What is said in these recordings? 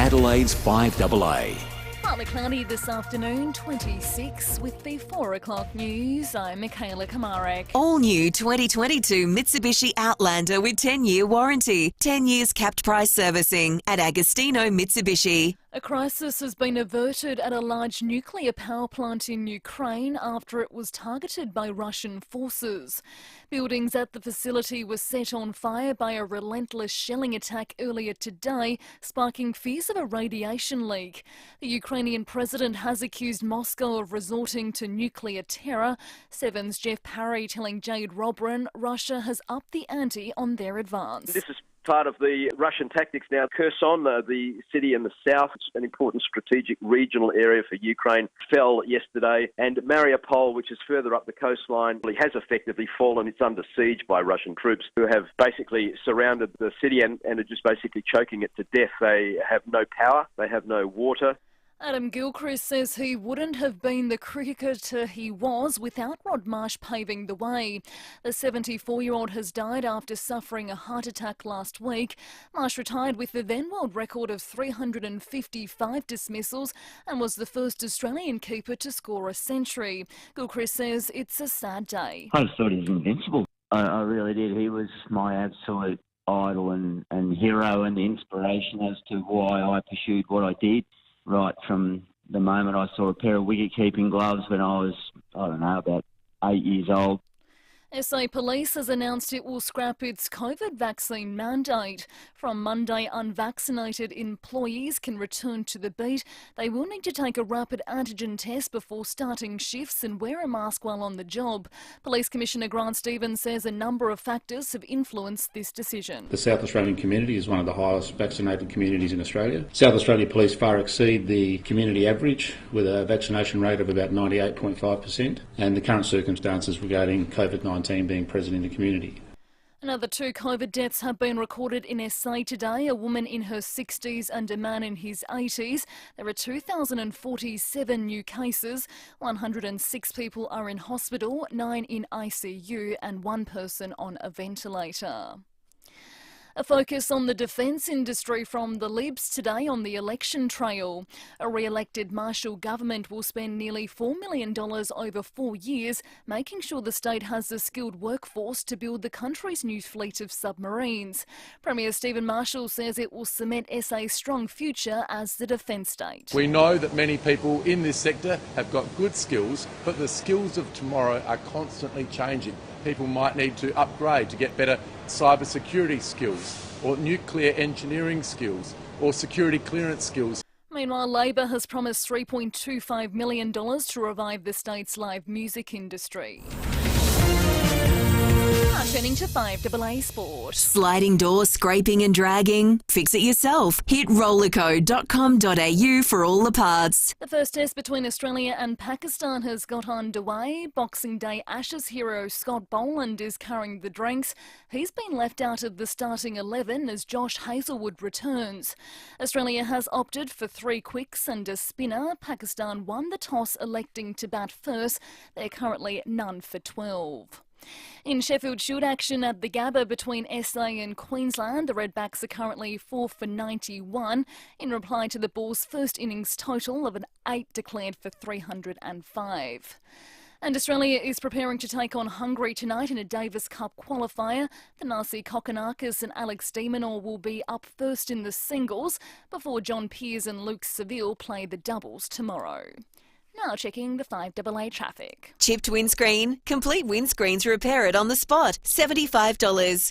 Adelaide's FIVEaa. Partly cloudy this afternoon, 26. With the 4 o'clock news, I'm Michaela Kamarek. All new 2022 Mitsubishi Outlander with 10-year warranty, 10 years capped price servicing at Agostino Mitsubishi. A crisis has been averted at a large nuclear power plant in Ukraine after it was targeted by Russian forces. Buildings at the facility were set on fire by a relentless shelling attack earlier today, sparking fears of a radiation leak. The Ukrainian president has accused Moscow of resorting to nuclear terror. Seven's Jeff Parry telling Jade Robran Russia has upped the ante on their advance. This is part of the Russian tactics now. Kherson, the city in the south, an important strategic regional area for Ukraine, fell yesterday. And Mariupol, which is further up the coastline, has effectively fallen. It's under siege by Russian troops who have basically surrounded the city and are just basically choking it to death. They have no power, they have no water. Adam Gilchrist says he wouldn't have been the cricketer he was without Rod Marsh paving the way. The 74-year-old has died after suffering a heart attack last week. Marsh retired with the then world record of 355 dismissals and was the first Australian keeper to score a century. Gilchrist says it's a sad day. I just thought he was invincible. I really did. He was my absolute idol and hero and the inspiration as to why I pursued what I did. Right from the moment I saw a pair of wicket-keeping gloves when I was, about 8 years old. SA Police has announced it will scrap its COVID vaccine mandate. From Monday, unvaccinated employees can return to the beat. They will need to take a rapid antigen test before starting shifts and wear a mask while on the job. Police Commissioner Grant Stevens says a number of factors have influenced this decision. The South Australian community is one of the highest vaccinated communities in Australia. South Australia Police far exceed the community average with a vaccination rate of about 98.5%, and the current circumstances regarding COVID-19 being present in the community. Another 2 COVID deaths have been recorded in SA today, a woman in her 60s and a man in his 80s. There are 2,047 new cases. 106 people are in hospital, 9 in ICU and 1 person on a ventilator. A focus on the defence industry from the Libs today on the election trail. A re-elected Marshall government will spend nearly $4 million over 4 years, making sure the state has the skilled workforce to build the country's new fleet of submarines. Premier Stephen Marshall says it will cement SA's strong future as the defence state. We know that many people in this sector have got good skills, but the skills of tomorrow are constantly changing. People might need to upgrade to get better cyber security skills or nuclear engineering skills or security clearance skills. Meanwhile, Labor has promised $3.25 million to revive the state's live music industry. Now turning to FIVEaa Sport. Sliding door scraping and dragging? Fix it yourself. Hit rollerco.com.au for all the parts. The first test between Australia and Pakistan has got underway. Boxing Day Ashes hero Scott Boland is carrying the drinks. He's been left out of the starting 11 as Josh Hazlewood returns. Australia has opted for 3 quicks and a spinner. Pakistan won the toss, electing to bat first. They're currently none for 12. In Sheffield Shield action at the Gabba between SA and Queensland, the Redbacks are currently 4 for 91 in reply to the Bulls' first innings total of an 8 declared for 305. And Australia is preparing to take on Hungary tonight in a Davis Cup qualifier. The Nasi Kokonakis and Alex de Minaur will be up first in the singles before John Peers and Luke Seville play the doubles tomorrow. Now checking the FIVEaa traffic. Chipped windscreen? Complete Windscreens repair it on the spot. $75.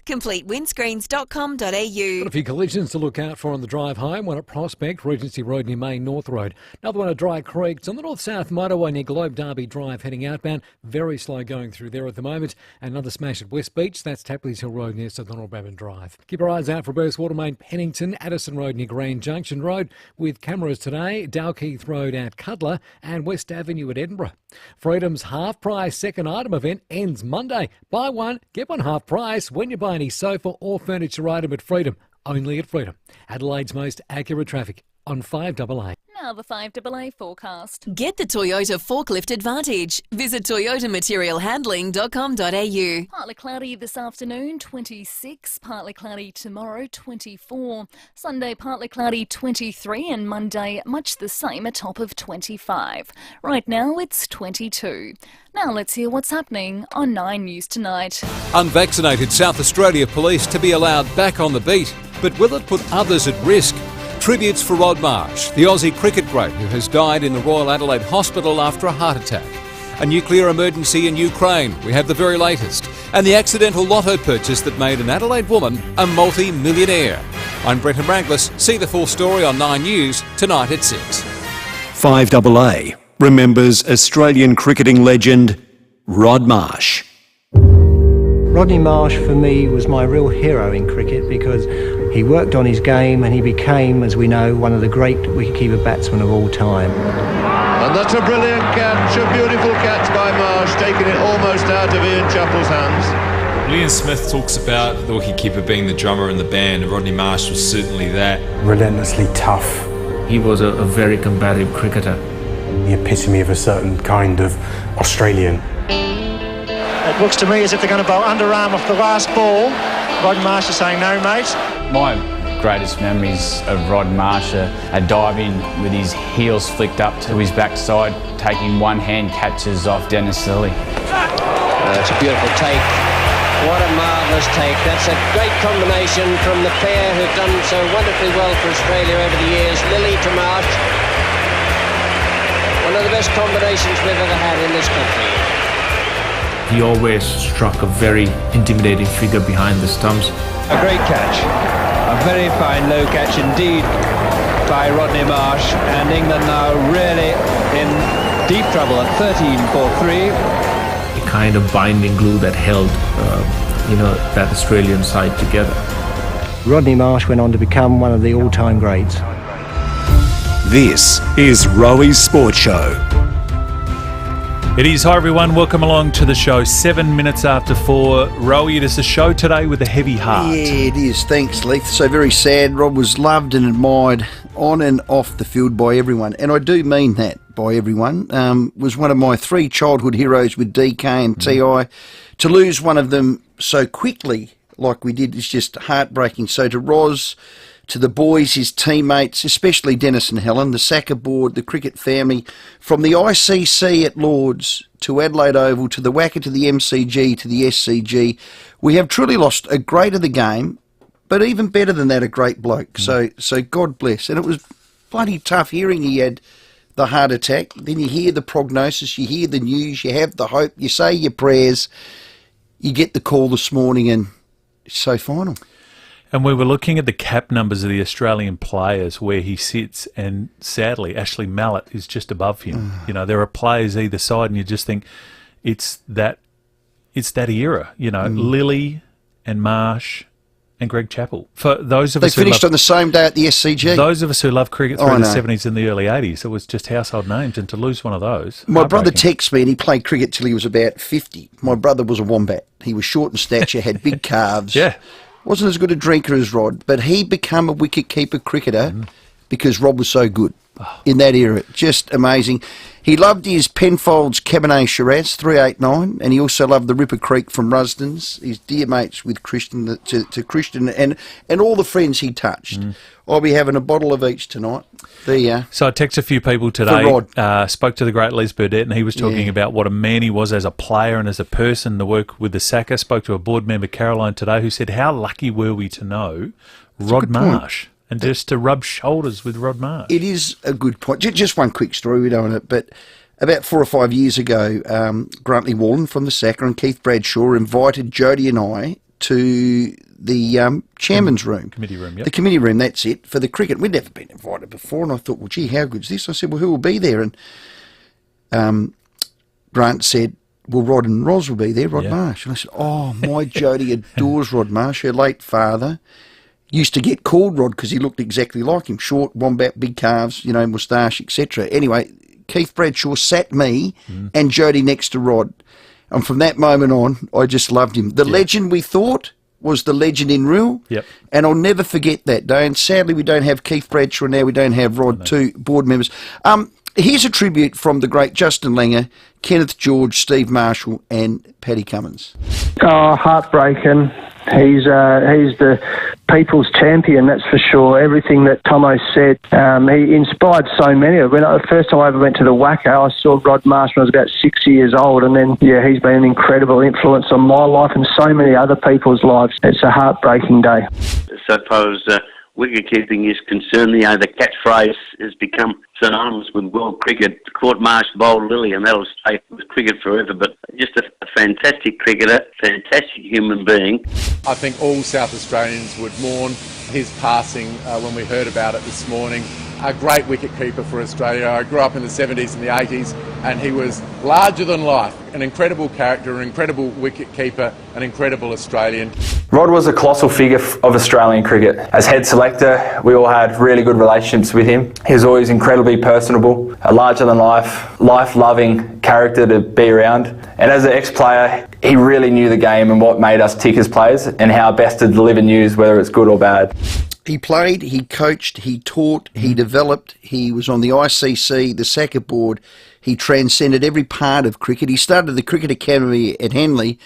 CompleteWindscreens.com.au. Got a few collisions to look out for on the drive home. One at Prospect, Regency Road near Main North Road. Another one at Dry Creek. It's on the north-south motorway near Globe Derby Drive heading outbound. Very slow going through there at the moment. And another smash at West Beach. That's Tapley's Hill Road near Sir Donald Brabham Drive. Keep your eyes out for Burst Watermain, Pennington, Addison Road near Grand Junction Road with cameras today. Dalkeith Road at Cutler and West Avenue at Edinburgh. Freedom's half-price second item event ends Monday. Buy one, get one half price when you buy any sofa or furniture item at Freedom. Only at Freedom. Adelaide's most accurate traffic. on 5AA. Now the 5AA forecast. Get the Toyota forklift advantage. Visit toyotamaterialhandling.com.au. Partly cloudy this afternoon, 26. Partly cloudy tomorrow, 24. Sunday, partly cloudy, 23. And Monday, much the same, a top of 25. Right now, it's 22. Now let's hear what's happening on 9 News Tonight. Unvaccinated South Australia police to be allowed back on the beat, but will it put others at risk? Tributes for Rod Marsh, the Aussie cricket great who has died in the Royal Adelaide Hospital after a heart attack. A nuclear emergency in Ukraine, we have the very latest. And the accidental lotto purchase that made an Adelaide woman a multi-millionaire. I'm Brenton Ranglis. See the full story on 9 News tonight at 6. 5AA remembers Australian cricketing legend Rod Marsh. Rodney Marsh for me was my real hero in cricket because he worked on his game and he became, as we know, one of the great wicketkeeper batsmen of all time. And that's a brilliant catch, a beautiful catch by Marsh, taking it almost out of Ian Chappell's hands. Ian Smith talks about the wicketkeeper being the drummer in the band, and Rodney Marsh was certainly that. Relentlessly tough. He was a very combative cricketer. The epitome of a certain kind of Australian. It looks to me as if they're going to bowl underarm off the last ball. Rod Marsh is saying no, mate. My greatest memories of Rod Marsh are diving with his heels flicked up to his backside, taking one-hand catches off Dennis Lilly. That's a beautiful take. What a marvellous take. That's a great combination from the pair who've done so wonderfully well for Australia over the years, Lilly to Marsh. One of the best combinations we've ever had in this country. He always struck a very intimidating figure behind the stumps. A great catch, a very fine low catch indeed by Rodney Marsh, and England now really in deep trouble at 13 for 3. A kind of binding glue that held, that Australian side together. Rodney Marsh went on to become one of the all-time greats. This is Roey's Sports Show. It is. Hi everyone, welcome along to the show. 7 minutes after 4. Roey, it is a show today with a heavy heart. Yeah, it is. Thanks, Leith. So very sad. Rod was loved and admired on and off the field by everyone. And I do mean that, by everyone. Was one of my 3 childhood heroes with DK and TI. To lose one of them so quickly like we did is just heartbreaking. So to Roz, to the boys, his teammates, especially Dennis and Helen, the Sacca board, the cricket family, from the ICC at Lords to Adelaide Oval to the WACA to the MCG to the SCG, we have truly lost a great of the game, but even better than that, a great bloke. So God bless. And it was bloody tough hearing he had the heart attack. Then you hear the prognosis, you hear the news, you have the hope, you say your prayers, you get the call this morning, and it's so final. And we were looking at the cap numbers of the Australian players where he sits, and sadly, Ashley Mallett is just above him. There are players either side, and you just think it's that era. Lilly and Marsh and Greg Chappell. For those of us who finished on the same day at the SCG. Those of us who love cricket through the 70s and the early 80s, it was just household names, and to lose one of those. My brother texts me, and he played cricket till he was about 50. My brother was a wombat. He was short in stature, had big calves. Yeah. Wasn't as good a drinker as Rod, but he became a wicket-keeper cricketer because Rod was so good in that era. Just amazing. He loved his Penfolds Cabernet Shiraz 389, and he also loved the Ripper Creek from Rusden's. He's dear mates with Christian, to Christian and all the friends he touched. I'll be having a bottle of each tonight. There you are. So I texted a few people today, spoke to the great Les Burdett, and he was talking about what a man he was as a player and as a person to work with the Sacca. Spoke to a board member, Caroline, today, who said, how lucky were we to know Rod Marsh and just to rub shoulders with Rod Marsh. It is a good point. Just one quick story, we don't want it, but about 4 or 5 years ago, Grantley Wallen from the Sacca and Keith Bradshaw invited Jody and I to the chairman's room. Committee room, yep. The committee room, that's it, for the cricket. We'd never been invited before, and I thought, well, gee, how good's this? I said, well, who will be there? And Grant said, well, Rod and Ros will be there, Rod Marsh. And I said, oh, my Jody adores Rod Marsh. Her late father used to get called Rod because he looked exactly like him. Short, wombat, big calves, moustache, etc. Anyway, Keith Bradshaw sat me and Jody next to Rod. And from that moment on, I just loved him. The legend we thought, was the legend in Rill. Yep. And I'll never forget that day. And sadly, we don't have Keith Bradshaw now. We don't have Rod, two board members. Here's a tribute from the great Justin Langer, Kenneth George, Steve Marshall and Paddy Cummins. Oh, heartbreaking. He's the people's champion, that's for sure. Everything that Tomo said, he inspired so many. When the first time I ever went to the FIVEaa, I saw Rod Marsh when I was about 6 years old, and then, he's been an incredible influence on my life and so many other people's lives. It's a heartbreaking day. So far as wicket-keeping is concerned, the catchphrase has become synonymous with world cricket. Court Marsh bowled Lily, and that'll stay with cricket forever. But just a fantastic cricketer, fantastic human being. I think all South Australians would mourn his passing when we heard about it this morning. A great wicket-keeper for Australia. I grew up in the 70s and the 80s, and he was larger than life. An incredible character, an incredible wicket-keeper, an incredible Australian. Rod was a colossal figure of Australian cricket. As head selector, we all had really good relationships with him. He was always incredibly personable, a larger-than-life, life-loving character to be around. And as an ex-player, he really knew the game and what made us tick as players and how best to deliver news, whether it's good or bad. He played, he coached, he taught, he developed, he was on the ICC, the Sacker board. He transcended every part of cricket. He started the Cricket Academy at Henley.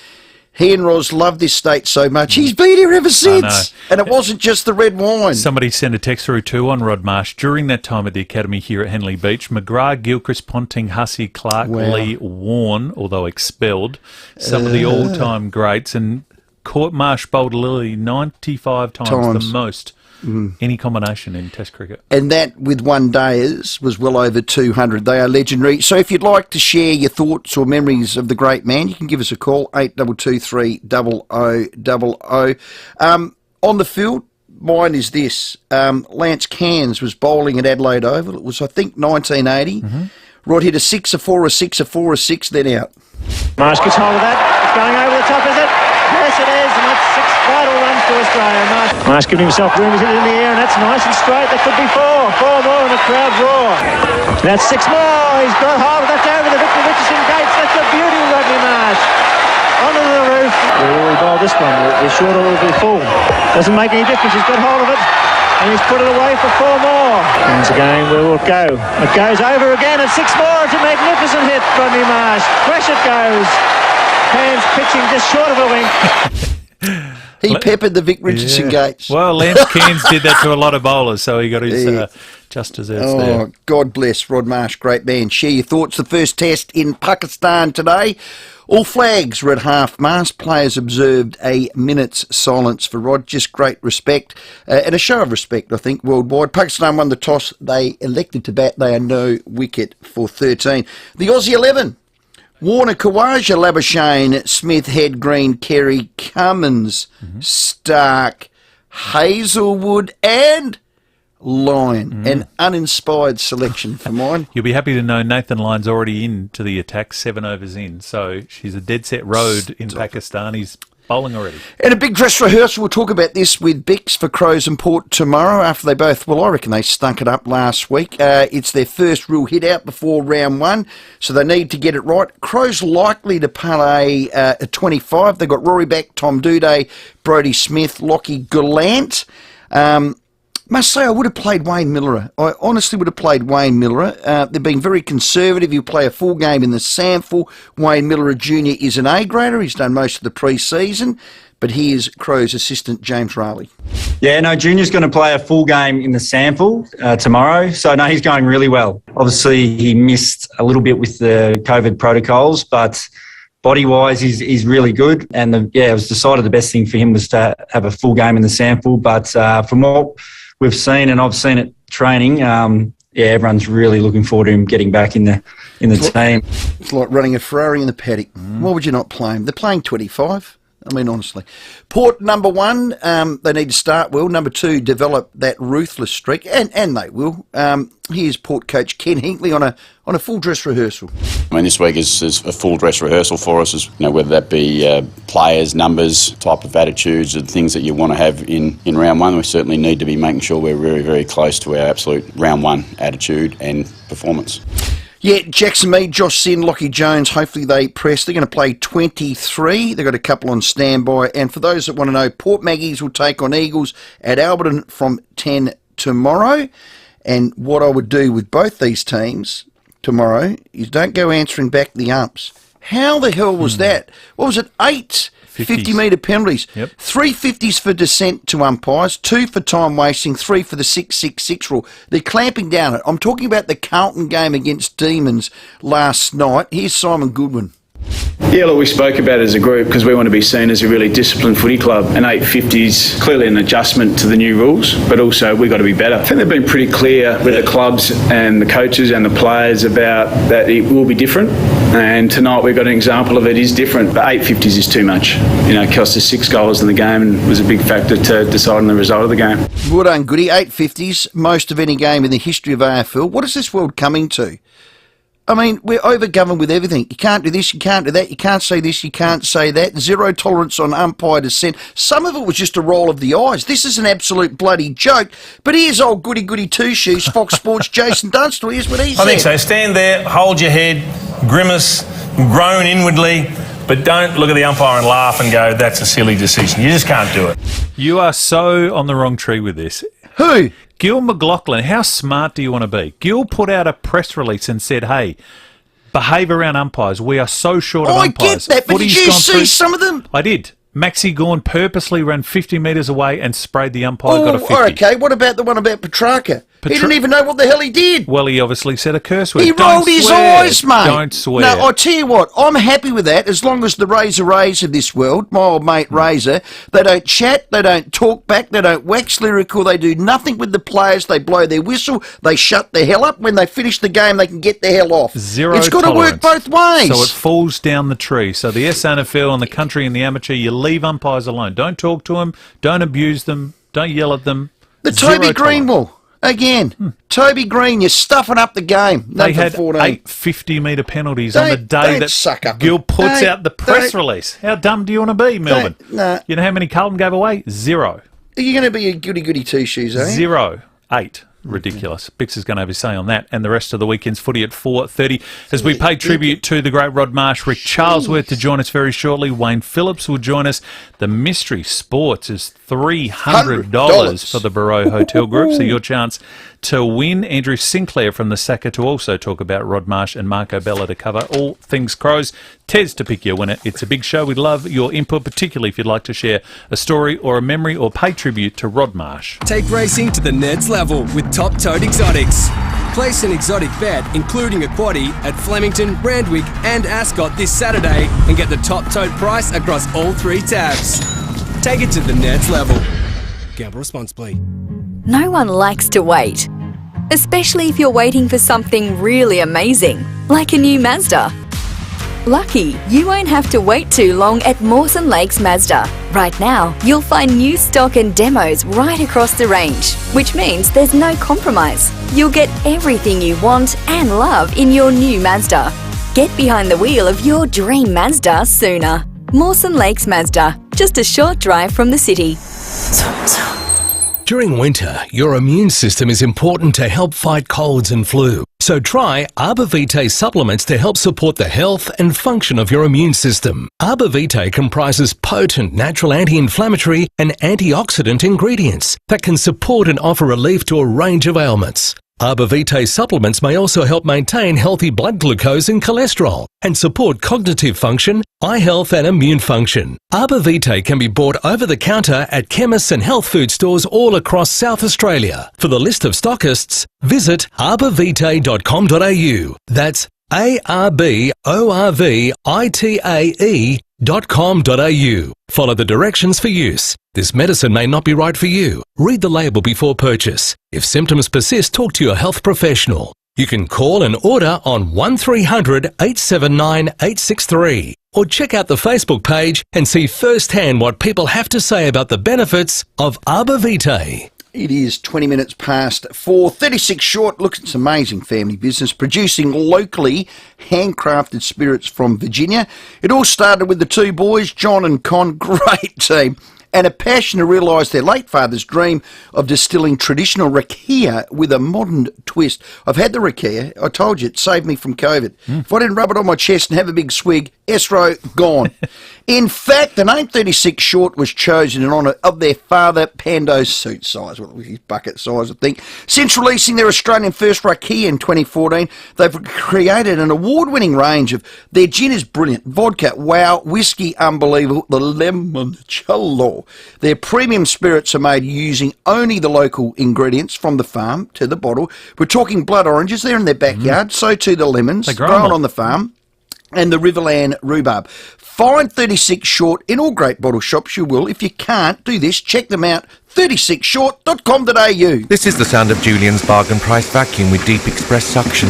He and Roz loved this state so much. He's been here ever since. And it wasn't just the red wine. Somebody sent a text through too on Rod Marsh. During that time at the Academy here at Henley Beach, McGrath, Gilchrist, Ponting, Hussey, Clark, Lee, Warne, although expelled, some of the all-time greats. And Court Marsh bowled Lily 95 times. The most. Any combination in Test cricket. And that, with one-dayers, was well over 200. They are legendary. So if you'd like to share your thoughts or memories of the great man, you can give us a call, 8223 0000. On the field, mine is this. Lance Cairns was bowling at Adelaide Oval. It was, I think, 1980. Rod hit a 6, a 4, a 6, a 4, a 6, then out. Marsh gets hold of that. It's going over the top, is it? Yes, it is, and that's 6 vital runs to Australia. Marsh giving himself room, he's hit it in the air, and that's nice and straight. That could be 4 more, and the crowd roar. That's 6 more. He's got hold of that over the Victor Richardson gates. That's a beauty, Rodney Marsh. Onto the roof. He bowled this one. The shorter will be full. Doesn't make any difference. He's got hold of it, and he's put it away for 4 more. And again, where will it go? It goes over again at 6 more. It's a magnificent hit, Rodney Marsh. Fresh it goes. Hands pitching just short of a wink. He peppered the Vic Richardson gates. Well, Lance Cairns did that to a lot of bowlers, so he got his just desserts there. God bless Rod Marsh, great man. Share your thoughts. The first test in Pakistan today. All flags were at half-mast. Players observed a minute's silence for Rod. Just great respect and a show of respect, I think, worldwide. Pakistan won the toss. They elected to bat. They are no wicket for 13. The Aussie 11. Warner, Khawaja, Labuschagne, Smith, Head, Green, Kerry, Cummins, Stark, Hazelwood and Lyon. An uninspired selection for mine. You'll be happy to know Nathan Lyon's already into the attack, 7 overs in. So she's a dead set road in Pakistan. He's bowling already. And a big dress rehearsal. We'll talk about this with Bix for Crows and Port tomorrow after they both, I reckon they stunk it up last week. It's their first real hit out before round 1, so they need to get it right. Crows likely to play at 25. They've got Rory Beck, Tom Duday, Brodie Smith, Lockie Gallant. Must say I would have played Wayne Miller. I honestly would have played Wayne Miller. They've been very conservative. He'll play a full game in the sample. Wayne Miller Jr. is an A-grader. He's done most of the pre-season. But here's Crows assistant James Raleigh. Yeah, no, Junior's going to play a full game in the sample tomorrow. So, no, he's going really well. Obviously, he missed a little bit with the COVID protocols, but body-wise, he's really good. And, it was decided the best thing for him was to have a full game in the sample. But from what we've seen, and I've seen it training, everyone's really looking forward to him getting back in the team. It's like running a Ferrari in the paddock. Why would you not play him? They're playing 25. I mean, honestly. Port, number 1, they need to start well. Number 2, develop that ruthless streak, and they will. Here's Port coach Ken Hinkley on a full dress rehearsal. I mean, this week is a full dress rehearsal for us, whether that be players, numbers, type of attitudes, and things that you want to have in round 1. We certainly need to be making sure we're very, very close to our absolute round 1 attitude and performance. Yeah, Jackson Mead, Josh Sin, Lockie Jones, hopefully they press. They're going to play 23. They've got a couple on standby. And for those that want to know, Port Maggies will take on Eagles at Alberton from 10 tomorrow. And what I would do with both these teams tomorrow is don't go answering back the umps. How the hell was that? What was it? 8 50-metre penalties. Yep. 3 50s for dissent to umpires, 2 for time wasting, 3 for the 6-6-6 rule. They're clamping down it. I'm talking about the Carlton game against Demons last night. Here's Simon Goodwin. Yeah, look, we spoke about it as a group because we want to be seen as a really disciplined footy club, and 850 is clearly an adjustment to the new rules, but also we've got to be better. I think they've been pretty clear with the clubs and the coaches and the players about that it will be different, and tonight we've got an example of it is different, but 850s is too much. You know, it cost us 6 goals in the game and was a big factor to deciding the result of the game. Well done, Goody. 850s, most of any game in the history of AFL. What is this world coming to? I mean, we're over-governed with everything. You can't do this, you can't do that, you can't say this, you can't say that. Zero tolerance on umpire dissent. Some of it was just a roll of the eyes. This is an absolute bloody joke. But here's old goody-goody two-shoes, Fox Sports' Jason Dunstall. Here's what he said. I think so. Stand there, hold your head, grimace, groan inwardly, but don't look at the umpire and laugh and go, that's a silly decision. You just can't do it. You are so on the wrong tree with this. Who? Gil McLaughlin. How smart do you want to be? Gil put out a press release and said, hey, behave around umpires. We are so short of umpires. I get that, but did you see some of them? I did. Maxi Gawn purposely ran 50 metres away and sprayed the umpire, got a 50. Okay, what about the one about Petrarca? He didn't even know what the hell he did. Well, he obviously said a curse word. He rolled his eyes, mate. Don't swear. No, I tell you what, I'm happy with that as long as the Razor Rays of this world, my old mate Razor, they don't chat, they don't talk back, they don't wax lyrical, they do nothing with the players, they blow their whistle, they shut the hell up. When they finish the game, they can get the hell off. Zero It's got to work both ways. So it falls down the tree. So the SNFL and the country and the amateur, you leave umpires alone. Don't talk to them, don't abuse them, don't yell at them. The Toby Greenwell. Again, Toby Green, you're stuffing up the game. They had 8 50-metre penalties on the day that Gil puts out the press release. How dumb do you want to be, Melbourne? You know how many Carlton gave away? 0. Are you going to be a goody-goody two-shoes, eh? 0. 8. Ridiculous. Bix is going to have his say on that and the rest of the weekend's footy at 4:30 as we pay tribute to the great Rod Marsh. Rick Charlesworth to join us very shortly. Wayne Phillips will join us. The mystery sports is $300 for the Barreau Hotel Group, so your chance to win. Andrew Sinclair from the Sacker to also talk about Rod Marsh and Marco Bello to cover all things Crows. Tez to pick your winner. It's a big show. We'd love your input, particularly if you'd like to share a story or a memory or pay tribute to Rod Marsh. Take racing to the next level with Top Tote Exotics. Place an exotic bet, including a quaddie, at Flemington, Randwick and Ascot this Saturday and get the top tote price across all 3 tabs. Take it to the next level. Gamble responsibly. No one likes to wait, especially if you're waiting for something really amazing, like a new Mazda. Lucky, you won't have to wait too long at Mawson Lakes Mazda. Right now, you'll find new stock and demos right across the range, which means there's no compromise. You'll get everything you want and love in your new Mazda. Get behind the wheel of your dream Mazda sooner. Mawson Lakes Mazda, just a short drive from the city. During winter, your immune system is important to help fight colds and flu. So try Arbor Vitae supplements to help support the health and function of your immune system. Arbor Vitae comprises potent natural anti-inflammatory and antioxidant ingredients that can support and offer relief to a range of ailments. Arbor Vitae supplements may also help maintain healthy blood glucose and cholesterol and support cognitive function, eye health and immune function. Arbor Vitae can be bought over the counter at chemists and health food stores all across South Australia. For the list of stockists, visit arborvitae.com.au. That's ARBORVITAE.com.au. Follow the directions for use. This medicine may not be right for you. Read the label before purchase. If symptoms persist, talk to your health professional. You can call and order on 1300 879 863 or check out the Facebook page and see firsthand what people have to say about the benefits of Arbor Vitae. It is 20 minutes past 4, 36 short. Look, it's amazing family business, producing locally handcrafted spirits from Virginia. It all started with the 2 boys, John and Con, great team. and a passion to realise their late father's dream of distilling traditional rakia with a modern twist. I've had the rakia. I told you, it saved me from COVID. If I didn't rub it on my chest and have a big swig, Esro, gone. In fact, the name 36 Short was chosen in honour of their father, Pando's suit size, well, his bucket size, I think. Since releasing their Australian first rakia in 2014, they've created an award-winning range of their gin is brilliant, vodka, wow, whiskey, unbelievable, the limoncello. Their premium spirits are made using only the local ingredients from the farm to the bottle. We're talking blood oranges, they're in their backyard, so too the lemons, grown on the farm, and the Riverland rhubarb. Find 36 Short in all great bottle shops, you will. If you can't, do this, check them out, 36short.com.au. This is the sound of Julian's bargain price vacuum with deep express suction.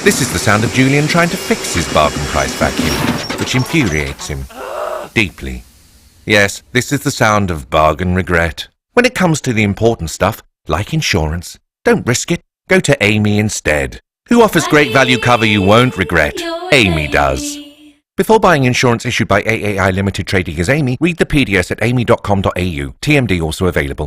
This is the sound of Julian trying to fix his bargain price vacuum, which infuriates him deeply. Yes, this is the sound of bargain regret. When it comes to the important stuff, like insurance, don't risk it. Go to Amy instead, who offers great value cover you won't regret. Amy does. Before buying insurance issued by FIVEaa Limited Trading as Amy, read the PDS at amy.com.au. TMD also available.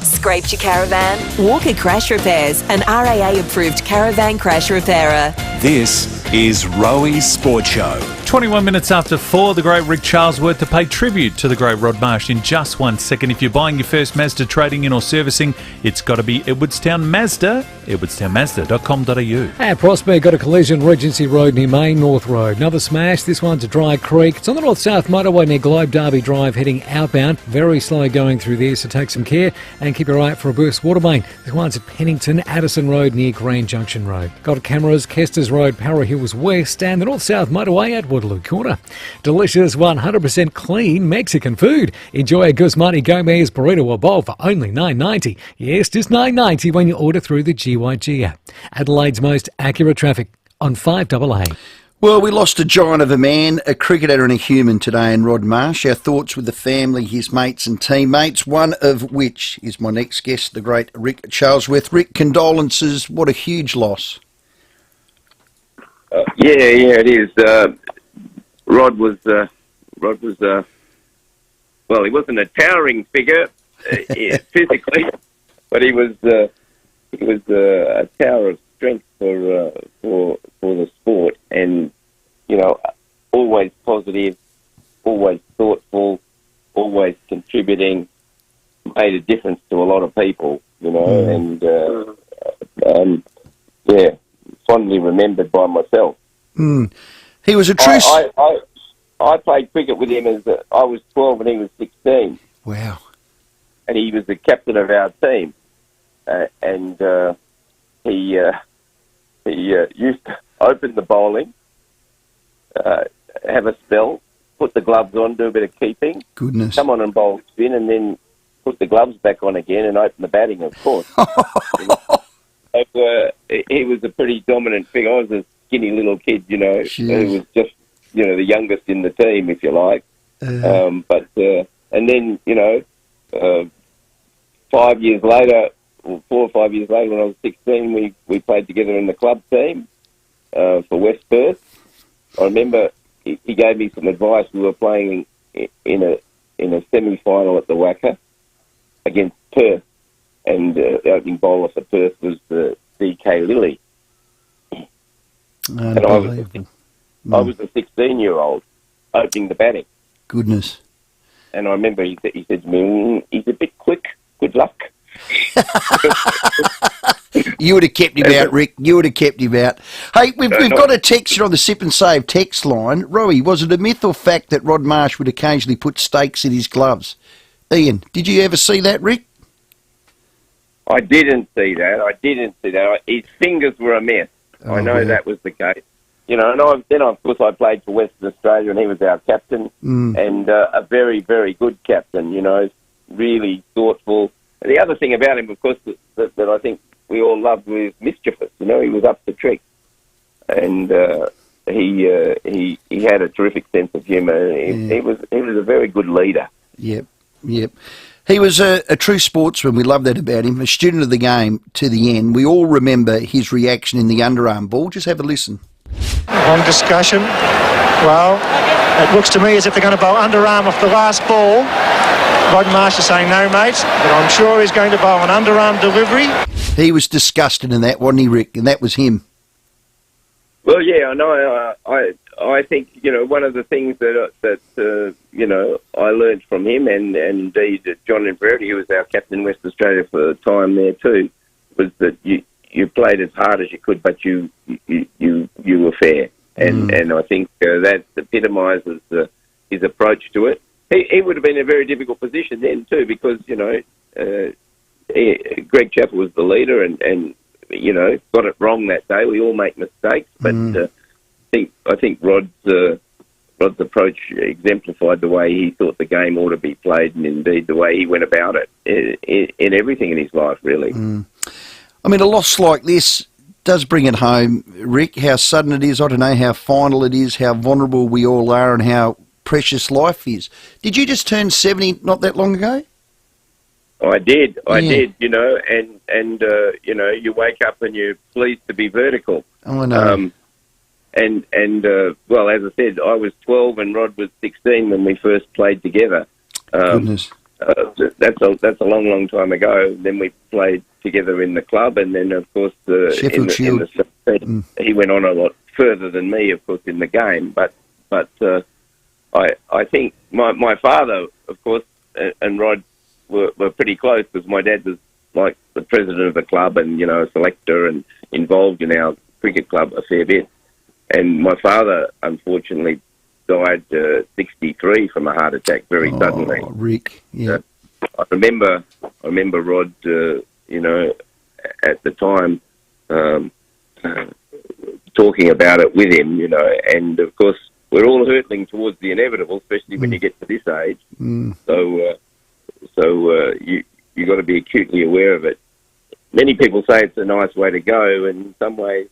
Scraped your caravan? Walker Crash Repairs, an RAA-approved caravan crash repairer. This is Rowie Sports Show. 21 minutes after 4, the great Rick Charlesworth to pay tribute to the great Rod Marsh in just 1 second. If you're buying your first Mazda trading in or servicing, it's got to be Edwardstown Mazda, edwardstownmazda.com.au. At Prospect, got a collision, Regency Road near Main North Road. Another smash, this one's at Dry Creek. It's on the north-south motorway near Globe Derby Drive heading outbound. Very slow going through there, so take some care and keep your eye out for a burst water main. This one's at Pennington, Addison Road near Grand Junction Road. Got cameras, Kesters Road, Para Hills West, and the north-south motorway at Waterloo Corner. Delicious, 100% clean Mexican food. Enjoy a Guzmani Gomez burrito or bowl for only $9.90. Yes, just $9.90 when you order through the GYG app. Adelaide's most accurate traffic on 5AA. Well, we lost a giant of a man, a cricketer and a human today in Rod Marsh. Our thoughts with the family, his mates and teammates, one of which is my next guest, the great Rick Charlesworth. Rick, condolences. What a huge loss. Yeah, it is. Rod was well, he wasn't a towering figure physically, but he was a tower of strength for the sport, and always positive, always thoughtful, always contributing, made a difference to a lot of people, and fondly remembered by myself. He was a true... I played cricket with him I was 12 and he was 16. Wow. And he was the captain of our team. He used to open the bowling, have a spell, put the gloves on, do a bit of keeping. Goodness. Come on and bowl spin, and then put the gloves back on again and open the batting, of course. He was a pretty dominant figure. I was a skinny little kid, who was just, the youngest in the team, if you like. And then, 5 years later, or 4 or 5 years later, when I was 16, we played together in the club team for West Perth. I remember he gave me some advice. We were playing in a semi-final at the WACA against Perth, and the opening bowler for Perth was DK Lilly. And I was a 16-year-old opening the batting. Goodness. And I remember he said to me, he's a bit quick. Good luck. You would have kept him out, Rick. You would have kept him out. Hey, we've got a text here on the Sip and Save text line. Rowie, was it a myth or fact that Rod Marsh would occasionally put stakes in his gloves? Ian, did you ever see that, Rick? I didn't see that. His fingers were a mess. I know that was the case. And of course, I played for Western Australia, and he was our captain, and a very, very good captain, really thoughtful. And the other thing about him, of course, that I think we all loved was mischievous. He was up to tricks, and he had a terrific sense of humour. He was a very good leader. Yep. He was a true sportsman. We love that about him. A student of the game to the end. We all remember his reaction in the underarm ball. Just have a listen. Long discussion. Well, it looks to me as if they're going to bowl underarm off the last ball. Rod Marsh is saying no, mate, but I'm sure he's going to bowl an underarm delivery. He was disgusted in that, wasn't he, Rick? And that was him. Well, yeah, I know. I think, you know, one of the things that you know, I learned from him, and indeed John Penberthy, who was our captain in West Australia for a time there too, was that you played as hard as you could, but you were fair, and I think that epitomises his approach to it. He would have been in a very difficult position then too, because, you know, Greg Chappell was the leader, and you know, got it wrong that day. We all make mistakes, but I think Rod's approach exemplified the way he thought the game ought to be played, and indeed the way he went about it in everything in his life, really. I mean, a loss like this does bring it home, Rick, how sudden it is. I don't know how final it is, how vulnerable we all are, and how precious life is. Did you just turn 70 not that long ago? I did, you know, and you know, you wake up and you're pleased to be vertical. Oh, I know. Well, as I said, I was 12 and Rod was 16 when we first played together. Goodness. That's a long time ago. Then we played together in the club, and then, of course, Sheffield Shield. He went on a lot further than me, of course, in the game. But I think my father, of course, and Rod were pretty close, because my dad was like the president of the club and, you know, a selector and involved in our cricket club a fair bit. And my father, unfortunately, died 63 from a heart attack very suddenly. Rick, yeah. I remember Rod, you know, at the time, talking about it with him, you know, and of course we're all hurtling towards the inevitable, especially when you get to this age. So you got to be acutely aware of it. Many people say it's a nice way to go, and in some ways,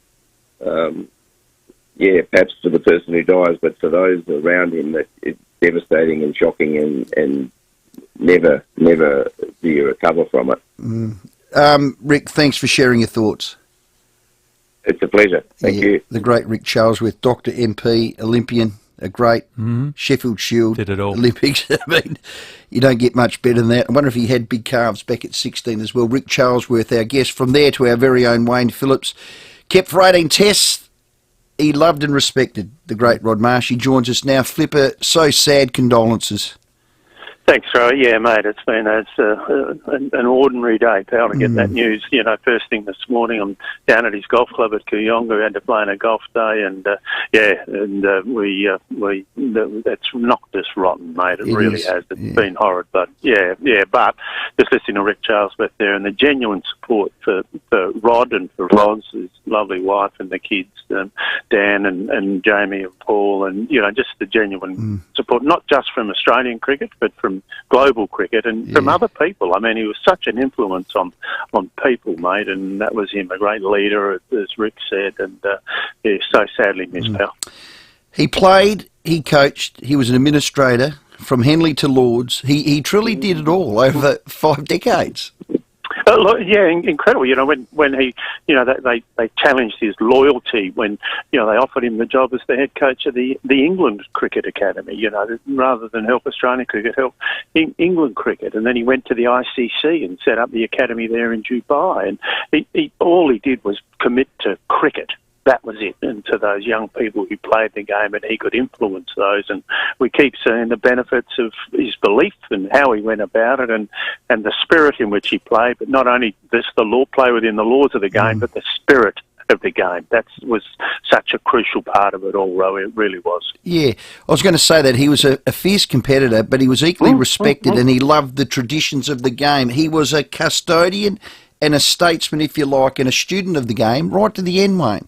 yeah, perhaps for the person who dies, but for those around him, it's devastating and shocking, and never do you recover from it. Rick, thanks for sharing your thoughts. It's a pleasure. Thank you. The great Rick Charlesworth, Dr. MP, Olympian, a great Sheffield Shield Did it all. Olympics. I mean, you don't get much better than that. I wonder if he had big calves back at 16 as well. Rick Charlesworth, our guest. From there to our very own Wayne Phillips. Kept for 18 tests. He loved and respected the great Rod Marsh. He joins us now. Flipper, so sad, condolences. Thanks, Roy. Yeah, mate, it's been an ordinary day, pal, to get that news. You know, first thing this morning, I'm down at his golf club at Kooyonga. We had to play on a golf day, and that's knocked us rotten, mate. It really has. It's been horrid, but but just listening to Rick Charlesworth there, and the genuine support for Rod and for Rod's, his lovely wife and the kids, Dan and Jamie and Paul, and, you know, just the genuine support, not just from Australian cricket, but from global cricket and from other people. I mean, he was such an influence on people, mate, and that was him, a great leader, as Rick said, and so sadly missed, pal. He played, he coached, he was an administrator from Henley to Lords. He truly did it all over 5 decades. Yeah, incredible. You know, when he, you know, they challenged his loyalty when, you know, they offered him the job as the head coach of the England Cricket Academy, you know, rather than help Australian cricket, help England cricket. And then he went to the ICC and set up the academy there in Dubai. And all he did was commit to cricket. That was it, and to those young people who played the game, and he could influence those. And we keep seeing the benefits of his belief and how he went about it, and the spirit in which he played. But not only this, the law play within the laws of the game, but the spirit of the game. That was such a crucial part of it all, Roe. It really was. Yeah, I was going to say that he was a fierce competitor, but he was equally respected, and he loved the traditions of the game. He was a custodian and a statesman, if you like, and a student of the game right to the end, Wayne.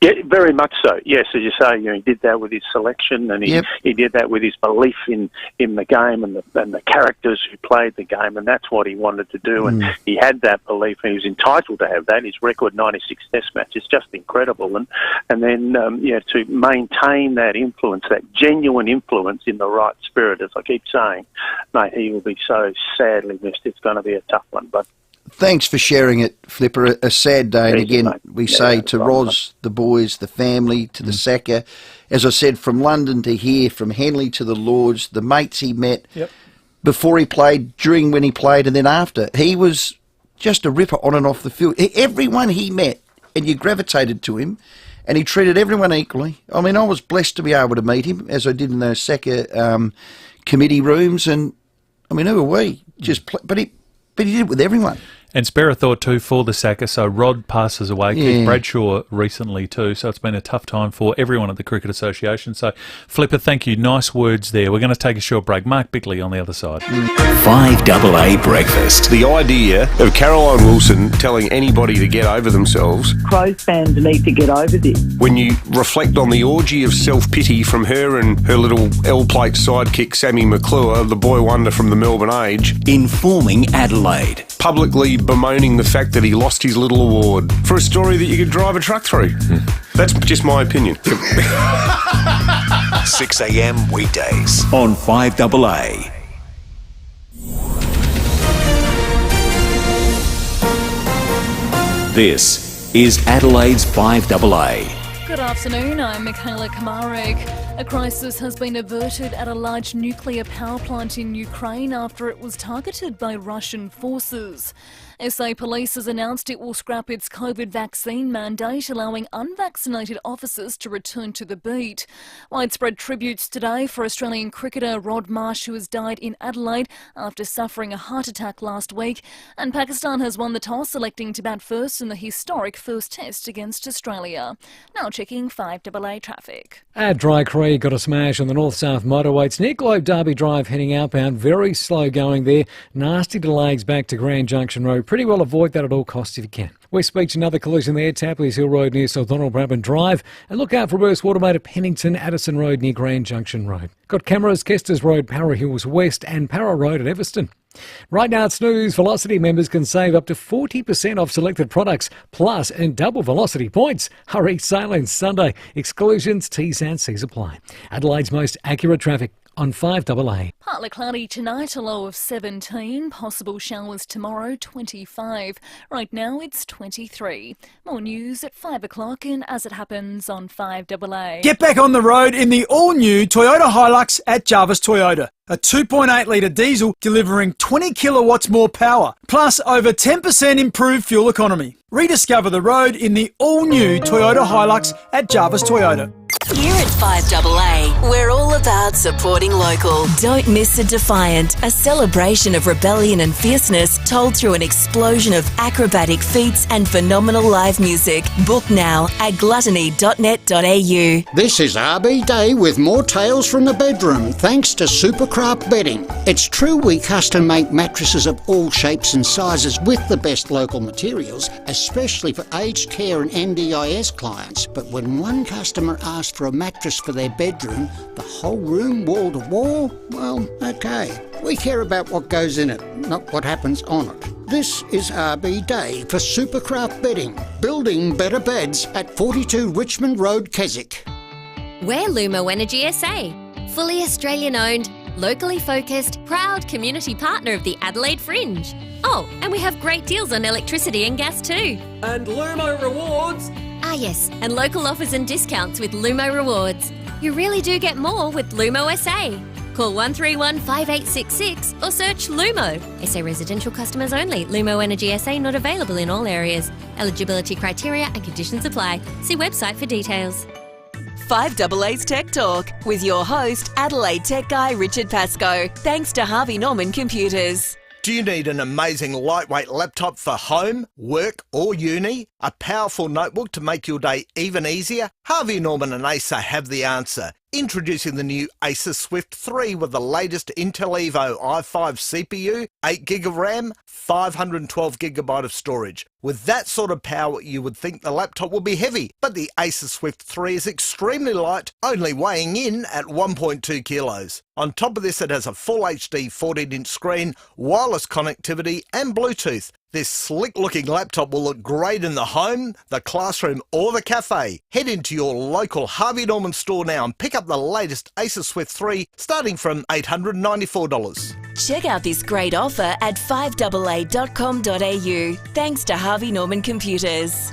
Yeah, very much so. Yes, as you say, you know, he did that with his selection, and he did that with his belief in the game and the characters who played the game, and that's what he wanted to do. And he had that belief, and he was entitled to have that. His record 96 Test match is just incredible, and then to maintain that influence, that genuine influence in the right spirit, as I keep saying, mate, he will be so sadly missed. It's going to be a tough one, but Thanks for sharing it, Flipper. A sad day, and Thank you, again, mate. we Yeah, say no to problem, Roz, the boys, the family, to the Sacker. As I said, from London to here, from Henley to the Lords, the mates he met before he played, during when he played, and then after. He was just a ripper on and off the field. Everyone he met, and you gravitated to him, and he treated everyone equally. I mean, I was blessed to be able to meet him, as I did in those Sacker committee rooms, and I mean, who are we? But he did it with everyone. And spare a thought too for the Sacker. So Rod passes away, Yeah. Keith Bradshaw recently too. So it's been a tough time for everyone at the Cricket Association. So Flipper, thank you. Nice words there. We're going to take a short break. Mark Bickley on the other side. 5AA Breakfast. The idea of Caroline Wilson telling anybody to get over themselves. Crows fans need to get over this. When you reflect on the orgy of self-pity from her and her little L-plate sidekick Sammy McClure, the boy wonder from the Melbourne Age. Informing Adelaide. Publicly bemoaning the fact that he lost his little award for a story that you could drive a truck through. That's just my opinion. 6 a.m. weekdays on 5AA. This is Adelaide's 5AA. Good afternoon, I'm Michaela Kamarek. A crisis has been averted at a large nuclear power plant in Ukraine after it was targeted by Russian forces. SA Police has announced it will scrap its COVID vaccine mandate, allowing unvaccinated officers to return to the beat. Widespread tributes today for Australian cricketer Rod Marsh, who has died in Adelaide after suffering a heart attack last week. And Pakistan has won the toss, electing to bat first in the historic first test against Australia. Now checking 5AA traffic. At Dry Creek, got a smash on the north-south motorway. It's near Globe Derby Drive heading outbound. Very slow going there. Nasty delays back to Grand Junction Road. Pretty well avoid that at all costs if you can. West Beach, another collision there. Tapley's Hill Road near South Donald Brabham Drive. And look out for reverse watermate at Pennington, Addison Road near Grand Junction Road. Got cameras, Kester's Road, Para Hills West and Para Road at Everston. Right now it's news. Velocity members can save up to 40% off selected products, plus and double Velocity points. Hurry, sale Sunday. Exclusions, T's and C's apply. Adelaide's most accurate traffic on 5AA. Partly cloudy tonight, a low of 17. Possible showers tomorrow, 25. Right now it's 23. More news at 5 o'clock and As It Happens on 5AA. Get back on the road in the all-new Toyota Hilux at Jarvis Toyota. A 2.8 litre diesel delivering 20 kilowatts more power, plus over 10% improved fuel economy. Rediscover the road in the all-new Toyota Hilux at Jarvis Toyota. Here at 5AA, we're all about supporting local. Don't miss a Defiant, a celebration of rebellion and fierceness told through an explosion of acrobatic feats and phenomenal live music. Book now at gluttony.net.au. This is RB Day with more tales from the bedroom, thanks to Supercraft Bedding. It's true we custom make mattresses of all shapes and sizes with the best local materials, especially for aged care and NDIS clients. But when one customer asks for a mattress for their bedroom, the whole room wall to wall, well, okay. We care about what goes in it, not what happens on it. This is RB Day for Supercraft Bedding, building better beds at 42 Richmond Road, Keswick. We're Lumo Energy SA, fully Australian owned, locally focused, proud community partner of the Adelaide Fringe. Oh, and we have great deals on electricity and gas too. And Lumo Rewards. Ah yes, and local offers and discounts with Lumo Rewards. You really do get more with Lumo SA. Call 131 5866 or search Lumo. SA residential customers only. Lumo Energy SA not available in all areas. Eligibility criteria and conditions apply. See website for details. 5AA's Tech Talk with your host, Adelaide tech guy Richard Pascoe. Thanks to Harvey Norman Computers. Do you need an amazing lightweight laptop for home, work or uni? A powerful notebook to make your day even easier? Harvey Norman and Acer have the answer. Introducing the new Acer Swift 3 with the latest Intel Evo i5 CPU, 8GB of RAM, 512GB of storage. With that sort of power, you would think the laptop would be heavy, but the Acer Swift 3 is extremely light, only weighing in at 1.2 kilos. On top of this, it has a full HD 14-inch screen, wireless connectivity and Bluetooth. This slick-looking laptop will look great in the home, the classroom or the cafe. Head into your local Harvey Norman store now and pick up the latest Acer Swift 3 starting from $894. Check out this great offer at FIVEaa.com.au. Thanks to Harvey Norman Computers.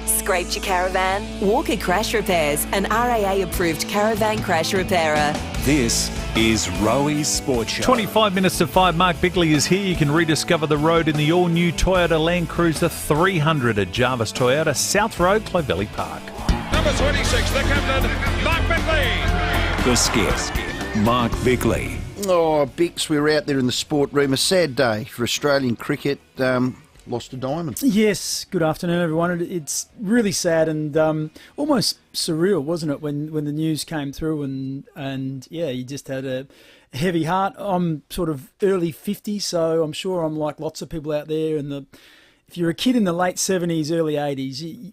Scraped your caravan? Walker Crash Repairs, an RAA-approved caravan crash repairer. This is Roey's Sports Show. 25 minutes to 5. Mark Bickley is here. You can rediscover the road in the all-new Toyota Land Cruiser 300 at Jarvis Toyota, South Road, Clovelly Park. Number 26, the captain, Mark Bickley. The skip, Mark Bickley. Oh, Bix, we were out there in the sport room. A sad day for Australian cricket. Lost a diamond. Yes, good afternoon, everyone. It's really sad and almost surreal, wasn't it, when the news came through and yeah, you just had a heavy heart. I'm sort of early 50s, so I'm sure I'm like lots of people out there. And if you're a kid in the late 70s, early 80s,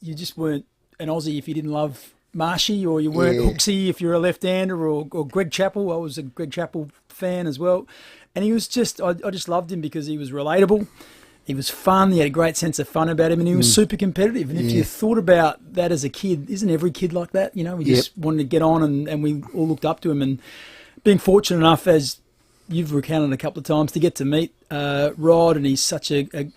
you just weren't an Aussie if you didn't love Marshy, or you weren't Hooksy if you're a left-hander, or Greg Chappell. I was a Greg Chappell fan as well. And he was just, I just loved him because he was relatable. He was fun. He had a great sense of fun about him, and he was super competitive. And if you thought about that as a kid, isn't every kid like that? You know, we just wanted to get on, and we all looked up to him. And being fortunate enough, as you've recounted a couple of times, to get to meet Rod, and he's such a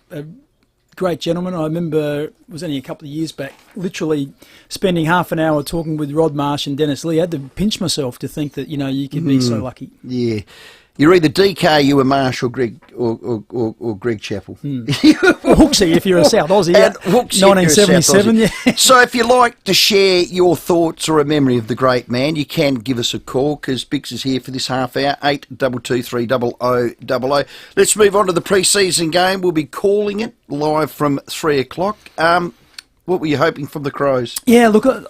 great gentleman. I remember, it was only a couple of years back, literally spending half an hour talking with Rod Marsh and Dennis Lee. I had to pinch myself to think that, you know, you could be so lucky. Yeah. You're either DK, you were Marsh, or Greg, or Greg Chappell. Hooksy if you're a South Aussie. And Hooksy 1977, if you're a South Aussie. So if you like to share your thoughts or a memory of the great man, you can give us a call, because Bix is here for this half hour, 8223 0000. Let's move on to the pre-season game. We'll be calling it live from 3 o'clock. What were you hoping from the Crows? Yeah, look, it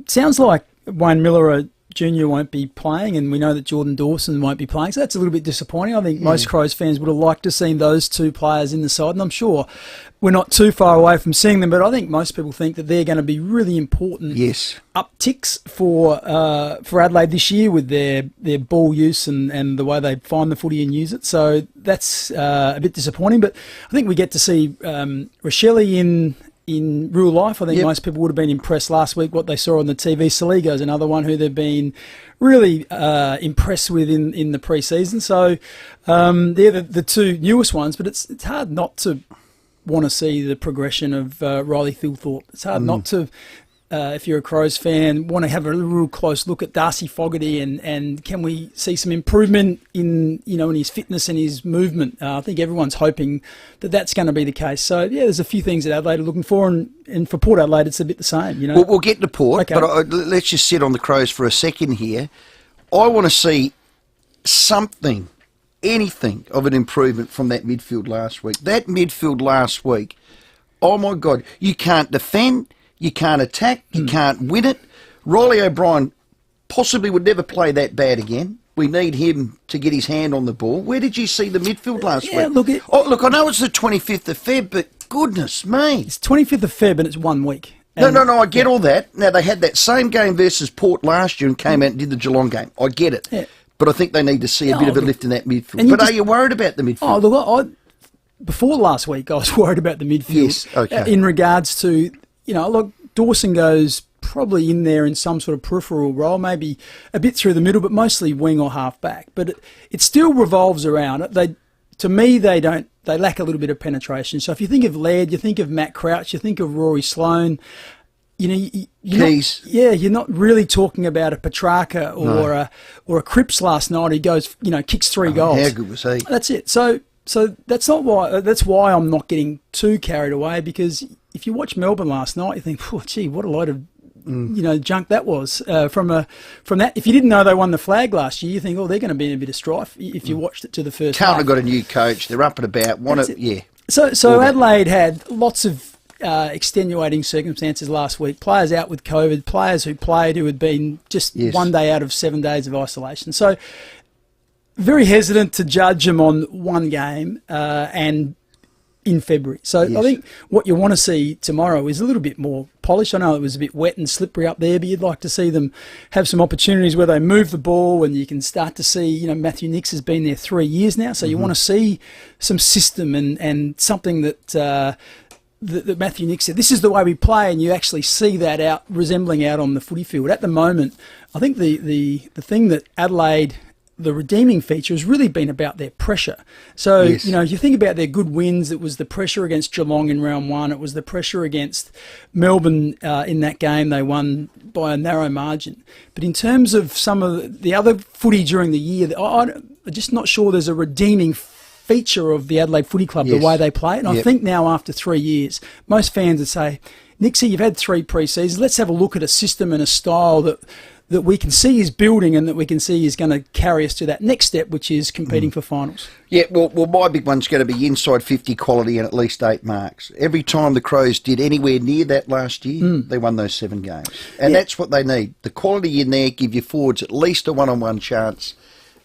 sounds like Wayne Miller Junior won't be playing, and we know that Jordan Dawson won't be playing, so that's a little bit disappointing. I think most Crows fans would have liked to have seen those two players in the side, and I'm sure we're not too far away from seeing them, but I think most people think that they're going to be really important upticks for Adelaide this year with their ball use and the way they find the footy and use it. So that's a bit disappointing, but I think we get to see Rochelle in real life. I think most people would have been impressed last week what they saw on the TV. Saligo's another one who they've been really impressed with in the pre-season. So they're the two newest ones, but it's hard not to want to see the progression of Riley Thilthorpe. It's hard not to, if you're a Crows fan, want to have a real close look at Darcy Fogarty and can we see some improvement in his fitness and his movement. I think everyone's hoping that that's going to be the case. So yeah, there's a few things that Adelaide are looking for, and for Port Adelaide it's a bit the same. You know, we'll get to Port, but let's just sit on the Crows for a second here. I want to see something, anything of an improvement from that midfield last week. That midfield last week, oh my God, you can't defend. You can't attack, you can't win it. Riley O'Brien possibly would never play that bad again. We need him to get his hand on the ball. Where did you see the midfield last week? Look, I know it's the 25th of Feb, but goodness me. It's 25th of Feb and it's 1 week. No, I get all that. Now, they had that same game versus Port last year and came out and did the Geelong game. I get it. Yeah. But I think they need to see a bit of a lift in that midfield. But are you worried about the midfield? Oh, look, before last week, I was worried about the midfield. Yes, okay. In regards to... look, Dawson goes probably in there in some sort of peripheral role, maybe a bit through the middle, but mostly wing or half back. But it still revolves around it. To me, they lack a little bit of penetration. So if you think of Laird, you think of Matt Crouch, you think of Rory Sloane, Keys. You're not really talking about a Petrarca or a Cripps last night. He goes, kicks 3 goals. How good was he? That's it. So that's why I'm not getting too carried away, because if you watch Melbourne last night, you think, oh, gee, what a load of junk that was. From that, if you didn't know they won the flag last year, you think, oh, they're going to be in a bit of strife if you watched it to the first half. Carlton got a new coach. They're up and about. So Adelaide had lots of extenuating circumstances last week. Players out with COVID, players who played who had been just 1 day out of 7 days of isolation. So very hesitant to judge them on one game and in February. So I think what you want to see tomorrow is a little bit more polish. I know it was a bit wet and slippery up there, but you'd like to see them have some opportunities where they move the ball and you can start to see, Matthew Nicks has been there 3 years now, so you want to see some system and something that that Matthew Nick said, this is the way we play, and you actually see that resembling out on the footy field. At the moment, I think the thing that Adelaide, the redeeming feature, has really been about their pressure. So, Yes. if you think about their good wins, it was the pressure against Geelong in round one. It was the pressure against Melbourne in that game. They won by a narrow margin. But in terms of some of the other footy during the year, I'm just not sure there's a redeeming feature of the Adelaide Footy Club, Yes. the way they play. And I Yep. think now after 3 years, most fans would say, Nixie, you've had 3 pre-seasons. Let's have a look at a system and a style that we can see is building and that we can see is going to carry us to that next step, which is competing for finals. Yeah, well, my big one's going to be inside 50 quality and at least 8 marks. Every time the Crows did anywhere near that last year, they won those 7 games. And that's what they need. The quality in there, give your forwards at least a one-on-one chance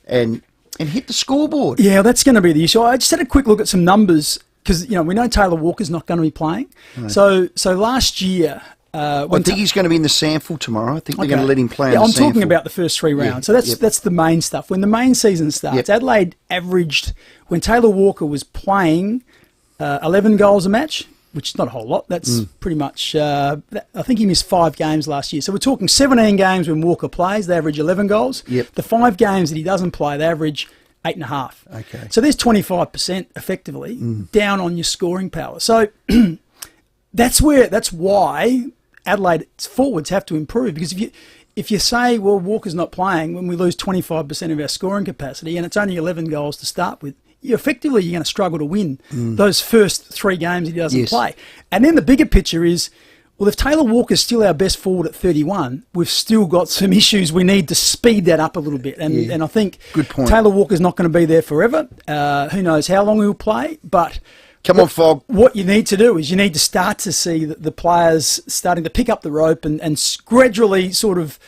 and hit the scoreboard. Yeah, that's going to be the issue. I just had a quick look at some numbers because, we know Taylor Walker's not going to be playing. Right. So last year... I think he's going to be in the sample tomorrow. I think they're going to let him play in the I'm sample. talking about the first 3 rounds. So that's the main stuff. When the main season starts, Adelaide averaged, when Taylor Walker was playing, 11 goals a match, which is not a whole lot. That's pretty much, I think he missed 5 games last year. So we're talking 17 games when Walker plays, they average 11 goals. Yep. The 5 games that he doesn't play, they average 8.5. Okay. So there's 25% effectively down on your scoring power. So that's why Adelaide's forwards have to improve, because if you say, well, Walker's not playing when we lose 25% of our scoring capacity and it's only 11 goals to start with, you're going to struggle to win those first 3 games he doesn't play. And then the bigger picture is, well, if Taylor Walker's still our best forward at 31, we've still got some issues. We need to speed that up a little bit. And I think Good point. Taylor Walker's not going to be there forever. Who knows how long he'll play, but... Come on, Fog. What you need to do is you need to start to see the players starting to pick up the rope and gradually sort of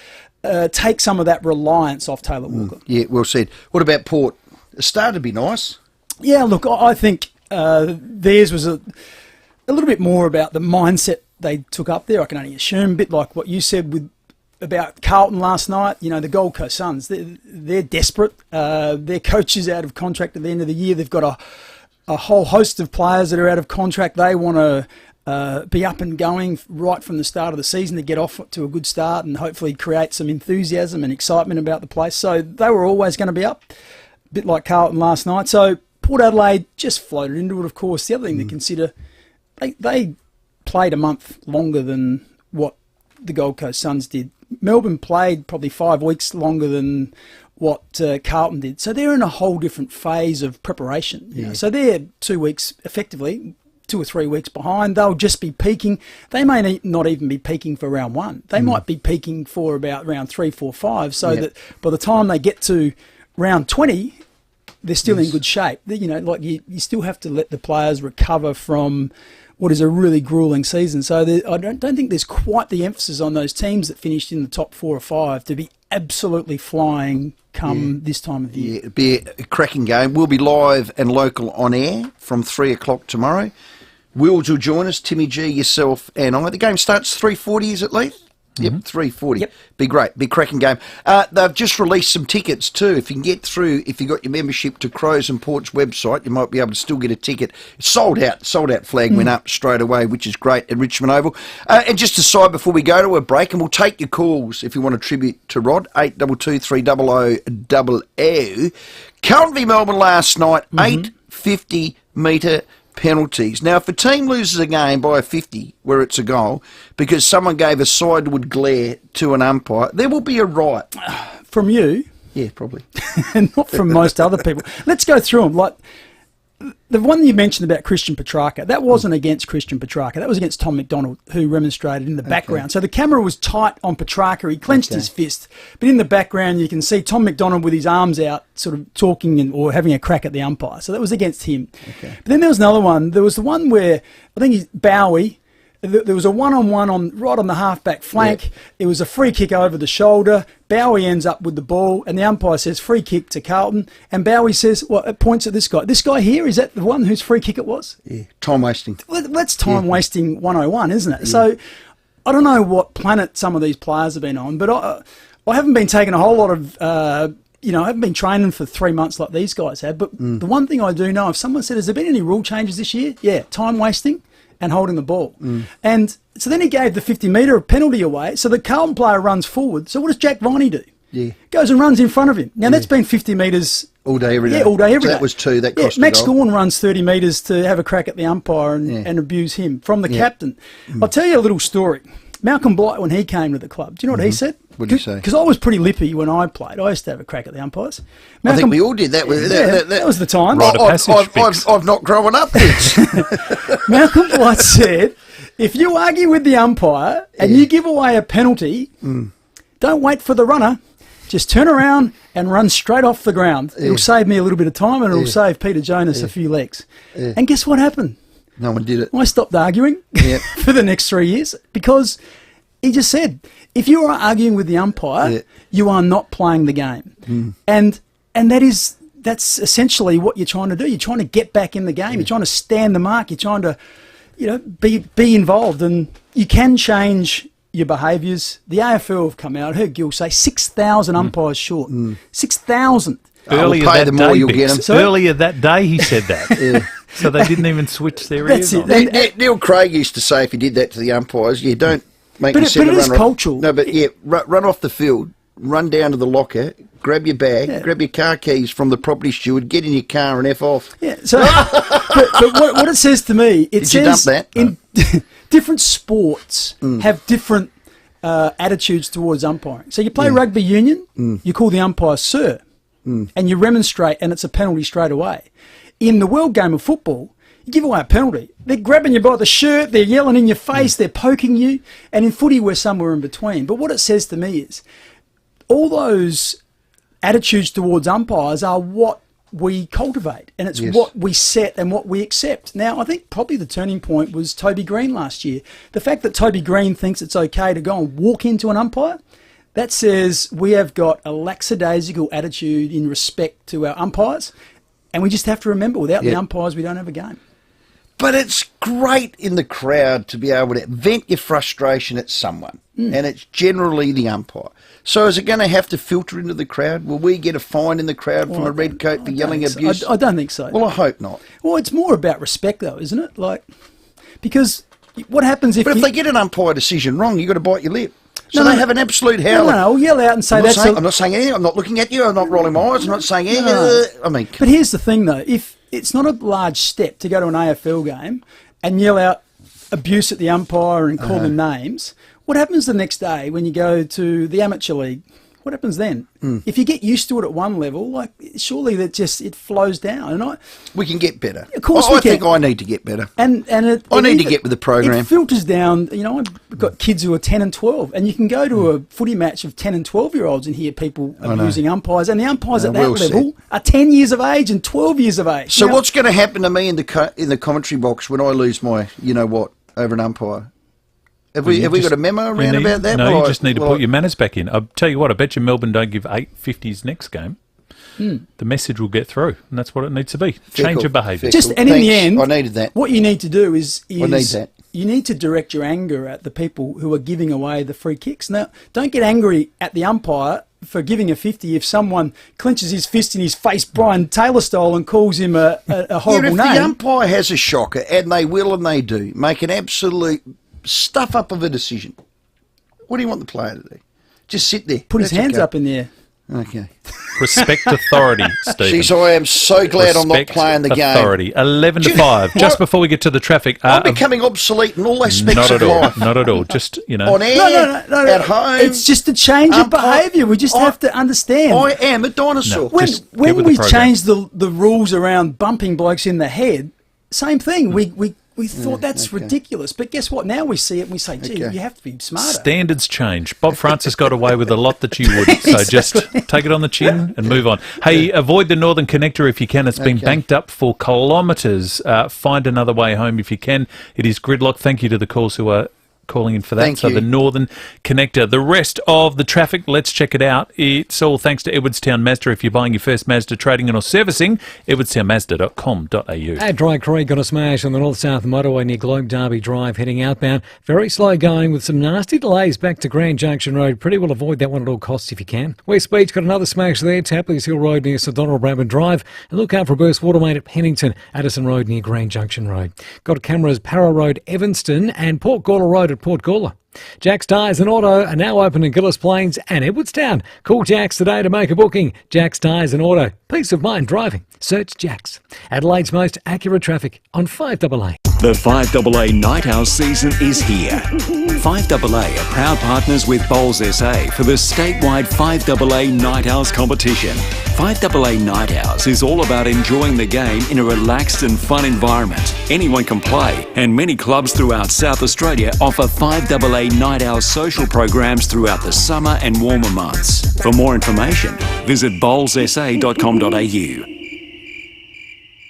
take some of that reliance off Taylor Walker. Yeah, well said. What about Port? It started to be nice. Yeah, look, I think theirs was a little bit more about the mindset they took up there. I can only assume, a bit like what you said about Carlton last night. The Gold Coast Suns, they're desperate. Their coach is out of contract at the end of the year. They've got a whole host of players that are out of contract. They want to be up and going right from the start of the season to get off to a good start and hopefully create some enthusiasm and excitement about the place. So they were always going to be up, a bit like Carlton last night. So Port Adelaide just floated into it, of course. The other thing to consider, they played a month longer than what the Gold Coast Suns did. Melbourne played probably 5 weeks longer than what Carlton did. So they're in a whole different phase of preparation. You know? So they're 2 weeks, effectively, 2 or 3 weeks behind. They'll just be peaking. They may not even be peaking for round 1. They might be peaking for about round 3, 4, 5, so that by the time they get to round 20, they're still in good shape. You still have to let the players recover from what is a really gruelling season. So I don't think there's quite the emphasis on those teams that finished in the top 4 or 5 to be absolutely flying come this time of year. Yeah, it'll be a cracking game. We'll be live and local on air from 3 o'clock tomorrow. Wills will join us, Timmy G, yourself and I. The game starts 3:40, is it, Leith? Yep, 3:40. Yep. Be great. Be a cracking game. They've just released some tickets too. If you can get through, if you've got your membership to Crows and Port's website, you might be able to still get a ticket. It's sold out. Sold out flag went up straight away, which is great at Richmond Oval. And just aside before we go to a break, and we'll take your calls if you want to tribute to Rod, 822 300 00. Carlton v Melbourne last night, 850 metre penalties. Now, if a team loses a game by a 50 where it's a goal because someone gave a sideward glare to an umpire, there will be a riot. From you? Yeah, probably. And not from most other people. Let's go through them. Like the one you mentioned about Christian Petrarca, that wasn't against Christian Petrarca. That was against Tom McDonald, who remonstrated in the background. So the camera was tight on Petrarca. He clenched his fist. But in the background, you can see Tom McDonald with his arms out, sort of talking or having a crack at the umpire. So that was against him. Okay. But then there was another one. There was the one where, I think Bowie, there was a one-on-one right on the half-back flank. Yeah. It was a free kick over the shoulder. Bowie ends up with the ball, and the umpire says free kick to Carlton. And Bowie says, well, it points at this guy. This guy here, is that the one whose free kick it was? Yeah, time wasting. Well, that's time wasting 101, isn't it? Yeah. So I don't know what planet some of these players have been on, but I haven't been taking a whole lot of... I haven't been training for 3 months like these guys have. But the one thing I do know, if someone said, has there been any rule changes this year? Yeah, time wasting and holding the ball. And so then he gave the 50-metre penalty away, so the Carlton player runs forward. So what does Jack Viney do? Yeah. Goes and runs in front of him. Now, that's been 50 metres... all day, every day. Yeah, all day, every day. That was 2. That cost Max a goal. Gawn runs 30 metres to have a crack at the umpire and abuse him from the captain. I'll tell you a little story. Malcolm Blight, when he came to the club, do you know what he said? What did he say? Because I was pretty lippy when I played. I used to have a crack at the umpires. I think we all did that. That was the time. I've not grown up kids. Malcolm Blight said, if you argue with the umpire and you give away a penalty, don't wait for the runner. Just turn around and run straight off the ground. It'll save me a little bit of time and it'll save Peter Jonas a few legs. And guess what happened? No one did it. I stopped arguing for the next 3 years because he just said, if you are arguing with the umpire, you are not playing the game. And that's essentially what you're trying to do. You're trying to get back in the game. You're trying to stand the mark. You're trying to, be involved. And you can change your behaviours. The AFL have come out. I heard Gill say 6,000 umpires short. 6,000. Earlier pay that the more day, you'll Bix. get 'em. So earlier that day he said that. So they didn't even switch their ears on. Neil Craig used to say if you did that to the umpires, don't make But yourself it is run. cultural. No, but run off the field, run down to the locker, grab your bag, grab your car keys from the property steward, get in your car and F off. Yeah. So, but what it says to me, it Did you dump says that? in different sports have different attitudes towards umpiring. So you play rugby union, you call the umpire sir, and you remonstrate, and it's a penalty straight away. In the world game of football, you give away a penalty. They're grabbing you by the shirt, they're yelling in your face, they're poking you, and in footy we're somewhere in between. But what it says to me is all those attitudes towards umpires are what we cultivate, and it's what we set and what we accept. Now, I think probably the turning point was Toby Green last year. The fact that Toby Green thinks it's okay to go and walk into an umpire, that says we have got a lackadaisical attitude in respect to our umpires, and we just have to remember, without the umpires, we don't have a game. But it's great in the crowd to be able to vent your frustration at someone, and it's generally the umpire. So is it going to have to filter into the crowd? Will we get a fine in the crowd from a red coat for yelling abuse? I don't think so. Well, I hope not. Well, it's more about respect, though, isn't it? Because what happens if... But if they get an umpire decision wrong, you've got to bite your lip. So they have an absolute howler. No, yell out and say I'm not saying anything. I'm not looking at you. I'm not rolling my eyes. I'm not saying anything. But here's the thing, though. If it's not a large step to go to an AFL game and yell out abuse at the umpire and call them names, what happens the next day when you go to the amateur league? What happens then? If you get used to it at one level, surely it flows down. And we can get better. Of course, we can. I think I need to get better. I need to get with the program. It filters down. I've got kids who are 10 and 12, and you can go to a footy match of 10 and 12-year-olds and hear people abusing umpires, and the umpires at that level are 10 years of age and 12 years of age. So what's going to happen to me in the commentary box when I lose my over an umpire? Have we got a memo around about that? No, you just need to put your manners back in. I'll tell you what, I bet you Melbourne don't give 850s next game. The message will get through, and that's what it needs to be. Change your behaviour. And in the end, I needed that. What you need to do is I need that. You need to direct your anger at the people who are giving away the free kicks. Now, don't get angry at the umpire for giving a 50 if someone clenches his fist in his face, Brian Taylor style, and calls him a horrible name. If the umpire has a shocker, and they will and they do, make an absolute stuff up of a decision, what do you want the player to do? Just sit there. Put his hands up in the air. Okay. Respect authority, Stephen. Jeez, I am so glad I'm not playing the game. Authority. 11 to 5. Just before we get to the traffic. I'm becoming obsolete in all aspects of life. Not at all. Just, On air, no, at home. It's just a change of behaviour. We just have to understand. I am a dinosaur. When we changed the rules around bumping blokes in the head, same thing. We thought that's ridiculous. But guess what? Now we see it and we say, gee, you have to be smarter. Standards change. Bob Francis got away with a lot that you wouldn't. So just take it on the chin and move on. Hey, avoid the Northern Connector if you can. It's been banked up for kilometres. Find another way home if you can. It is gridlock. Thank you to the callers who are calling in for that. Thank So you. the Northern Connector. The rest of the traffic, let's check it out. It's all thanks to Edwardstown Mazda. If you're buying your first Mazda, trading in or servicing, edwardstownmazda.com.au. At Dry Creek on a smash on the north-south motorway near Globe Derby Drive heading outbound. Very slow going with some nasty delays back to Grand Junction Road. Pretty well avoid that one at all costs if you can. West Beach got another smash there. Tapley's Hill Road near St Donald Bradman Drive. And look out for a burst water main at Pennington, Addison Road near Grand Junction Road. Got cameras Para Road, Evanston and Port Gawler Road at Port Gawler. Jack's Tyres and Auto are now open in Gillis Plains and Edwardstown. Call Jack's today to make a booking. Jack's Tyres and Auto. Peace of mind driving. Search Jack's. Adelaide's most accurate traffic on 5AA. The 5AA Night Owl season is here. 5AA are proud partners with Bowls SA for the statewide 5AA Night Owls competition. 5AA Night Owls is all about enjoying the game in a relaxed and fun environment. Anyone can play, and many clubs throughout South Australia offer 5AA Night Owl social programs throughout the summer and warmer months. For more information, visit bowlssa.com.au.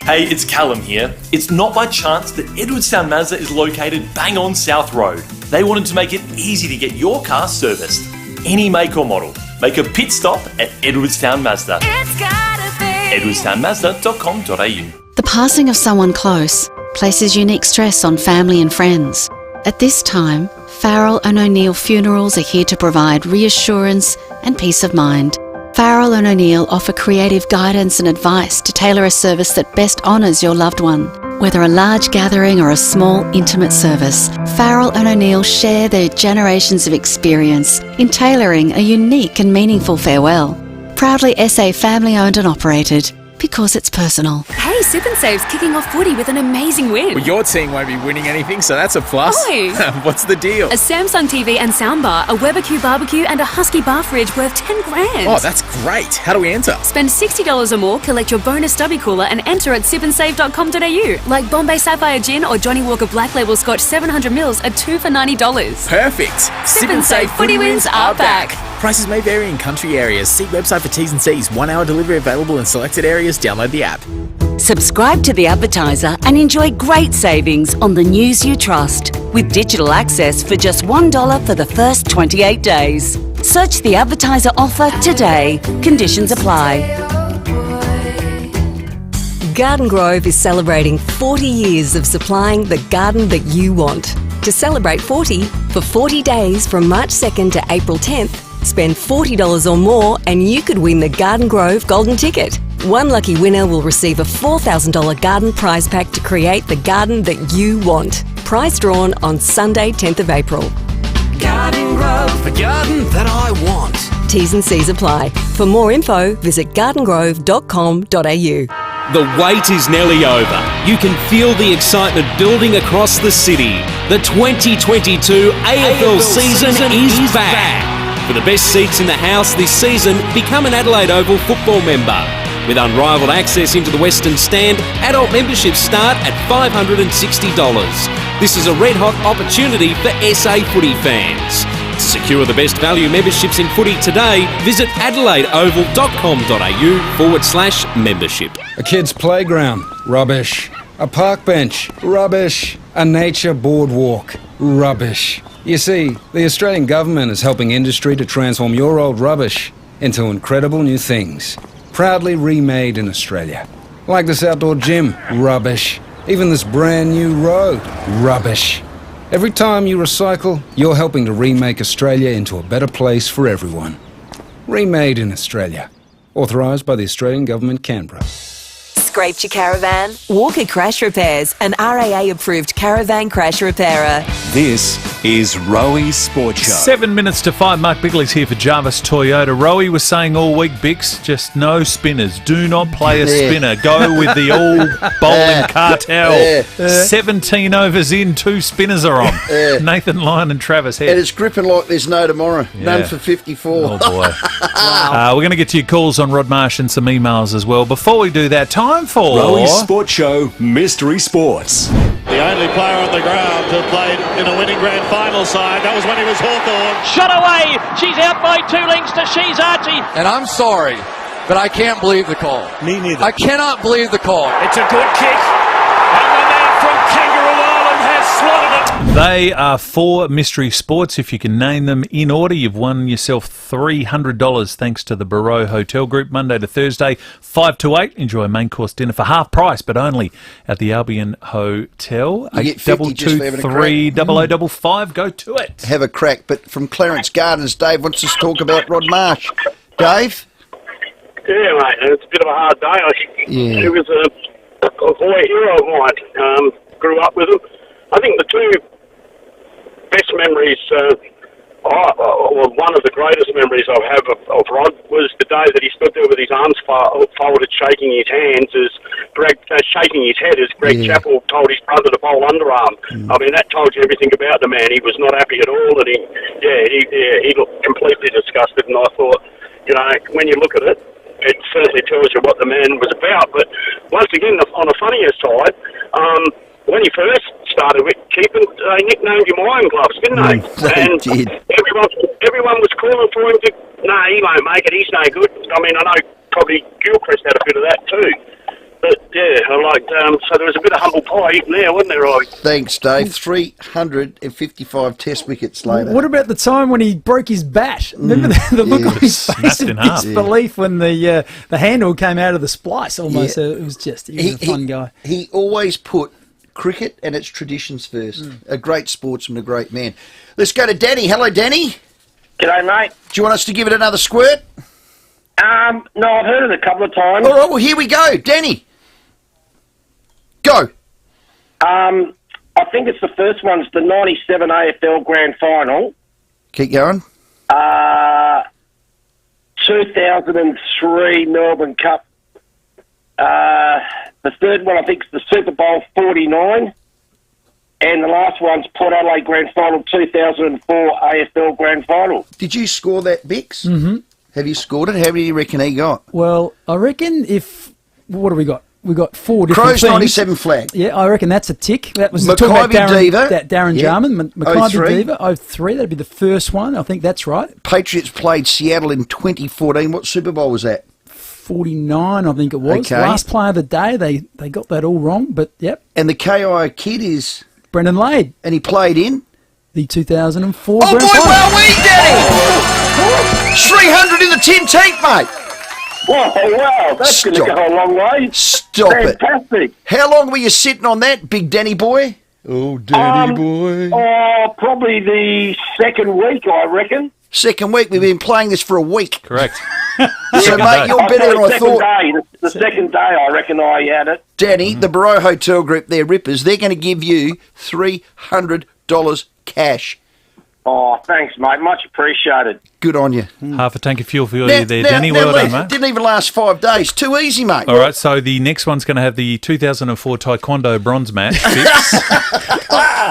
Hey, it's Callum here. It's not by chance that Edwardstown Mazda is located bang on South Road. They wanted to make it easy to get your car serviced. Any make or model. Make a pit stop at Edwardstown Mazda. It's gotta be edwardstownmazda.com.au. The passing of someone close places unique stress on family and friends. At this time, Farrell and O'Neill Funerals are here to provide reassurance and peace of mind. Farrell and O'Neill offer creative guidance and advice to tailor a service that best honours your loved one. Whether a large gathering or a small, intimate service, Farrell and O'Neill share their generations of experience in tailoring a unique and meaningful farewell. Proudly SA family-owned and operated, because it's personal. Hey, Sip and Save's kicking off footy with an amazing win. Well, your team won't be winning anything, so that's a plus. Oi. What's the deal? A Samsung TV and soundbar, a Weber barbecue and a Husky bar fridge worth 10 grand. Oh, that's great. How do we enter? Spend $60 or more, collect your bonus stubby cooler and enter at sipandsave.com.au. Like Bombay Sapphire Gin or Johnny Walker Black Label Scotch 700ml are 2 for $90. Perfect. Sip and Save footy wins are back. Prices may vary in country areas. See website for T's and C's. 1 hour delivery available in selected areas. Download the app. Subscribe to The Advertiser and enjoy great savings on the news you trust with digital access for just $1 for the first 28 days. Search The Advertiser offer today. Conditions apply. Garden Grove is celebrating 40 years of supplying the garden that you want. To celebrate 40, for 40 days from March 2nd to April 10th, spend $40 or more and you could win the Garden Grove Golden Ticket. One lucky winner will receive a $4,000 garden prize pack to create the garden that you want. Prize drawn on Sunday, 10th of April. Garden Grove, the garden that I want. T's and C's apply. For more info, visit gardengrove.com.au. The wait is nearly over. You can feel the excitement building across the city. The 2022 AFL season is back. For the best seats in the house this season, become an Adelaide Oval football member. With unrivaled access into the Western Stand, adult memberships start at $560. This is a red-hot opportunity for SA footy fans. To secure the best value memberships in footy today, visit adelaideoval.com.au/membership. A kid's playground, rubbish. A park bench, rubbish. A nature boardwalk, rubbish. You see, the Australian government is helping industry to transform your old rubbish into incredible new things. Proudly remade in Australia. Like this outdoor gym, rubbish. Even this brand new road, rubbish. Every time you recycle, you're helping to remake Australia into a better place for everyone. Remade in Australia. Authorised by the Australian Government, Canberra. Scraped your caravan? Walker Crash Repairs, an RAA-approved caravan crash repairer. This is Rowie Sports Show. 7 minutes to 5. Mark Bigley's here for Jarvis Toyota. Rowie was saying all week, Bix, just no spinners. Do not play a spinner. Go with the all bowling cartel. 17 overs in, 2 spinners are on. Nathan Lyon and Travis Head. And it's gripping like there's no tomorrow. Yeah. None for 54. Oh, boy. We're going to get to your calls on Rod Marsh and some emails as well. Before we do that, time for Rowie Sports Show Mystery Sports. The only player on the ground to have played in a winning grand final side. That was when he was Hawthorn. Shot away. She's out by 2 lengths to She's Archie. And I'm sorry, but I can't believe the call. Me neither. I cannot believe the call. It's a good kick. And the man from Kangaroo Island has slotted it. They are 4 mystery sports. If you can name them in order, you've won yourself $300 thanks to the Barreau Hotel Group. Monday to Thursday, 5 to 8. Enjoy a main course dinner for half price, but only at the Albion Hotel. You get 50 just for having a crack. 822-30055. Go to it. Have a crack. But from Clarence Gardens, Dave wants us to talk about Rod Marsh. Dave? Yeah, mate. It's a bit of a hard day. He was a boy hero of mine. Grew up with him. I think the two best memories, or one of the greatest memories I have of Rod was the day that he stood there with his arms folded, shaking his hands shaking his head as Greg Chappell told his brother to bowl underarm. I mean, that told you everything about the man. He was not happy at all, and he looked completely disgusted. And I thought, when you look at it, it certainly tells you what the man was about. But once again, on the funnier side, when he first started with keeping, they nicknamed him Iron Gloves, didn't they? They did. Everyone was calling for him to, he won't make it, he's no good. I mean, I know probably Gilchrist had a bit of that too. But, so there was a bit of humble pie eating there, wasn't there, Roy? Thanks, Dave. 355 test wickets later. What about the time when he broke his bat? Remember the look on his face of disbelief when the handle came out of the splice almost. It was just, he was a fun guy. He always put cricket and its traditions first. A great sportsman, a great man. Let's go to Danny. Hello, Danny. G'day, mate. Do you want us to give it another squirt? No, I've heard it a couple of times. All right, well, here we go. Danny. Go. I think it's the first one. It's the 97 AFL Grand Final. Keep going. 2003 Melbourne Cup. The third one, I think, is the Super Bowl 49. And the last one's Port Adelaide Grand Final 2004 AFL Grand Final. Did you score that, Bix? Mm-hmm. Have you scored it? How many do you reckon he got? Well, I reckon what do we got? We got 4 different Crows things. 97 flag. Yeah, I reckon that's a tick. That was Darren Jarman. Mackay 03. Diva, 03. That'd be the first one. I think that's right. Patriots played Seattle in 2014. What Super Bowl was that? 49, I think it was. Okay. Last play of the day. They got that all wrong, but yep. And the KI kid is Brendan Lade. And he played in the 2004 Grand Final. Well, we Danny! 300 in the tin tank, mate. Wow, that's going to go a long way. Stop Fantastic. it. How long were you sitting on that, big Danny boy? Oh, Danny boy. Probably the second week, I reckon. Second week? We've been playing this for a week. Correct. So, mate, you're better than I thought. The second day, I reckon I had it. Danny, the Barreau Hotel Group, they're rippers. They're going to give you $300 cash. Oh, thanks, mate. Much appreciated. Good on you. Half a tank of fuel for you there, Danny. Well done, mate. Didn't even last 5 days. Too easy, mate. All right, so the next one's going to have the 2004 Taekwondo bronze match.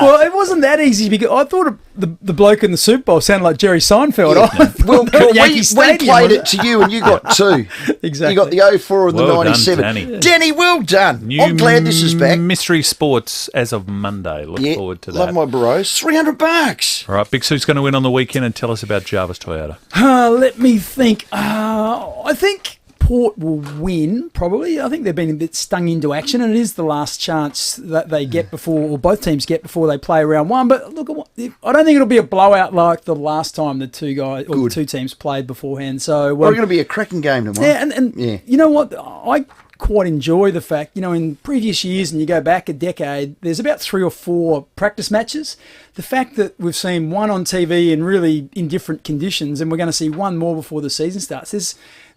Well, it wasn't that easy because I thought the bloke in the Super Bowl sounded like Jerry Seinfeld. Yeah. Well, we played it to you and you got 2. Exactly. You got the 04 and the 97. Done, Danny. Danny, well done. I'm glad this is back. Mystery sports as of Monday. Look forward to that. Love my bros. $300. All right, Big Sue's going to win on the weekend, and tell us about Jarvis Toyota. Let me think. I think Port will win, probably. I think they've been a bit stung into action, and it is the last chance that they get before, or both teams get before they play round one. But look, I don't think it'll be a blowout like the last time the two teams played beforehand. So it's going to be a cracking game tomorrow. Yeah, and you know what? I quite enjoy the fact, in previous years, and you go back a decade, there's about 3 or 4 practice matches. The fact that we've seen one on TV in really in different conditions, and we're going to see one more before the season starts,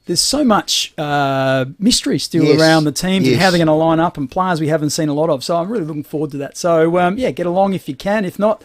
there's so much mystery still around the teams and how they're going to line up, and players we haven't seen a lot of. So I'm really looking forward to that. So, get along if you can. If not,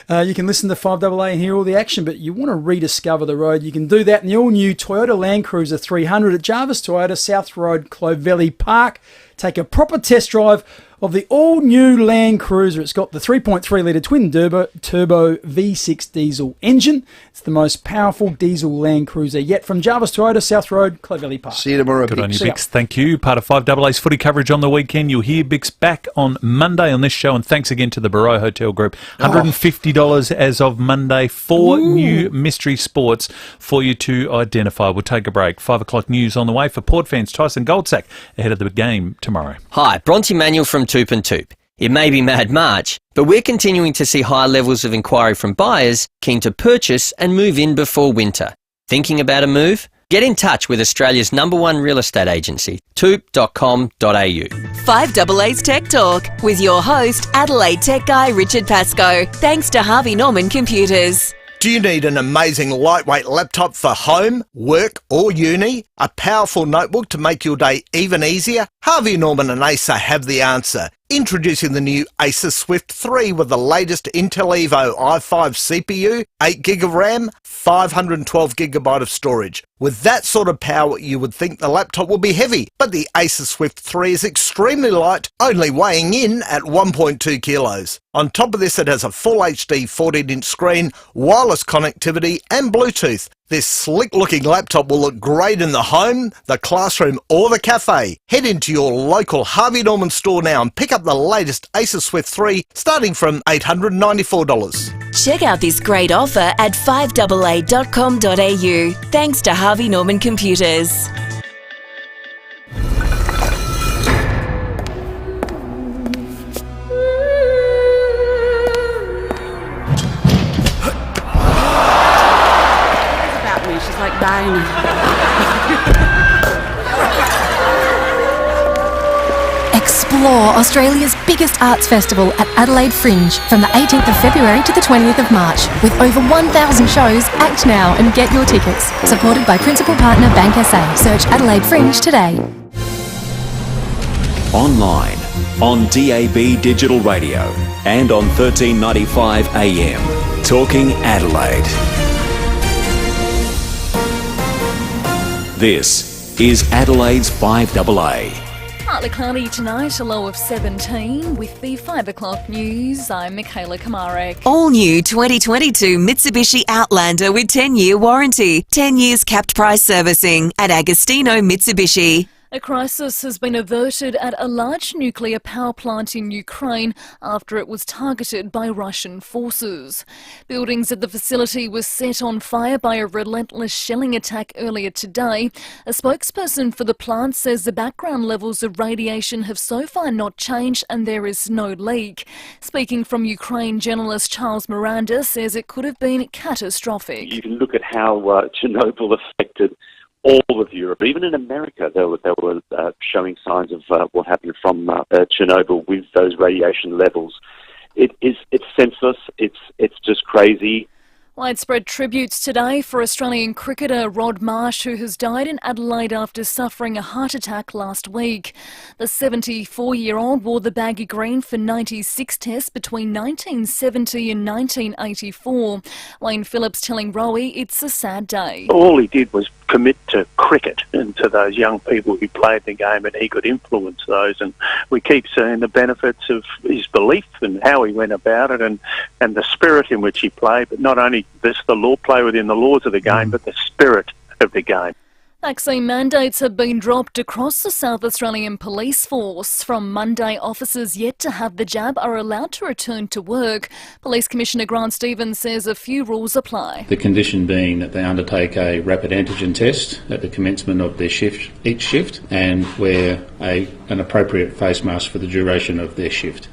you can listen to 5AA and hear all the action. But you want to rediscover the road, you can do that in the all-new Toyota Land Cruiser 300 at Jarvis Toyota, South Road, Clovelly Park. Take a proper test drive of the all-new Land Cruiser. It's got the 3.3-litre twin-turbo V6 diesel engine. It's the most powerful diesel Land Cruiser yet. From Jarvis Toyota, South Road, Clovelly Park. See you tomorrow, Good on you, Bix. Thank you. Part of 5AA's footy coverage on the weekend. You'll hear Bix back on Monday on this show. And thanks again to the Barreau Hotel Group. $150 as of Monday. 4 new mystery sports for you to identify. We'll take a break. 5 o'clock news on the way for Port fans. Tyson Goldsack ahead of the game tomorrow. Hi, Bronte Manuel from Toop and Toop. It may be Mad March, but we're continuing to see high levels of inquiry from buyers keen to purchase and move in before winter. Thinking about a move? Get in touch with Australia's #1 real estate agency, toop.com.au. 5AA's Tech Talk with your host, Adelaide tech guy Richard Pascoe. Thanks to Harvey Norman Computers. Do you need an amazing lightweight laptop for home, work or uni? A powerful notebook to make your day even easier? Harvey Norman and Acer have the answer. Introducing the new Acer Swift 3 with the latest Intel Evo i5 CPU, 8GB of RAM, 512GB of storage. With that sort of power, you would think the laptop will be heavy, but the Acer Swift 3 is extremely light, only weighing in at 1.2 kilos. On top of this, it has a full HD 14-inch screen, wireless connectivity and Bluetooth. This slick-looking laptop will look great in the home, the classroom or the cafe. Head into your local Harvey Norman store now and pick up the latest Acer Swift 3 starting from $894. Check out this great offer at 5AA.com.au. Thanks to Harvey Norman Computers. Like Barney. Explore Australia's biggest arts festival at Adelaide Fringe from the 18th of February to the 20th of March. With over 1,000 shows, act now and get your tickets. Supported by principal partner Bank SA. Search Adelaide Fringe today. Online, on DAB Digital Radio and on 1395 AM. Talking Adelaide. This is Adelaide's 5AA. Partly cloudy tonight, a low of 17. With the 5 o'clock news, I'm Michaela Kamarek. All new 2022 Mitsubishi Outlander with 10-year warranty, 10 years capped price servicing at Agostino Mitsubishi. A crisis has been averted at a large nuclear power plant in Ukraine after it was targeted by Russian forces. Buildings at the facility were set on fire by a relentless shelling attack earlier today. A spokesperson for the plant says the background levels of radiation have so far not changed and there is no leak. Speaking from Ukraine, journalist Charles Miranda says it could have been catastrophic. You can look at how Chernobyl affected all of Europe. Even in America, they were showing signs of what happened from Chernobyl with those radiation levels. It's senseless. It's just crazy. Widespread tributes today for Australian cricketer Rod Marsh, who has died in Adelaide after suffering a heart attack last week. The 74-year-old wore the baggy green for 96 tests between 1970 and 1984. Wayne Phillips telling Rowie it's a sad day. All he did was commit to cricket and to those young people who played the game, and he could influence those. And we keep seeing the benefits of his belief and how he went about it and the spirit in which he played, but not only this, the law play within the laws of the game, but the spirit of the game. Vaccine mandates have been dropped across the South Australian Police Force. From Monday, officers yet to have the jab are allowed to return to work. Police Commissioner Grant Stevens says a few rules apply. The condition being that they undertake a rapid antigen test at the commencement of their shift, each shift, and wear an appropriate face mask for the duration of their shift.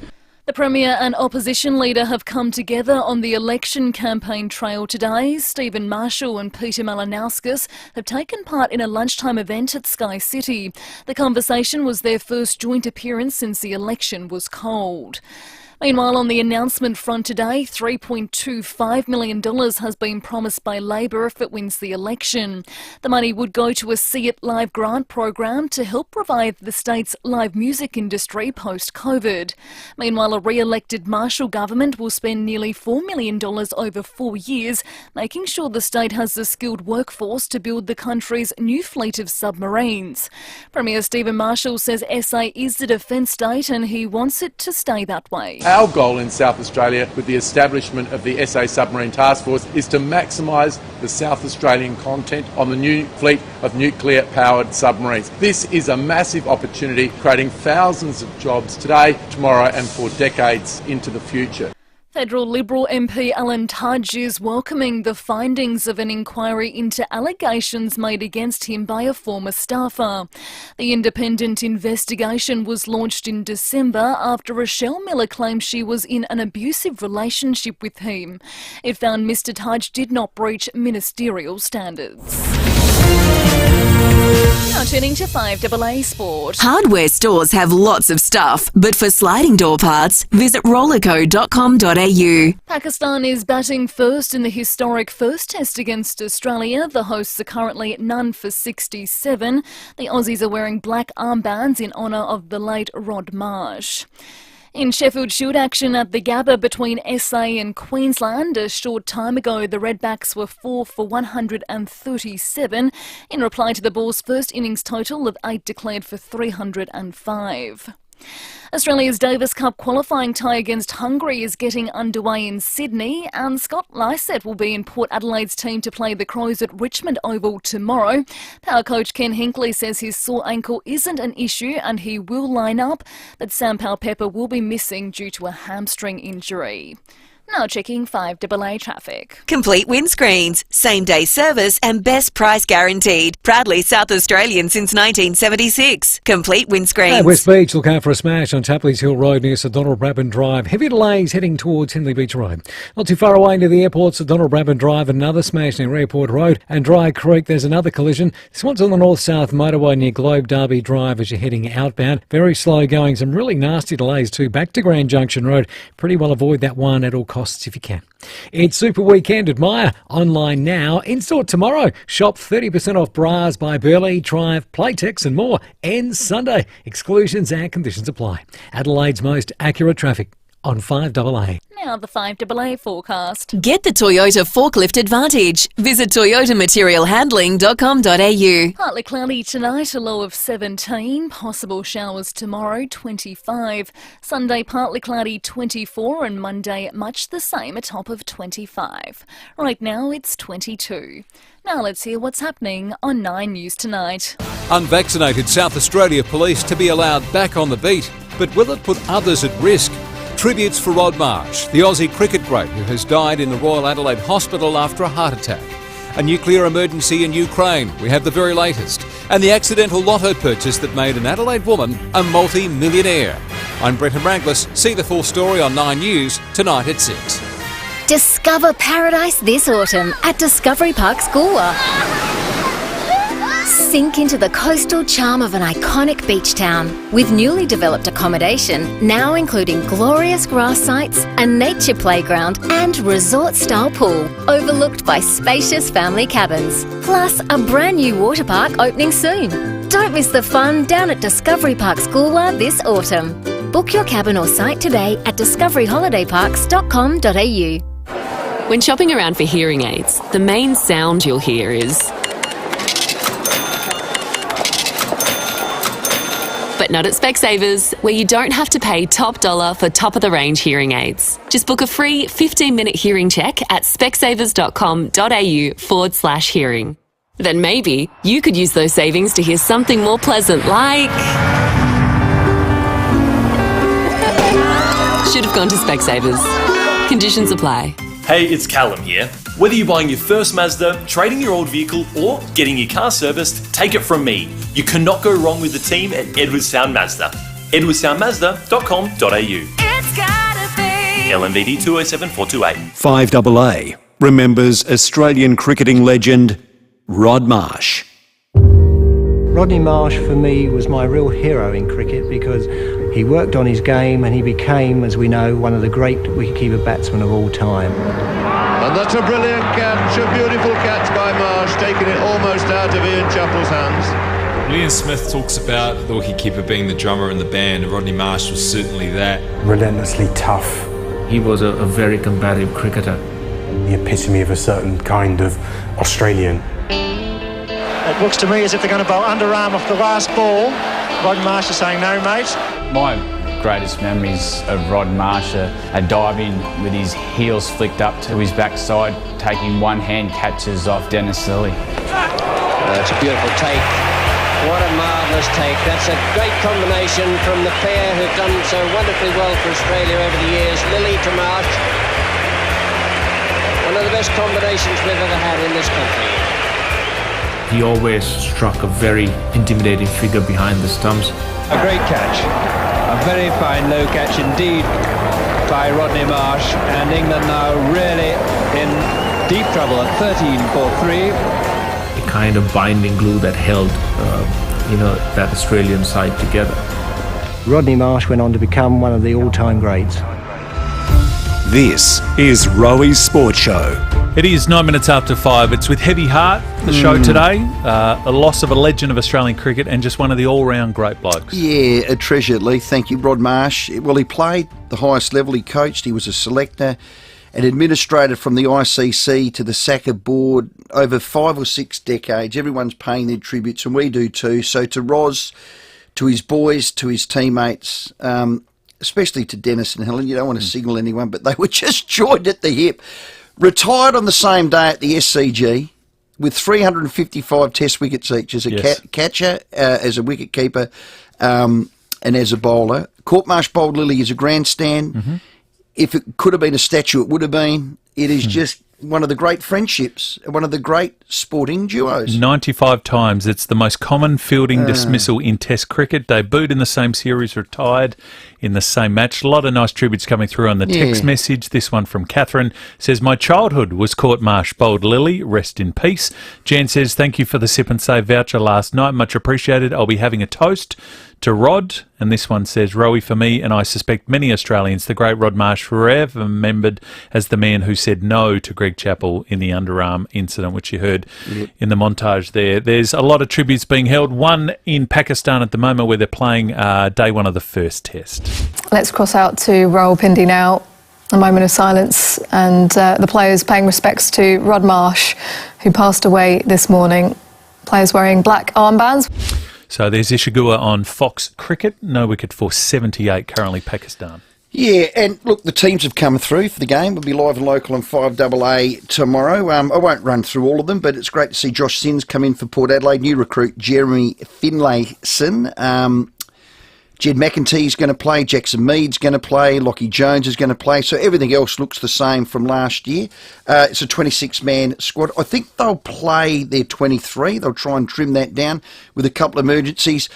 The Premier and Opposition Leader have come together on the election campaign trail today. Stephen Marshall and Peter Malinauskas have taken part in a lunchtime event at Sky City. The conversation was their first joint appearance since the election was called. Meanwhile, on the announcement front today, $3.25 million has been promised by Labor if it wins the election. The money would go to a See It Live grant program to help revive the state's live music industry post-COVID. Meanwhile, a re-elected Marshall government will spend nearly $4 million over 4 years, making sure the state has the skilled workforce to build the country's new fleet of submarines. Premier Stephen Marshall says SA is the defence state and he wants it to stay that way. Our goal in South Australia with the establishment of the SA Submarine Task Force is to maximise the South Australian content on the new fleet of nuclear-powered submarines. This is a massive opportunity, creating thousands of jobs today, tomorrow and for decades into the future. Federal Liberal MP Alan Tudge is welcoming the findings of an inquiry into allegations made against him by a former staffer. The independent investigation was launched in December after Rochelle Miller claimed she was in an abusive relationship with him. It found Mr Tudge did not breach ministerial standards. Now turning to 5AA Sport. Hardware stores have lots of stuff, but for sliding door parts, visit rollerco.com.au. Pakistan is batting first in the historic first test against Australia. The hosts are currently none for 67. The Aussies are wearing black armbands in honour of the late Rod Marsh. In Sheffield Shield action at the Gabba between SA and Queensland, a short time ago the Redbacks were 4 for 137 in reply to the Bulls' first innings total of 8 declared for 305. Australia's Davis Cup qualifying tie against Hungary is getting underway in Sydney, and Scott Lysett will be in Port Adelaide's team to play the Crows at Richmond Oval tomorrow. Power coach Ken Hinkley says his sore ankle isn't an issue and he will line up, but Sam Powell-Pepper will be missing due to a hamstring injury. Now checking 5AA traffic. Complete windscreens, same-day service and best price guaranteed. Proudly South Australian since 1976. Complete windscreens. At West Beach, look out for a smash on Tapley's Hill Road near Sir Donald Bradman Drive. Heavy delays heading towards Hindley Beach Road. Not too far away near the airport, Sir Donald Bradman Drive, another smash near Airport Road. And Dry Creek, there's another collision. This one's on the north-south motorway near Globe Derby Drive as you're heading outbound. Very slow going, some really nasty delays too. Back to Grand Junction Road. Pretty well avoid that one at all costs if you can. It's Super Weekend at Myer. Online now, in-store tomorrow. Shop 30% off bras by Burley, Triumph, Playtex and more. Ends Sunday. Exclusions and conditions apply. Adelaide's most accurate traffic on 5AA. Now the 5AA forecast. Get the Toyota forklift advantage. Visit toyotamaterialhandling.com.au. Partly cloudy tonight, a low of 17. Possible showers tomorrow, 25. Sunday, partly cloudy, 24. And Monday, much the same, a top of 25. Right now, it's 22. Now let's hear what's happening on 9 News tonight. Unvaccinated South Australia police to be allowed back on the beat. But will it put others at risk? Tributes for Rod Marsh, the Aussie cricket great who has died in the Royal Adelaide Hospital after a heart attack. A nuclear emergency in Ukraine, we have the very latest. And the accidental lotto purchase that made an Adelaide woman a multi-millionaire. I'm Brenton Ranglis. See the full story on 9 News tonight at 6. Discover paradise this autumn at Discovery Park Schoolwa. Sink into the coastal charm of an iconic beach town with newly developed accommodation, now including glorious grass sites, a nature playground and resort-style pool, overlooked by spacious family cabins. Plus, a brand new water park opening soon. Don't miss the fun down at Discovery Park Schoolwa this autumn. Book your cabin or site today at discoveryholidayparks.com.au. When shopping around for hearing aids, the main sound you'll hear is... But not at Specsavers, where you don't have to pay top dollar for top-of-the-range hearing aids. Just book a free 15-minute hearing check at specsavers.com.au/hearing. Then maybe you could use those savings to hear something more pleasant like... Should have gone to Specsavers. Conditions apply. Hey, it's Callum here. Whether you're buying your first Mazda, trading your old vehicle, or getting your car serviced, take it from me. You cannot go wrong with the team at Edwardstown Mazda. edwardstownmazda.com.au. It's gotta be LMVD 207428. 5AA remembers Australian cricketing legend Rod Marsh. Rodney Marsh for me was my real hero in cricket because he worked on his game and he became, as we know, one of the great wicketkeeper batsmen of all time. And that's a brilliant catch, a beautiful catch by Marsh, taking it almost out of Ian Chappell's hands. Ian Smith talks about the wicketkeeper being the drummer in the band, and Rodney Marsh was certainly that. Relentlessly tough. He was a very combative cricketer. The epitome of a certain kind of Australian. It looks to me as if they're going to bowl underarm off the last ball. Rod Marsh is saying no, mate. My greatest memories of Rod Marsh are diving with his heels flicked up to his backside, taking one-hand catches off Dennis Lilly. That's a beautiful take. What a marvellous take. That's a great combination from the pair who've done so wonderfully well for Australia over the years. Lilly to Marsh. best combinations we've ever had in this country. He always struck a very intimidating figure behind the stumps. A great catch. A very fine low catch indeed by Rodney Marsh, and England now really in deep trouble at 13-4-3. A kind of binding glue that held, that Australian side together. Rodney Marsh went on to become one of the all-time greats. This is Roey's Sports Show. It is 9 minutes after 5. It's with heavy heart, the show today. A loss of a legend of Australian cricket and just one of the all-round great blokes. Yeah, a treasure, Lee. Thank you, Rod Marsh. Well, he played the highest level. He coached. He was a selector and administrator from the ICC to the SACA board over 5 or 6 decades. Everyone's paying their tributes, and we do too. So to Roz, to his boys, to his teammates, especially to Dennis and Helen, you don't want to signal anyone, but they were just joined at the hip. Retired on the same day at the SCG with 355 test wickets each as a catcher, as a wicket keeper, and as a bowler. Courtmarsh bowled Lily as a grandstand. Mm-hmm. If it could have been a statue, it would have been. It is just one of the great friendships, one of the great sporting duos. 95 times. It's the most common fielding dismissal in Test cricket. Debuted in the same series, retired in the same match. A lot of nice tributes coming through on the text message. This one from Catherine says, my childhood was Courtmarsh bowled Lily. Rest in peace. Jan says, thank you for the Sip and Save voucher last night. Much appreciated. I'll be having a toast to Rod. And this one says, Roey for me, and I suspect many Australians, the great Rod Marsh, forever remembered as the man who said no to Greg Chappell in the underarm incident, which you heard in the montage there. There's a lot of tributes being held. One in Pakistan at the moment where they're playing day one of the first test. Let's cross out to Rawalpindi now. A moment of silence, and the players paying respects to Rod Marsh, who passed away this morning. Players wearing black armbands. So there's Ishigua on Fox Cricket. No wicket for 78, currently Pakistan. Yeah, and look, the teams have come through for the game. We'll be live and local on 5AA tomorrow. I won't run through all of them, but it's great to see Josh Sims come in for Port Adelaide. New recruit Jeremy Finlayson. Jed McEntee's going to play, Jackson Mead's going to play, Lockie Jones is going to play, so everything else looks the same from last year. It's a 26-man squad. I think they'll play their 23. They'll try and trim that down with a couple of emergencies.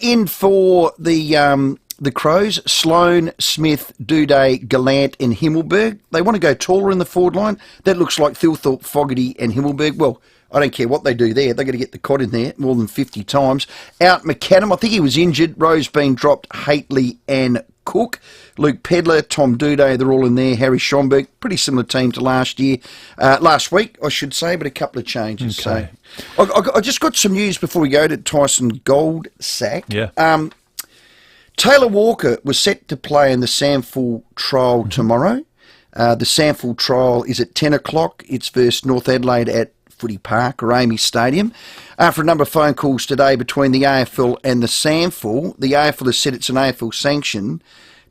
In for the Crows, Sloan, Smith, Duday, Gallant and Himmelberg. They want to go taller in the forward line. That looks like Thilthorpe, Fogarty and Himmelberg. Well, I don't care what they do there. They're going to get the cod in there more than 50 times. Out McAdam, I think he was injured. Rose being dropped, Haitley and Cook. Luke Pedler, Tom Duday, they're all in there. Harry Schomburg, pretty similar team to last week, I should say, but a couple of changes. Okay. So I just got some news before we go to Tyson Goldsack. Yeah. Taylor Walker was set to play in the Samford trial tomorrow. The Samford trial is at 10 o'clock. It's versus North Adelaide at Footy Park or Amy Stadium. After a number of phone calls today between the AFL and the SANFL, the AFL has said it's an AFL sanction.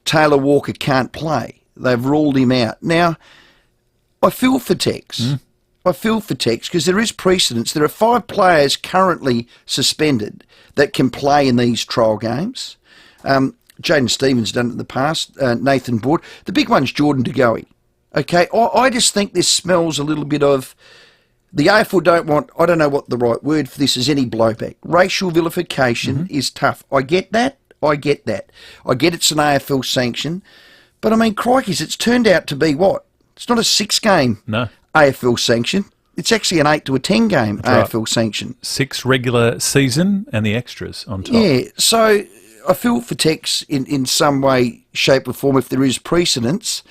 Taylor Walker can't play. They've ruled him out. Now, I feel for Tex. I feel for Tex because there is precedence. There are 5 players currently suspended that can play in these trial games. Jaden Stevens done it in the past. Nathan Board. The big one's Jordan De Goey. Okay, I just think this smells a little bit of... The AFL don't want, I don't know what the right word for this is, any blowback. Racial vilification is tough. I get that. I get it's an AFL sanction. But, I mean, crikeys, it's turned out to be what? It's not a 6-game AFL sanction. It's actually an 8 to a 10-game AFL sanction. 6 regular season and the extras on top. Yeah, so I feel for Tex in some way, shape or form if there is precedence.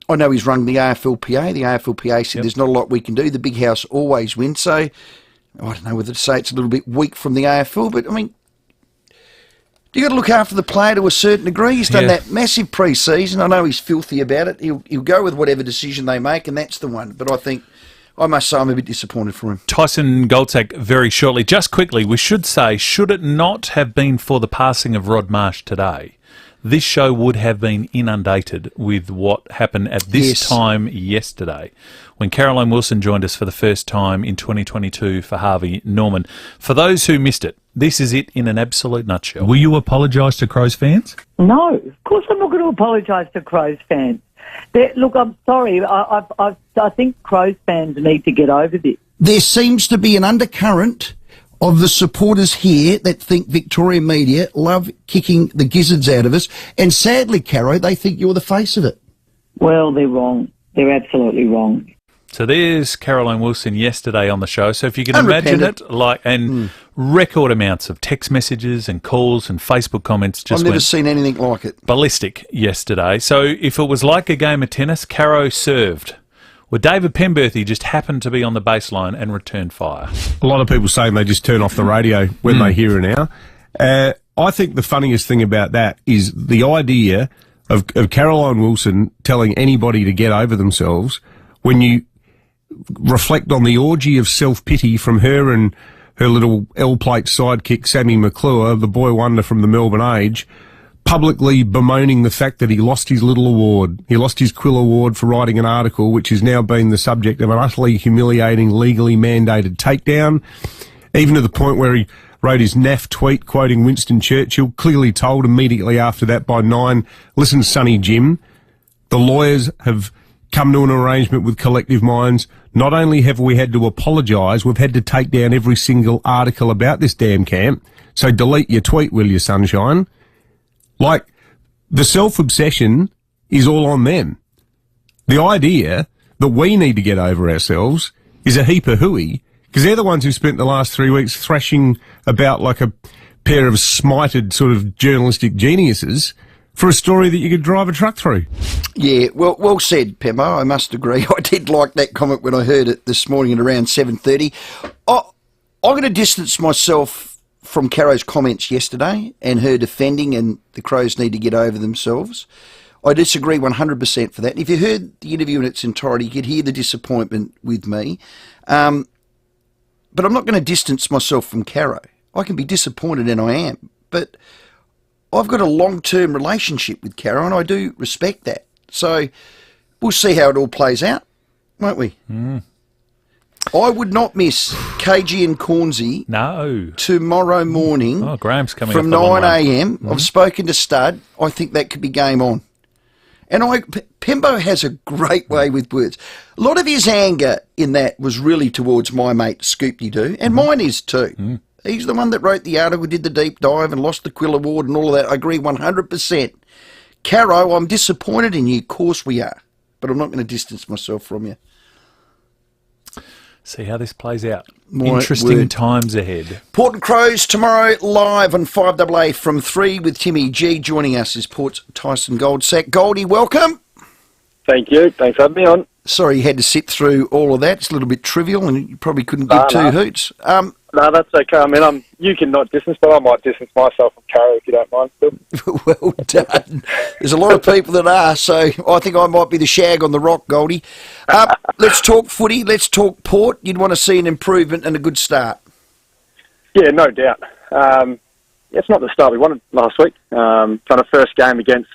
I know he's rung the AFLPA. The AFLPA said there's not a lot we can do. The big house always wins. So I don't know whether to say it's a little bit weak from the AFL, but, I mean, you got to look after the player to a certain degree. He's done that massive pre-season. I know he's filthy about it. He'll go with whatever decision they make, and that's the one. But I must say I'm a bit disappointed for him. Tyson Goldsack, very shortly. Just quickly, we should say, should it not have been for the passing of Rod Marsh today, this show would have been inundated with what happened at this time yesterday when Caroline Wilson joined us for the first time in 2022 for Harvey Norman. For those who missed it, this is it in an absolute nutshell. Will you apologise to Crows fans? No, of course I'm not going to apologise to Crows fans. Look, I'm sorry. I think Crows fans need to get over this. There seems to be an undercurrent of the supporters here that think Victorian media love kicking the gizzards out of us. And sadly, Caro, they think you're the face of it. Well, they're wrong. They're absolutely wrong. So there's Caroline Wilson yesterday on the show. So if you can imagine it, record amounts of text messages and calls and Facebook comments just I've never seen anything like it. Ballistic yesterday. So if it was like a game of tennis, Caro served. Well, David Penberthy just happened to be on the baseline and returned fire. A lot of people saying they just turn off the radio when they hear an hour. I think the funniest thing about that is the idea of Caroline Wilson telling anybody to get over themselves when you reflect on the orgy of self-pity from her and her little L-plate sidekick, Sammy McClure, the boy wonder from the Melbourne Age, publicly bemoaning the fact that he lost his little award. He lost his Quill Award for writing an article which has now been the subject of an utterly humiliating, legally mandated takedown, even to the point where he wrote his naff tweet quoting Winston Churchill, clearly told immediately after that by Nine, listen, Sonny Jim, the lawyers have come to an arrangement with Collective Minds. Not only have we had to apologise, we've had to take down every single article about this damn camp. So delete your tweet, will you, sunshine? Like, the self-obsession is all on them. The idea that we need to get over ourselves is a heap of hooey, because they're the ones who spent the last 3 weeks thrashing about like a pair of smited sort of journalistic geniuses for a story that you could drive a truck through. Yeah, well said, Pemo. I must agree. I did like that comment when I heard it this morning at around 7:30. I'm going to distance myself from Caro's comments yesterday and her defending and the Crows need to get over themselves. I disagree 100% for that. If you heard the interview in its entirety, you could hear the disappointment with me. But I'm not going to distance myself from Caro. I can be disappointed, and I am. But I've got a long-term relationship with Caro, and I do respect that. So we'll see how it all plays out, won't we? I would not miss KG and Cornsey tomorrow morning. Oh, Graham's coming from up 9 a.m. I've spoken to Stud. I think that could be game on. And Pembo has a great way with words. A lot of his anger in that was really towards my mate Scoopty-Doo, and mine is too. He's the one that wrote the article, did the deep dive and lost the Quill Award and all of that. I agree 100%. Caro, I'm disappointed in you. Of course we are. But I'm not going to distance myself from you. See how this plays out. Interesting times ahead. Port and Crows tomorrow live on 5AA from 3 with Timmy G. Joining us is Port's Tyson Goldsack. Goldie, welcome. Thank you. Thanks for having me on. Sorry you had to sit through all of that. It's a little bit trivial and you probably couldn't give two hoots. No, that's okay. I mean, you can not distance, but I might distance myself from Caro if you don't mind, Phil. Well done. There's a lot of people that are, so I think I might be the shag on the rock, Goldie. Let's talk footy. Let's talk Port. You'd want to see an improvement and a good start. Yeah, no doubt. It's not the start we wanted last week. Kind of first game against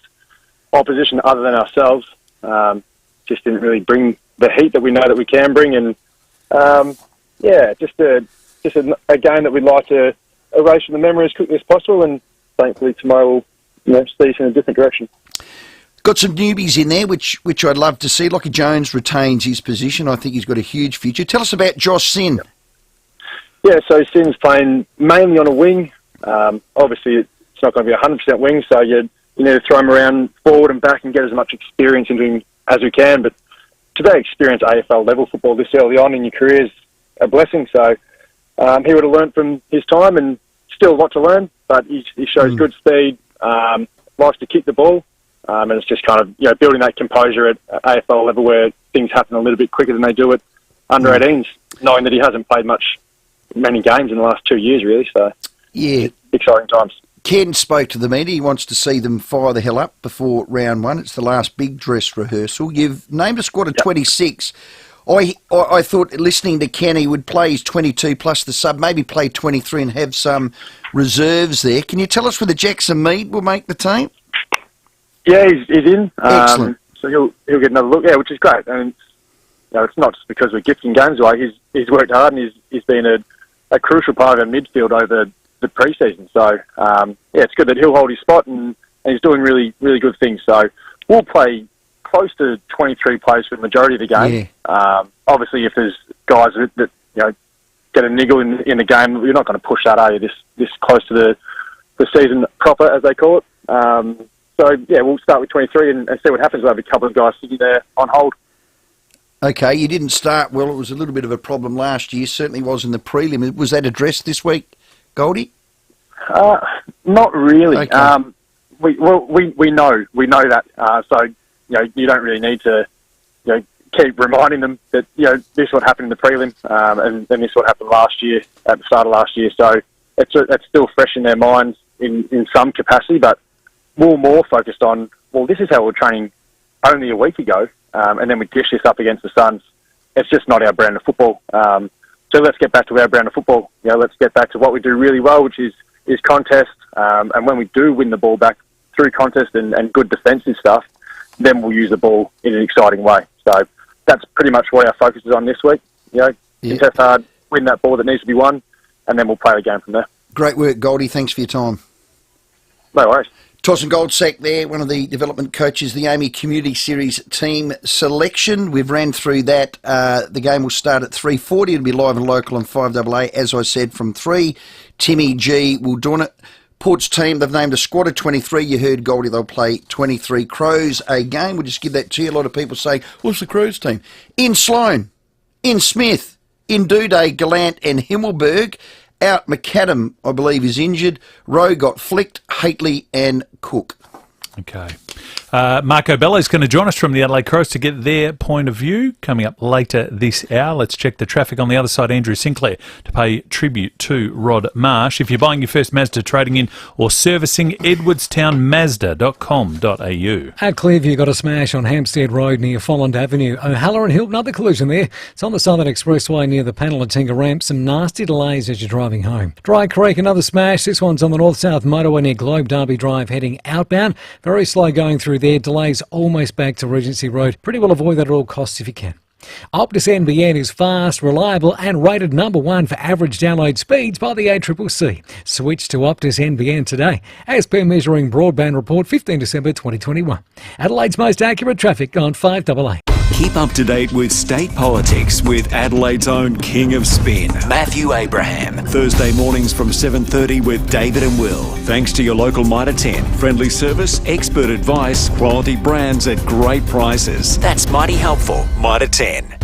opposition other than ourselves. Just didn't really bring the heat that we know that we can bring, and just a game that we'd like to erase from the memory as quickly as possible, and thankfully tomorrow will see us in a different direction. Got some newbies in there, which I'd love to see. Lockie Jones retains his position. I think he's got a huge future. Tell us about Josh Sin. Yeah, so Sin's playing mainly on a wing. Obviously, it's not going to be 100% wing, so you need to throw him around forward and back and get as much experience into him as we can. But to be experienced AFL level football this early on in your career is a blessing. So he would have learned from his time, and still a lot to learn, but he shows good speed, likes to kick the ball, and it's just kind of building that composure at AFL level where things happen a little bit quicker than they do at under 18s, knowing that he hasn't played many games in the last 2 years, really. So yeah, exciting times. Ken spoke to the media. He wants to see them fire the hell up before round one. It's the last big dress rehearsal. You've named a squad of 26. I thought, listening to Ken, he would play his 22 plus the sub, maybe play 23 and have some reserves there. Can you tell us whether Jackson Mead will make the team? Yeah, he's in. Excellent. So he'll get another look, which is great. And it's not just because we're gifting games away. He's worked hard, and he's been a crucial part of our midfield over the pre-season. So, it's good that he'll hold his spot, and he's doing really, really good things. So we'll play close to 23 players for the majority of the game. Yeah. Obviously, if there's guys that get a niggle in the game, you're not going to push that, are you? This close to the season proper, as they call it. So yeah, we'll start with 23 and see what happens. We'll have a couple of guys sitting there on hold. Okay, you didn't start well. It was a little bit of a problem last year. Certainly was in the prelim. Was that addressed this week, Goldie? Not really. Okay. We know that. So you don't really need to keep reminding them that this is what happened in the prelim, and this is what happened last year at the start of last year. So it's still fresh in their minds in some capacity, but we're more focused on, well, this is how we're training only a week ago, and then we dish this up against the Suns. It's just not our brand of football. So let's get back to our brand of football. Let's get back to what we do really well, which is contest. And when we do win the ball back through contest and good defensive stuff, then we'll use the ball in an exciting way. So that's pretty much what our focus is on this week. Contest hard, win that ball that needs to be won, and then we'll play the game from there. Great work, Goldie. Thanks for your time. No worries. Tyson Goldsack there, one of the development coaches, the AAMI Community Series team selection. We've ran through that. The game will start at 3:40. It'll be live and local on 5AA, as I said, from 3. Timmy G will do it. Port's team, they've named a squad of 23. You heard Goldie, they'll play 23 Crows a game. We'll just give that to you. A lot of people say, what's the Crows team? In Sloane, in Smith, in Duday, Gallant and Himmelberg. Out McAdam, I believe, is injured. Rowe got flicked, Haitley and Cook. Okay. Marco Bello is going to join us from the Adelaide Crows to get their point of view coming up later this hour. Let's check the traffic on the other side. Andrew Sinclair to pay tribute to Rod Marsh. If you're buying your first Mazda, trading in or servicing, edwardstownmazda.com.au. At Clearview, got a smash on Hampstead Road near Folland Avenue. O'Halloran and Hilton, another collision there. It's on the Southern Expressway near the Panelatinga ramp. Some nasty delays as you're driving home. Dry Creek, another smash. This one's on the north-south motorway near Globe Derby Drive heading outbound. Very slow going through there. Delays almost back to Regency Road. Pretty well avoid that at all costs if you can. Optus NBN is fast, reliable and rated #1 for average download speeds by the ACCC. Switch to Optus NBN today, as per Measuring Broadband Report 15 December 2021. Adelaide's most accurate traffic on 5AA. Keep up to date with state politics with Adelaide's own King of Spin, Matthew Abraham. Thursday mornings from 7:30 with David and Will. Thanks to your local Mitre 10. Friendly service, expert advice, quality brands at great prices. That's mighty helpful. Mitre 10.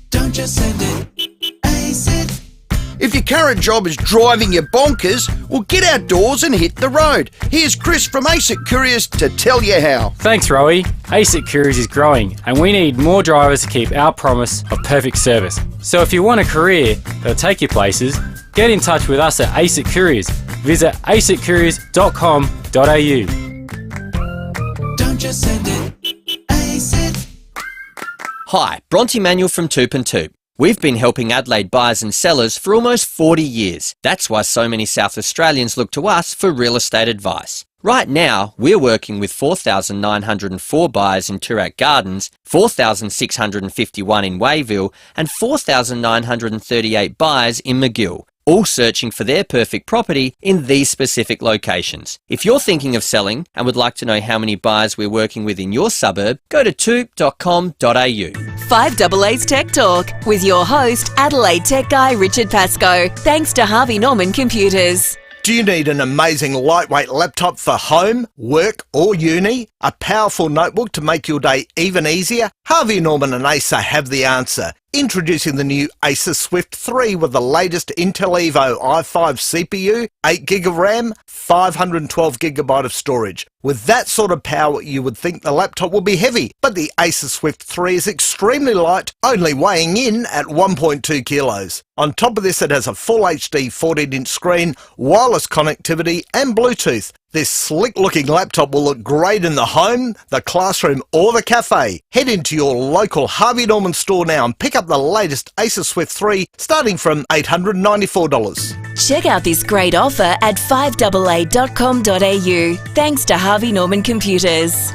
Don't just send it, ace it. If your current job is driving you bonkers, well, get outdoors and hit the road. Here's Chris from ASIC Couriers to tell you how. Thanks, Rowie. ASIC Couriers is growing, and we need more drivers to keep our promise of perfect service. So if you want a career that'll take you places, get in touch with us at ASIC Couriers. Visit asiccouriers.com.au. Don't just send it, ace it. Hi, Bronte Manuel from Toop and Toop. We've been helping Adelaide buyers and sellers for almost 40 years. That's why so many South Australians look to us for real estate advice. Right now, we're working with 4,904 buyers in Toorak Gardens, 4,651 in Wayville, and 4,938 buyers in McGill, all searching for their perfect property in these specific locations. If you're thinking of selling and would like to know how many buyers we're working with in your suburb, go to toop.com.au. 5AA's Tech Talk with your host, Adelaide Tech Guy Richard Pascoe. Thanks to Harvey Norman Computers. Do you need an amazing lightweight laptop for home, work or uni? A powerful notebook to make your day even easier? Harvey Norman and Acer have the answer. Introducing the new Acer Swift 3 with the latest Intel Evo i5 CPU, 8GB of RAM, 512GB of storage. With that sort of power, you would think the laptop will be heavy, but the Acer Swift 3 is extremely light, only weighing in at 1.2 kilos. On top of this, it has a full HD 14-inch screen, wireless connectivity and Bluetooth. This slick-looking laptop will look great in the home, the classroom or the cafe. Head into your local Harvey Norman store now and pick up the latest Acer Swift 3 starting from $894. Check out this great offer at 5AA.com.au. Thanks to Harvey Norman Computers.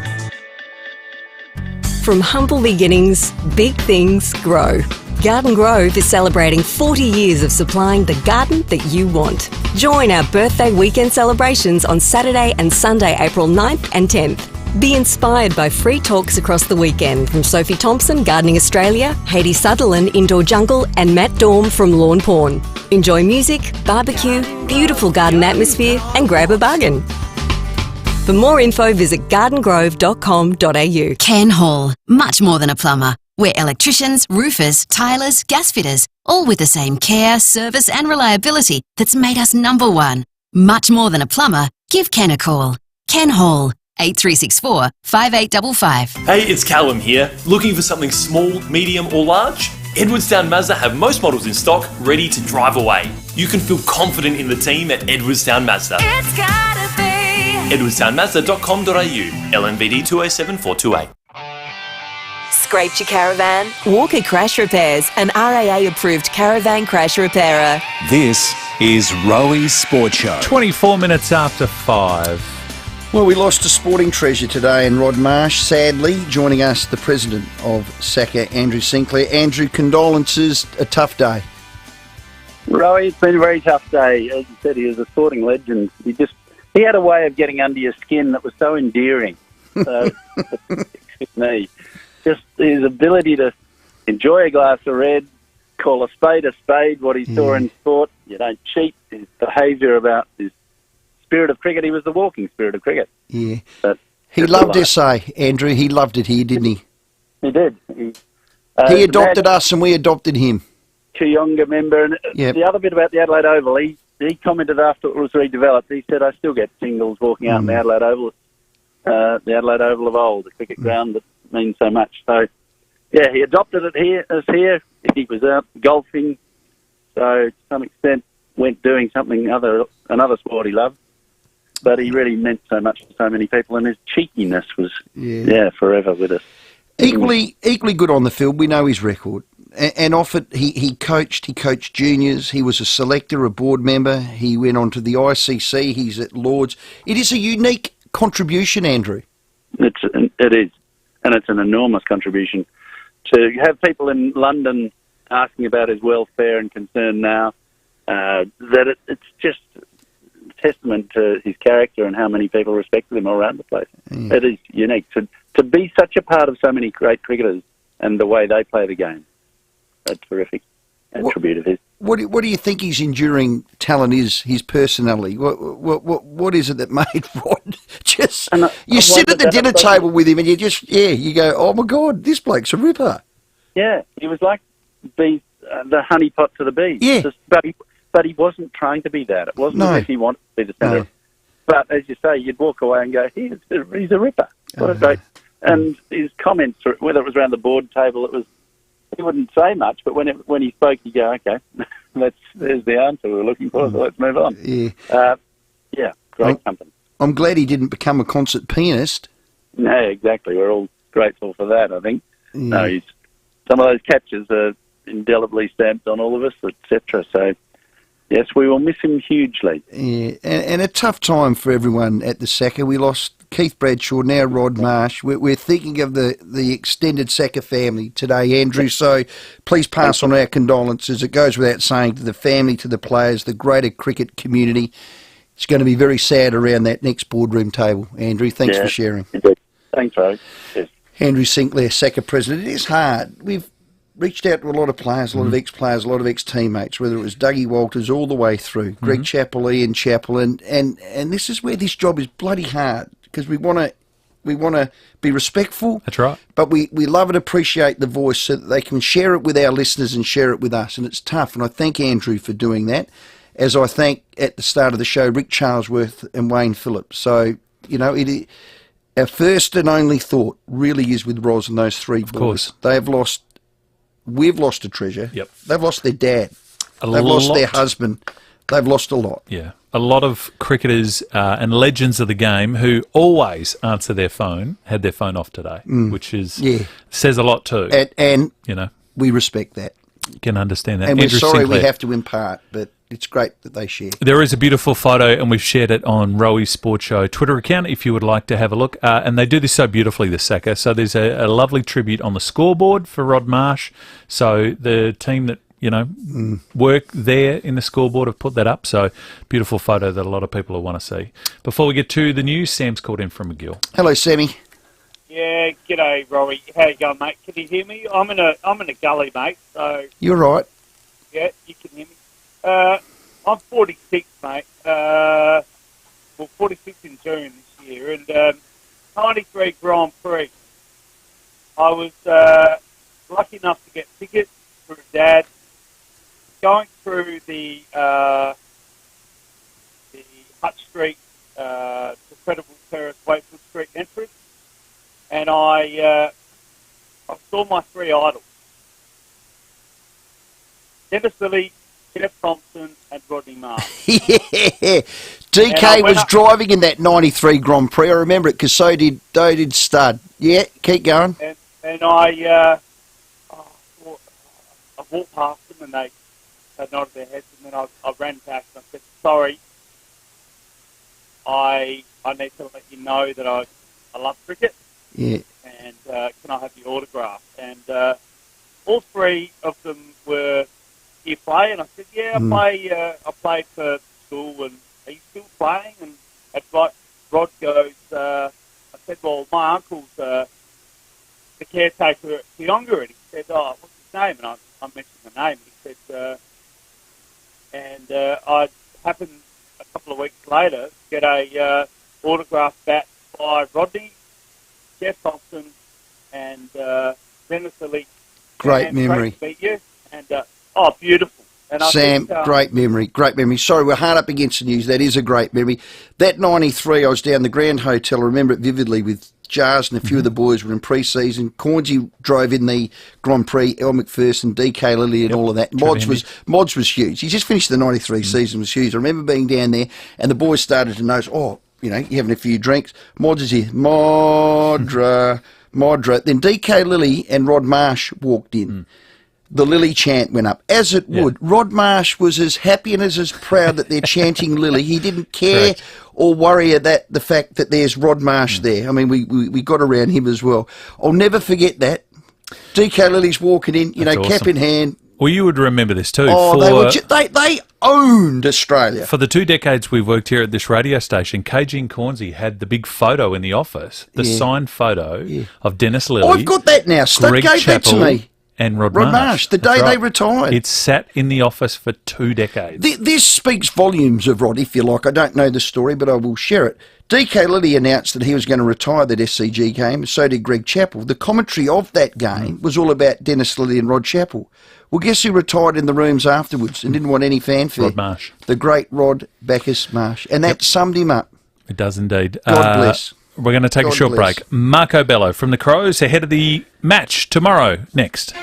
From humble beginnings, big things grow. Garden Grove is celebrating 40 years of supplying the garden that you want. Join our birthday weekend celebrations on Saturday and Sunday, April 9th and 10th. Be inspired by free talks across the weekend from Sophie Thompson, Gardening Australia, Haiti Sutherland, Indoor Jungle, and Matt Dorm from Lawn Porn. Enjoy music, barbecue, beautiful garden atmosphere, and grab a bargain. For more info, visit gardengrove.com.au. Ken Hall, much more than a plumber. We're electricians, roofers, tilers, gas fitters, all with the same care, service and reliability that's made us number one. Much more than a plumber, give Ken a call. Ken Hall, 8364 5855. Hey, it's Callum here. Looking for something small, medium or large? Edwardstown Mazda have most models in stock, ready to drive away. You can feel confident in the team at Edwardstown Mazda. It's gotta be edwardstownmazda.com.au, LNVD 207428. Scraped your caravan? Walker Crash Repairs, an RAA-approved caravan crash repairer. This is Roey's Sport Show. 24 minutes after 5. Well, we lost a sporting treasure today in Rod Marsh, sadly. Joining us, the president of FIVEaa, Andrew Sinclair. Andrew, condolences, a tough day. Roey, it's been a very tough day. As you said, he was a sporting legend. He had a way of getting under your skin that was so endearing. So, with me. Just his ability to enjoy a glass of red, call a spade, what he saw in sport. You don't cheat. His behaviour about his spirit of cricket. He was the walking spirit of cricket. Yeah. But he loved SA, Andrew. He loved it here, didn't he? He did. He adopted us and we adopted him. Kooyonga member. And the other bit about the Adelaide Oval, he commented after it was redeveloped, he said, I still get tingles walking out in the Adelaide Oval of old, the cricket ground that means so much. So, yeah, he adopted it here. He was out golfing, so to some extent went doing another sport he loved. But he really meant so much to so many people, and his cheekiness was, forever with us. Equally good on the field. We know his record. And off it, he coached juniors. He was a selector, a board member. He went on to the ICC. He's at Lords. It is a unique contribution, Andrew. It is, and it's an enormous contribution. To have people in London asking about his welfare and concern now, it's just a testament to his character and how many people respected him all around the place. Yeah. It is unique to be such a part of so many great cricketers and the way they play the game. A terrific attribute of his. What do you think his enduring talent is? His personality. What is it that made Rod just? You sit at the dinner table with him, and you go, oh my God, this bloke's a ripper. Yeah, he was like the honeypot to the bees. Yeah, but he wasn't trying to be that. It wasn't as if he wanted to be the centre. No. But as you say, you'd walk away and go, he's a ripper. What a great! And his comments, whether it was around the board table, he wouldn't say much, but when he spoke, you go, okay, there's the answer we were looking for, so let's move on. Yeah. Great company. I'm glad he didn't become a concert pianist. No, exactly. We're all grateful for that, I think. Yeah. No, some of those catches are indelibly stamped on all of us, etc. So, yes, we will miss him hugely. Yeah, and a tough time for everyone at the Saka. We lost Keith Bradshaw, now Rod Marsh. We're thinking of the extended Saka family today, Andrew, so please pass on our condolences. It goes without saying to the family, to the players, the greater cricket community. It's going to be very sad around that next boardroom table, Andrew. Thanks for sharing. Indeed. Thanks, Rod. Yes. Andrew Sinclair, Saka president. It is hard. We've reached out to a lot of players, a lot of ex-players, a lot of ex-teammates, whether it was Dougie Walters all the way through, Greg Chappell, Ian Chappell, and this is where this job is bloody hard, because we want to be respectful. That's right. But we love and appreciate the voice so that they can share it with our listeners and share it with us. And it's tough. And I thank Andrew for doing that, as I thank at the start of the show Rick Charlesworth and Wayne Phillips. So, our first and only thought really is with Ros and those three boys. We've lost a treasure. Yep. They've lost their dad. They've lost their husband. They've lost a lot. Yeah. A lot of cricketers and legends of the game who always answer their phone had their phone off today, which says a lot too. And we respect that. You can understand that. And Andrew we're sorry Sinclair. we have to impart, but it's great that they share. There is a beautiful photo, and we've shared it on Roey's Sport Show Twitter account if you would like to have a look. And they do this so beautifully, the Saka. So there's a lovely tribute on the scoreboard for Rod Marsh. So the team that work there in the scoreboard have put that up. So beautiful photo that a lot of people will want to see. Before we get to the news, Sam's called in from McGill. Hello, Sammy. Yeah, g'day, Rory. How you going, mate? Can you hear me? I'm in a gully, mate. So You're right. yeah, you can hear me. I'm 46, mate. 46 in June this year, and 93 Grand Prix. I was lucky enough to get tickets for Dad. Going through the Hutch Street, to Credible Terrace, Wakefield Street entrance, and I saw my three idols: Dennis Lilly, Jeff Thompson, and Rodney Marsh. Yeah. DK was driving in that 93 Grand Prix. I remember it because so did Stud. Yeah, keep going. And I walked past them and they nodded their heads, and then I ran back and I said, sorry, I need to let you know that I love cricket. Yeah. And can I have your autograph? And all three of them were, do you play? And I said, yeah, I played for school. And are you still playing? And it's like Rod goes, I said, well, my uncle's the caretaker at Tionga. And he said, oh, what's his name? And I mentioned the name. And he said, I happened a couple of weeks later to get a autographed bat by Rodney, Jeff Thompson, and Dennis Lilly. Great memory. Great to meet you. And, beautiful. And Sam, great memory, great memory. Sorry, we're hard up against the news. That is a great memory. That 93, I was down the Grand Hotel. I remember it vividly with Jars and a few of the boys were in pre-season. Cornsey drove in the Grand Prix, El McPherson, DK Lilly and all of that. Mods was huge. He just finished the 93 season, was huge. I remember being down there and the boys started to notice, you're having a few drinks. Mods is here. Modra. Then DK Lilly and Rod Marsh walked in. The Lilly chant went up, as it would. Rod Marsh was as happy and as proud that they're chanting Lilly. He didn't care or worry about the fact that there's Rod Marsh there. I mean, we got around him as well. I'll never forget that. DK Lilly's walking in, That's cap awesome. in hand. Well, you would remember this too. They owned Australia. For the 2 decades we've worked here at this radio station, KG and Cornsey had the big photo in the office, the signed photo of Dennis Lilly. I've got that now. Stud gave that to me. And Rod Marsh, the day they retired. It sat in the office for 2 decades. This speaks volumes of Rod, if you like. I don't know the story, but I will share it. DK Lilly announced that he was going to retire that SCG game, so did Greg Chappell. The commentary of that game was all about Dennis Lilly and Rod Chappell. Well, guess who retired in the rooms afterwards and didn't want any fanfare? Rod Marsh. The great Rod Bacchus Marsh. And that summed him up. It does indeed. God bless. We're going to take a short break. Marco Bello from the Crows ahead of the match tomorrow. Next.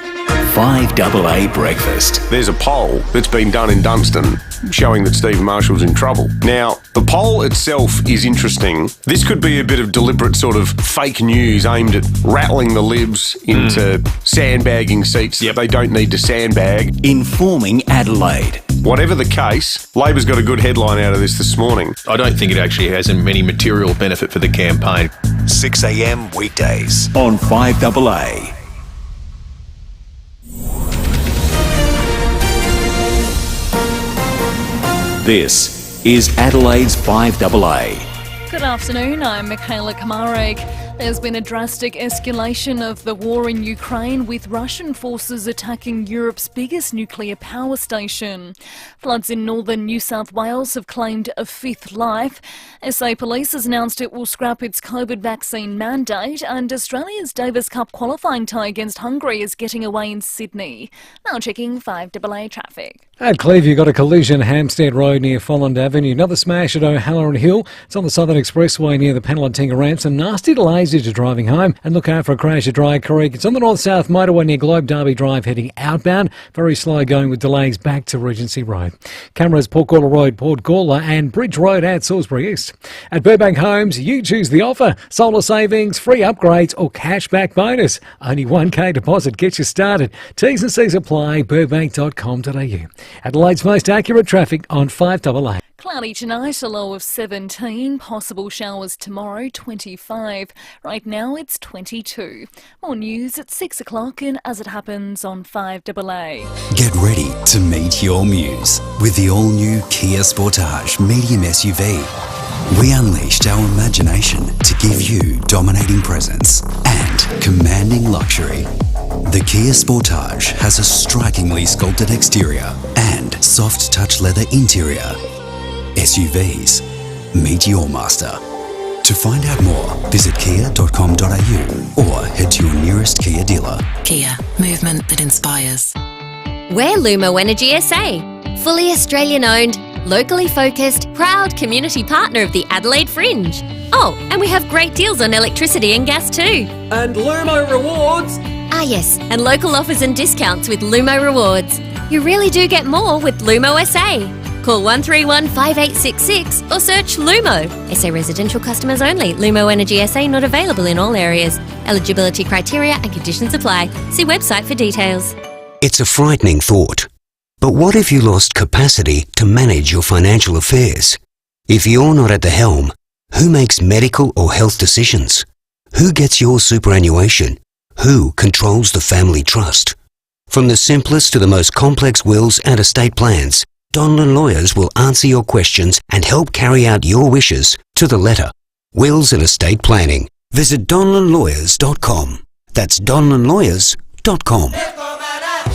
5AA Breakfast. There's a poll that's been done in Dunstan showing that Steve Marshall's in trouble. Now, the poll itself is interesting. This could be a bit of deliberate sort of fake news aimed at rattling the libs into sandbagging seats that they don't need to sandbag. Informing Adelaide. Whatever the case, Labor's got a good headline out of this morning. I don't think it actually has any material benefit for the campaign. 6 a.m. weekdays on 5AA. This is Adelaide's 5AA. Good afternoon, I'm Michaela Kamarek. There's been a drastic escalation of the war in Ukraine, with Russian forces attacking Europe's biggest nuclear power station. Floods in northern New South Wales have claimed a 5th life. SA Police has announced it will scrap its COVID vaccine mandate, and Australia's Davis Cup qualifying tie against Hungary is getting away in Sydney. Now checking 5AA traffic. At Cleve, you got a collision, Hampstead Road near Folland Avenue. Another smash at O'Halloran Hill. It's on the Southern Expressway near the Penberthy ramp. Some nasty delays as you're driving home. And look out for a crash at Dry Creek. It's on the north-south motorway near Globe Derby Drive heading outbound. Very slow going with delays back to Regency Road. Cameras Port Gawler Road, Port Gawler and Bridge Road at Salisbury East. At Burbank Homes, you choose the offer. Solar savings, free upgrades or cashback bonus. Only $1,000 deposit gets you started. T's and C's apply. Burbank.com.au. Adelaide's most accurate traffic on 5AA. Cloudy tonight, a low of 17. Possible showers tomorrow, 25. Right now it's 22. More news at 6 o'clock and As It Happens on 5AA. Get ready to meet your muse with the all-new Kia Sportage medium SUV. We unleashed our imagination to give you dominating presence and commanding luxury. The Kia Sportage has a strikingly sculpted exterior and soft touch leather interior. SUVs, meet your master. To find out more, visit kia.com.au or head to your nearest Kia dealer. Kia, movement that inspires. We're Lumo Energy SA, fully Australian owned, locally focused, proud community partner of the Adelaide Fringe. Oh, and we have great deals on electricity and gas too. And Lumo Rewards. Ah yes, and local offers and discounts with Lumo Rewards. You really do get more with Lumo SA. Call 131 5866 or search Lumo. SA residential customers only. Lumo Energy SA not available in all areas. Eligibility criteria and conditions apply. See website for details. It's a frightening thought. But what if you lost capacity to manage your financial affairs? If you're not at the helm, who makes medical or health decisions? Who gets your superannuation? Who controls the family trust? From the simplest to the most complex wills and estate plans, Donlan Lawyers will answer your questions and help carry out your wishes to the letter. Wills and estate planning. Visit donlanlawyers.com. That's donlanlawyers.com.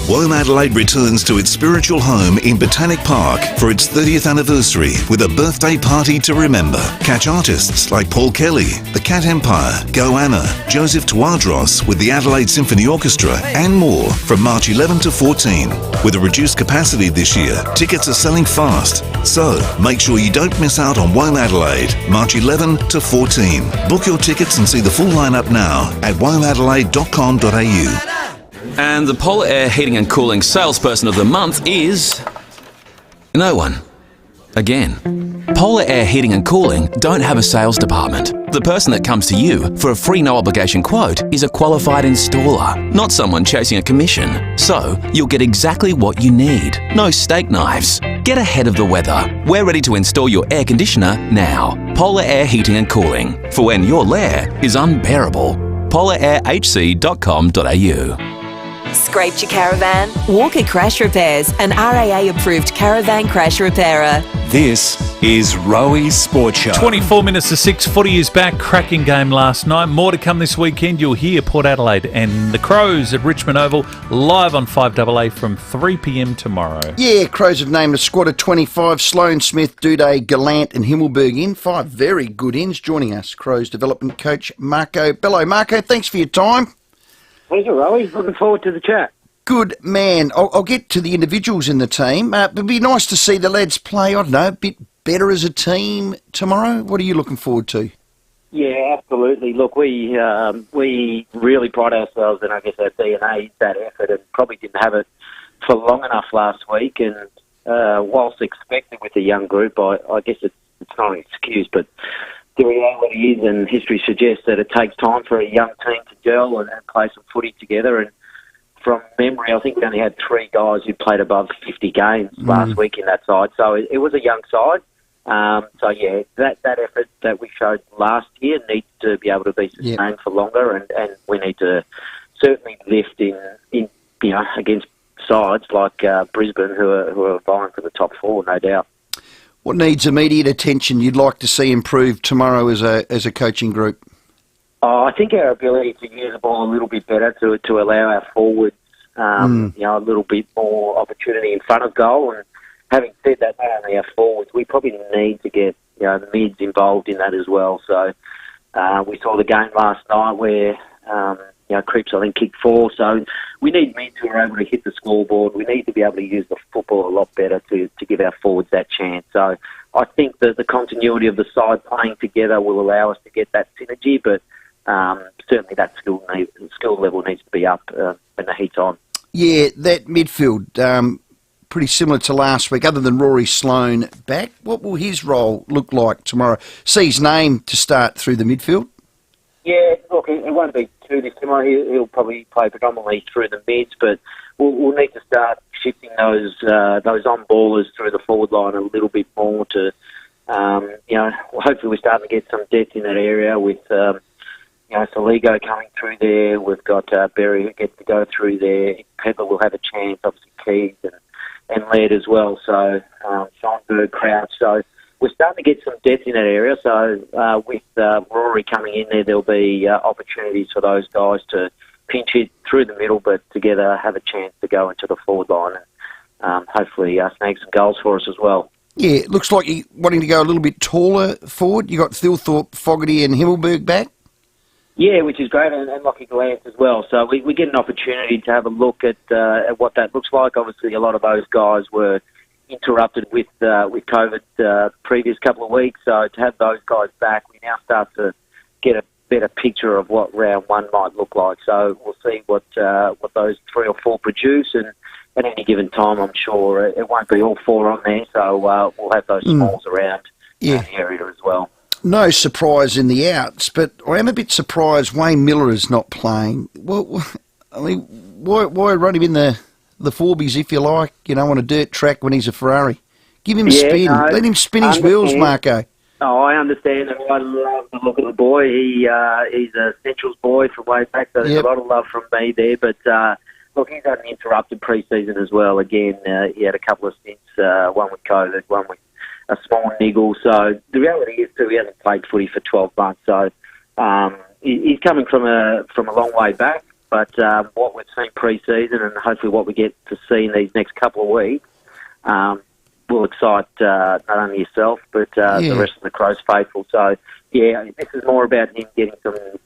Womadelaide Adelaide returns to its spiritual home in Botanic Park for its 30th anniversary with a birthday party to remember. Catch artists like Paul Kelly, the Cat Empire, Goanna, Joseph Tawadros with the Adelaide Symphony Orchestra and more from March 11 to 14. With a reduced capacity this year, tickets are selling fast. So make sure you don't miss out on Womadelaide, Adelaide, March 11 to 14. Book your tickets and see the full lineup now at womadelaide.com.au. And the Polar Air Heating and Cooling Salesperson of the Month is... no one. Again. Polar Air Heating and Cooling don't have a sales department. The person that comes to you for a free no-obligation quote is a qualified installer, not someone chasing a commission. So, you'll get exactly what you need. No steak knives. Get ahead of the weather. We're ready to install your air conditioner now. Polar Air Heating and Cooling. For when your lair is unbearable. polarairhc.com.au. Scraped your caravan? Walker Crash Repairs, an RAA approved caravan crash repairer. This is Rowy's Sport Show. 24 minutes to 6, footy is back. Cracking game last night. More to come this weekend. You'll hear Port Adelaide and the Crows at Richmond Oval live on 5AA from 3 p.m. tomorrow. Yeah, Crows have named a squad of 25. Sloan, Smith, Duday, Gallant and Himmelberg in. 5 very good ins. Joining us, Crows development coach Marco Bello. Marco, thanks for your time. Pleasure, Rowie. Looking forward to the chat. Good man. I'll get to the individuals in the team. It'd be nice to see the lads play, I don't know, a bit better as a team tomorrow. What are you looking forward to? Yeah, absolutely. Look, we really pride ourselves in, I guess, our DNA, that effort, and probably didn't have it for long enough last week. And whilst expected with a young group, I guess it's not an excuse, but the reality is, and history suggests, that it takes time for a young team to gel and play some footy together. And from memory, I think we only had 3 guys who played above 50 games last week in that side. So it was a young side. So, yeah, that effort that we showed last year needs to be able to be sustained for longer, and we need to certainly lift in against sides like Brisbane, who are vying for the top 4, no doubt. What needs immediate attention you'd like to see improve tomorrow as a coaching group? I think our ability to use the ball a little bit better to allow our forwards, a little bit more opportunity in front of goal. And having said that, not only our forwards, we probably need to get the mids involved in that as well. So we saw the game last night where Cripps, I think, kicked 4. So we need mids who are able to hit the scoreboard. We need to be able to use the football a lot better to give our forwards that chance. So I think that the continuity of the side playing together will allow us to get that synergy, but certainly that skill level needs to be up when the heat's on. Yeah, that midfield, pretty similar to last week, other than Rory Sloan back. What will his role look like tomorrow? See his name to start through the midfield? Yeah, look, it won't be too dissimilar. He'll probably play predominantly through the mids, but we'll need to start shifting those on-ballers through the forward line a little bit more to, hopefully we're starting to get some depth in that area with, Saligo coming through there. We've got Berry who gets to go through there. Pepper will have a chance, obviously Keys and Laird as well. So, Schonberg, Crouch. So we're starting to get some depth in that area. So with Rory coming in there, there'll be opportunities for those guys to pinch it through the middle, but together have a chance to go into the forward line and hopefully snag some goals for us as well. Yeah, it looks like you're wanting to go a little bit taller forward. You got Thilthorpe, Fogarty and Himmelberg back. Yeah, which is great, and Lockie Glance as well. So we get an opportunity to have a look at what that looks like. Obviously, a lot of those guys were interrupted with COVID previous couple of weeks. So to have those guys back, we now start to get a better picture of what round one might look like. So we'll see what those 3 or 4 produce, and at any given time, I'm sure it won't be all 4 on there. So we'll have those smalls around the area as well. No surprise in the outs, but I am a bit surprised Wayne Miller is not playing. Well, I mean, why run him in the Forbies, if you like, on a dirt track when he's a Ferrari? Give him a spin. No, let him spin his wheels, Marco. Oh, I understand. I love the look of the boy. He's a Centrals boy from way back, so there's a lot of love from me there. But, look, he's had an interrupted pre-season as well. Again, he had a couple of stints, one with COVID, one with a small niggle. So the reality is, too, he hasn't played footy for 12 months. So he's coming from a long way back. But what we've seen pre-season and hopefully what we get to see in these next couple of weeks will excite not only yourself but the rest of the Crows faithful. So, yeah, this is more about him getting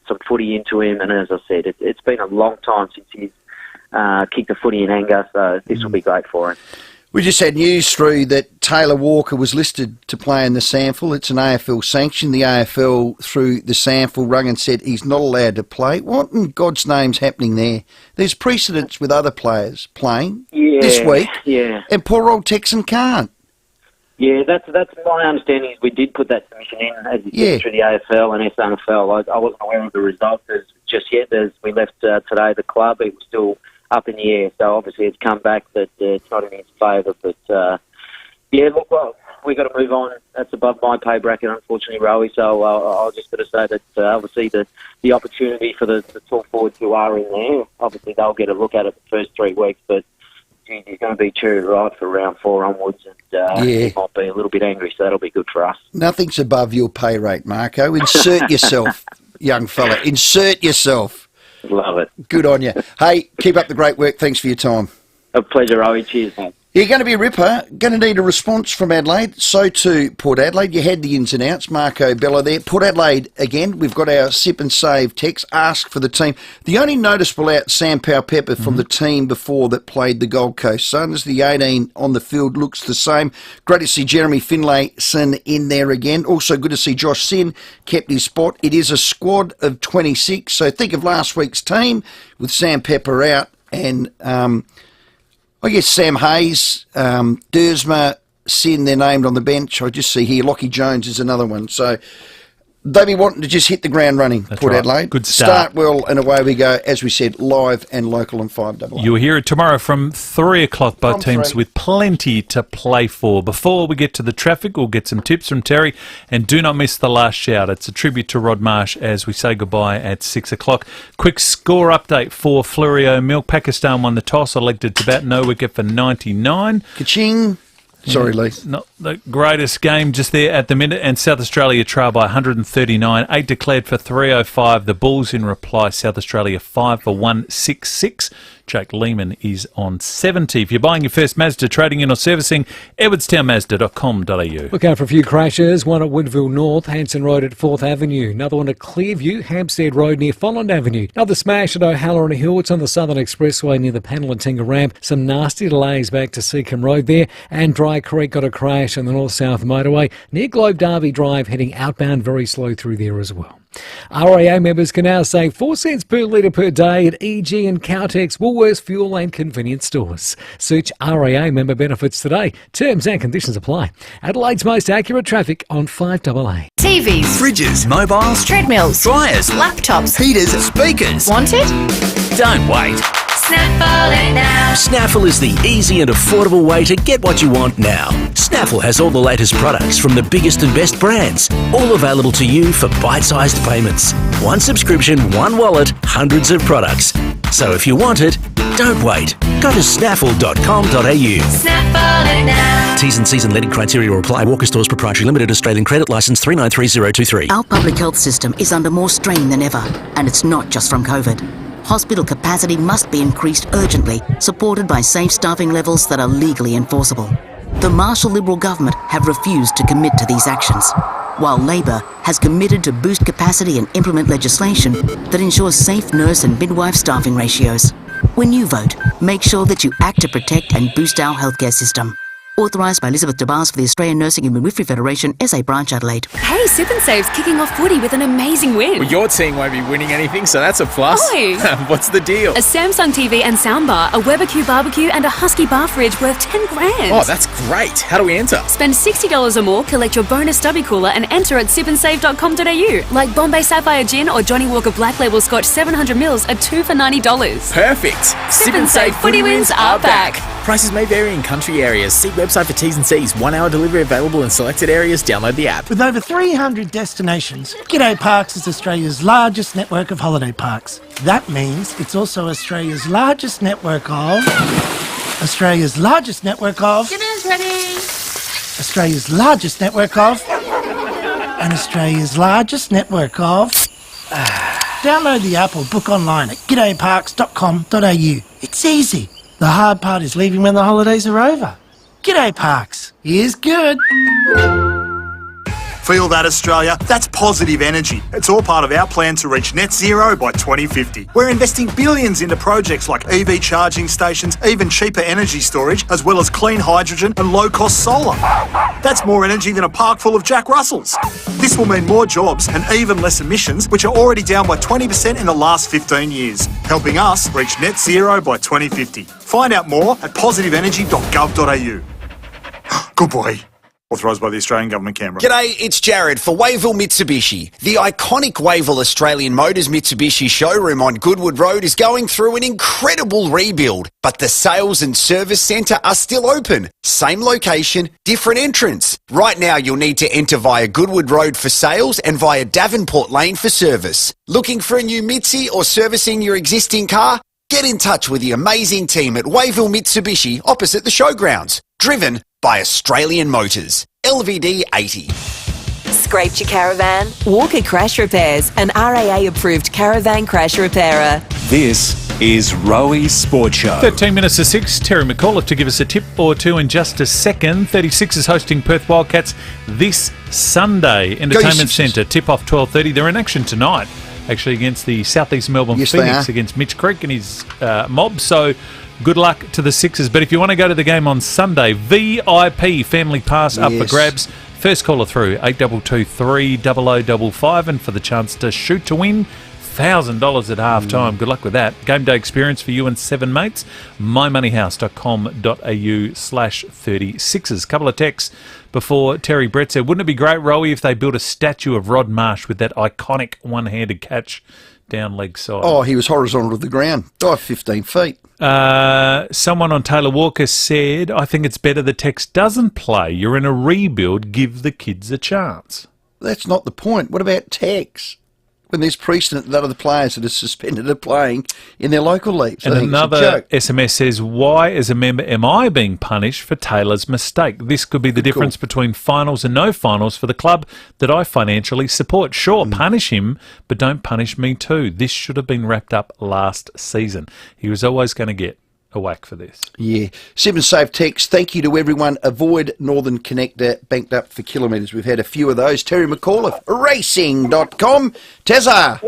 some footy into him. And as I said, it's been a long time since he's kicked a footy in anger. So this will be great for him. We just had news through that Taylor Walker was listed to play in the SANFL. It's an AFL sanction. The AFL, through the SANFL, rung and said he's not allowed to play. What in God's name's happening there? There's precedents with other players playing this week, and poor old Texan can't. Yeah, that's my understanding. Is we did put that submission in as you said, through the AFL and SANFL. I wasn't aware of the results just yet. As we left today, the club, it was still up in the air, so obviously it's come back that it's not in his favour. But look, well, we've got to move on. That's above my pay bracket, unfortunately, Rowie. So I'll just got to say that obviously the opportunity for the tall forwards who are in there, obviously they'll get a look at it the first 3 weeks. But geez, he's going to be cheered right for round 4 onwards, and he might be a little bit angry, so that'll be good for us. Nothing's above your pay rate, Marco. Insert yourself, young fella. Insert yourself. Love it. Good on you. Hey, keep up the great work. Thanks for your time. A pleasure, Rowie. Cheers, mate. You're going to be a ripper. Going to need a response from Adelaide. So too Port Adelaide. You had the ins and outs. Marco Bello there. Port Adelaide, again, we've got our sip and save text. Ask for the team. The only noticeable out, Sam Powell-Pepper from the team before that played the Gold Coast Suns. The 18 on the field looks the same. Great to see Jeremy Finlayson in there again. Also good to see Josh Sin kept his spot. It is a squad of 26. So think of last week's team with Sam Pepper out and I guess Sam Hayes, Dersma, Sin, they're named on the bench. I just see here Lockie Jones is another one. So they'll be wanting to just hit the ground running, Port Adelaide. Good start. Well, and away we go, as we said, live and local and 5AA. You'll hear it tomorrow from 3 o'clock, both teams with plenty to play for. Before we get to the traffic, we'll get some tips from Terry, and do not miss the last shout. It's a tribute to Rod Marsh as we say goodbye at 6 o'clock. Quick score update for Fluorio Milk. Pakistan won the toss, elected Tibetan no wicket for 99. Ka-ching. Sorry, Lee. Not the greatest game just there at the minute. And South Australia trail by 139. 8 declared for 305. The Bulls in reply. South Australia 5 for 166. Jake Lehman is on 70. If you're buying your first Mazda, trading in or servicing, edwardstownmazda.com.au. Look out for a few crashes. One at Woodville North, Hanson Road at 4th Avenue. Another one at Clearview, Hampstead Road near Folland Avenue. Another smash at O'Halloran Hill. It's on the Southern Expressway near the Panelatinga ramp. Some nasty delays back to Seacombe Road there. And Dry Creek got a crash on the North-South motorway near Globe Derby Drive, heading outbound, very slow through there as well. RAA members can now save 4 cents per litre per day at EG and Caltex, Woolworths, fuel and convenience stores. Search RAA member benefits today. Terms and conditions apply. Adelaide's most accurate traffic on 5AA. TVs, fridges, mobiles, treadmills, dryers, laptops, heaters, speakers. Wanted? Don't wait. Snaffle it now. Snaffle is the easy and affordable way to get what you want now. Snaffle has all the latest products from the biggest and best brands, all available to you for bite-sized payments. One subscription, one wallet, hundreds of products. So if you want it, Don't wait. Go to snaffle.com.au. Snaffle it now. T's and C's and lending criteria apply. Walker Stores Proprietary Limited, Australian Credit Licence 393023. Our public health system is under more strain than ever, and it's not just from COVID. Hospital capacity must be increased urgently, supported by safe staffing levels that are legally enforceable. The Marshall Liberal government have refused to commit to these actions, while Labor has committed to boost capacity and implement legislation that ensures safe nurse and midwife staffing ratios. When you vote, make sure that you act to protect and boost our healthcare system. Authorised by Elizabeth DeBars for the Australian Nursing and Midwifery Federation, SA Branch Adelaide. Hey, Sip and Save's kicking off footy with an amazing win. Well, your team won't be winning anything, so that's a plus. Oi. What's the deal? A Samsung TV and soundbar, a Weber barbecue and a Husky bar fridge worth $10,000. Oh, that's great. How do we enter? Spend $60 or more, collect your bonus stubby cooler and enter at sipandsave.com.au. Like Bombay Sapphire Gin or Johnny Walker Black Label Scotch 700ml are 2 for $90. Perfect. Sip and Save footy wins are back. Prices may vary in country areas. See website for T's and C's. 1 hour delivery available in selected areas. Download the app. With over 300 destinations, G'day Parks is Australia's largest network of holiday parks. That means it's also Australia's largest network of... Dinner's ready. Australia's largest network of... And Australia's largest network of... Download the app or book online at g'dayparks.com.au. It's easy. The hard part is leaving when the holidays are over. G'day Parks. Here's good. Feel that, Australia? That's positive energy. It's all part of our plan to reach net zero by 2050. We're investing billions into projects like EV charging stations, even cheaper energy storage, as well as clean hydrogen and low-cost solar. That's more energy than a park full of Jack Russells. This will mean more jobs and even less emissions, which are already down by 20% in the last 15 years, helping us reach net zero by 2050. Find out more at positiveenergy.gov.au. Good boy. Authorised by the Australian Government, Canberra. G'day, it's Jared for Wayville Mitsubishi. The iconic Wayville Australian Motors Mitsubishi showroom on Goodwood Road is going through an incredible rebuild, but the sales and service centre are still open. Same location, different entrance. Right now you'll need to enter via Goodwood Road for sales and via Davenport Lane for service. Looking for a new Mitsi or servicing your existing car? Get in touch with the amazing team at Wayville Mitsubishi opposite the showgrounds. Driven by Australian Motors. LVD 80. Scraped your caravan? Walker Crash Repairs, an RAA-approved caravan crash repairer. This is Rowie Sport Show. 13 minutes to 6. Terry McAuliffe to give us a tip or two in just a second. 36 is hosting Perth Wildcats this Sunday. Entertainment Centre, tip-off 12:30. They're in action tonight, actually, against the South East Melbourne Phoenix, against Mitch Creek and his mob. So good luck to the Sixers. But if you want to go to the game on Sunday, VIP family pass up for grabs. First caller through, 8223 0055, and for the chance to shoot to win $1,000 at half time. Good luck with that. Game day experience for you and 7 mates. mymoneyhouse.com.au/36ers. Couple of texts before Terry Brett said, wouldn't it be great, Rowie, if they built a statue of Rod Marsh with that iconic one-handed catch down leg side? Oh, he was horizontal to the ground. 15 feet. Someone on Taylor Walker said, I think it's better the Tex doesn't play. You're in a rebuild. Give the kids a chance. That's not the point. What about Tex? When there's precedent that other players that are suspended are playing in their local leagues. And another SMS says, why as a member am I being punished for Taylor's mistake? This could be the difference between finals and no finals for the club that I financially support. Sure, punish him, but don't punish me too. This should have been wrapped up last season. He was always going to get a whack for this. Yeah. Sip and Save text. Thank you to everyone. Avoid Northern Connector banked up for kilometres. We've had a few of those. Terry McAuliffe, racing.com. Tezza.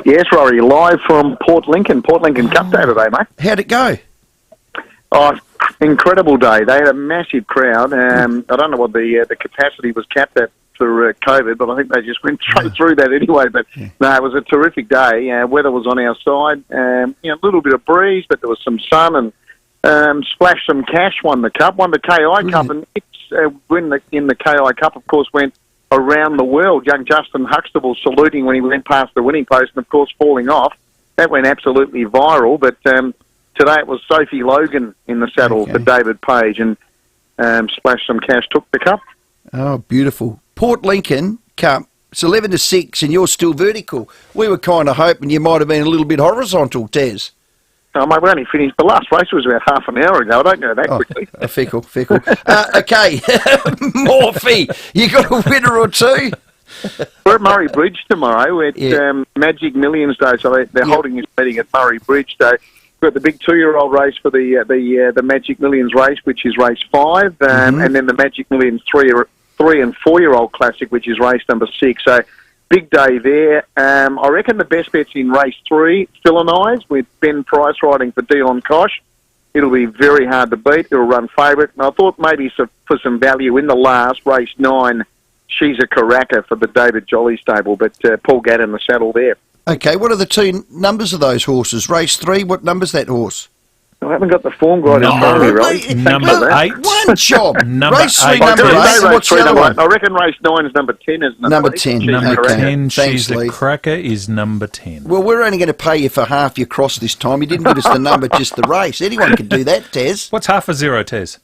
Yes, Rory, live from Port Lincoln Cup Day today, mate. How'd it go? Oh, incredible day. They had a massive crowd. I don't know what the capacity was capped at for COVID, but I think they just went straight through that anyway. But no, it was a terrific day. Weather was on our side. A little bit of breeze, but there was some sun, and Splash Some Cash won the cup, won the KI Cup, and in the KI Cup, of course, went around the world. Young Justin Huxtable saluting when he went past the winning post, and of course falling off. That went absolutely viral. But today it was Sophie Logan in the saddle for David Page, and Splash Some Cash took the cup. Oh, beautiful. Port Lincoln Cup, it's 11-6 and you're still vertical. We were kind of hoping you might have been a little bit horizontal, Tez. Oh, mate, we only finished. The last race was about half an hour ago. I don't go that quickly. Fickle. Okay, Morphy, you got a winner or two? We're at Murray Bridge tomorrow. It's Magic Millions Day, so they're holding this meeting at Murray Bridge. So we've got the big 2-year-old race for the Magic Millions race, which is race 5, and then the Magic Millions 3 and 4-year-old classic, which is race number 6. So big day there. I reckon the best bet's in race 3, Phillips, with Ben Price riding for Dion Kosh. It'll be very hard to beat. It'll run favourite. And I thought maybe for some value in the last, race 9, She's a Caraca for the David Jolly stable, but Paul Gadd in the saddle there. Okay, what are the 2 numbers of those horses? Race 3, what number's that horse? I haven't got the form guide in front of me, right? Number 8. One job. Race 3, number 8. What's the other one? I reckon race 9 is number 10, isn't it? Number 10. Number 10, She's a Cracker is number 10. Well, we're only going to pay you for half your cross this time. You didn't give us the number, just the race. Anyone can do that, Tez. What's half a 0, Tez?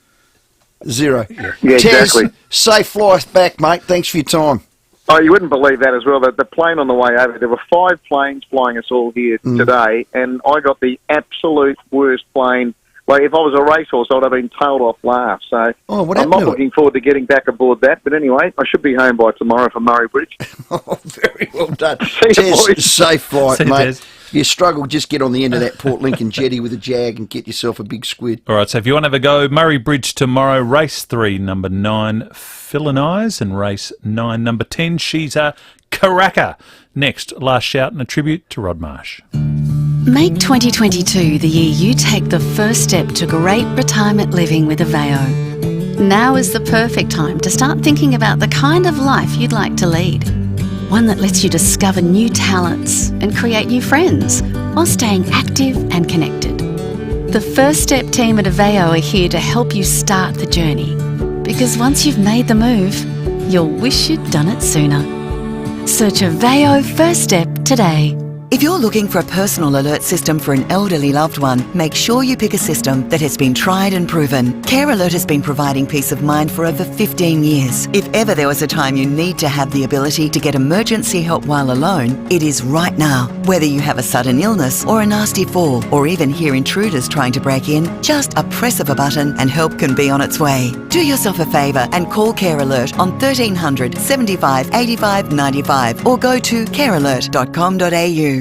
0. Yeah, Tez, exactly. safe flight back, mate. Thanks for your time. Oh, you wouldn't believe that as well. The plane on the way over, there were 5 planes flying us all here today, and I got the absolute worst plane. Like, if I was a racehorse, I would have been tailed off last. So I'm not looking forward to getting back aboard that. But anyway, I should be home by tomorrow from Murray Bridge. Oh, very well done. Tez, safe flight, See you, mate. Tez. If you struggle, just get on the end of that Port Lincoln jetty with a jag and get yourself a big squid. All right, so if you want to have a go, Murray Bridge tomorrow, race 3, number 9, Phillips, and race 9, number 10, She's a Caraca. Next, last shout and a tribute to Rod Marsh. Make 2022 the year you take the first step to great retirement living with FIVEaa. Now is the perfect time to start thinking about the kind of life you'd like to lead. One that lets you discover new talents and create new friends while staying active and connected. The First Step team at FIVEaa are here to help you start the journey. Because once you've made the move, you'll wish you'd done it sooner. Search FIVEaa First Step today. If you're looking for a personal alert system for an elderly loved one, make sure you pick a system that has been tried and proven. Care Alert has been providing peace of mind for over 15 years. If ever there was a time you need to have the ability to get emergency help while alone, it is right now. Whether you have a sudden illness or a nasty fall, or even hear intruders trying to break in, just a press of a button and help can be on its way. Do yourself a favour and call Care Alert on 1300 75 85 95 or go to carealert.com.au.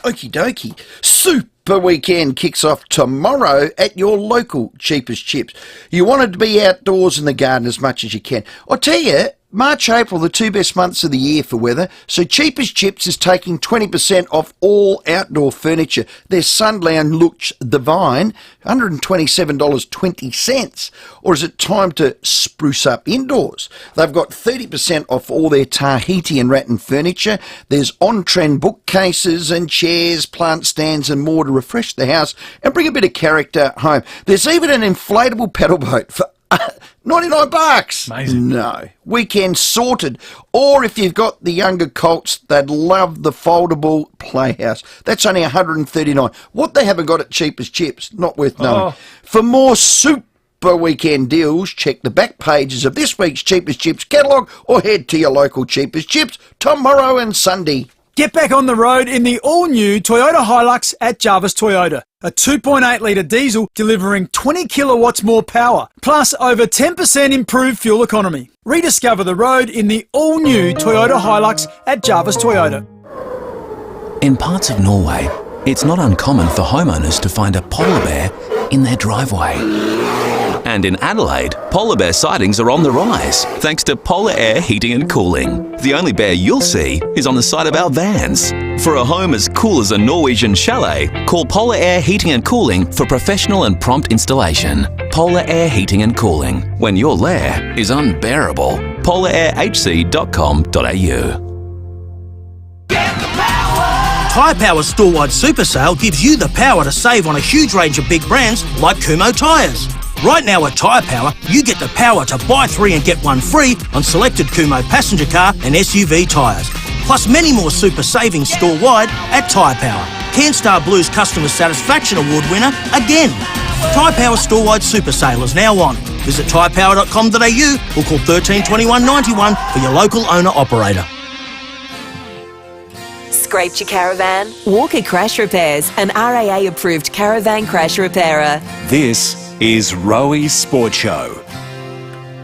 Okie dokie. Super Weekend kicks off tomorrow at your local Cheapest Chips. You wanted to be outdoors in the garden as much as you can. I'll tell you, March, April, the 2 best months of the year for weather, so Cheapest Chips is taking 20% off all outdoor furniture. Their Sundown looks divine, $127.20. Or is it time to spruce up indoors? They've got 30% off all their Tahiti and rattan furniture. There's on-trend bookcases and chairs, plant stands and more to refresh the house and bring a bit of character home. There's even an inflatable pedal boat for $99. Amazing. No. Weekend sorted. Or if you've got the younger colts, they'd love the foldable playhouse. That's only $139. What they haven't got at Cheapest Chips, not worth knowing. For more Super Weekend deals, check the back pages of this week's Cheapest Chips catalogue or head to your local Cheapest Chips tomorrow and Sunday. Get back on the road in the all-new Toyota Hilux at Jarvis Toyota. A 2.8 litre diesel delivering 20 kilowatts more power, plus over 10% improved fuel economy. Rediscover the road in the all-new Toyota Hilux at Jarvis Toyota. In parts of Norway, it's not uncommon for homeowners to find a polar bear in their driveway. And in Adelaide, polar bear sightings are on the rise thanks to Polar Air Heating and Cooling. The only bear you'll see is on the side of our vans. For a home as cool as a Norwegian chalet, call Polar Air Heating and Cooling for professional and prompt installation. Polar Air Heating and Cooling. When your lair is unbearable. polarairhc.com.au. Tyre Power's store-wide super sale gives you the power to save on a huge range of big brands like Kumho tyres. Right now at Tyre Power, you get the power to buy 3 and get 1 free on selected Kumho passenger car and SUV tyres. Plus many more super savings store-wide at Tyre Power. Cairnstar Blues Customer Satisfaction Award winner again. Tyre Power store-wide super sale is now on. Visit tyrepower.com.au or call 13 21 91 for your local owner-operator. Scraped your caravan? Walker Crash Repairs, an RAA-approved caravan crash repairer. This is Roey's Sport Show.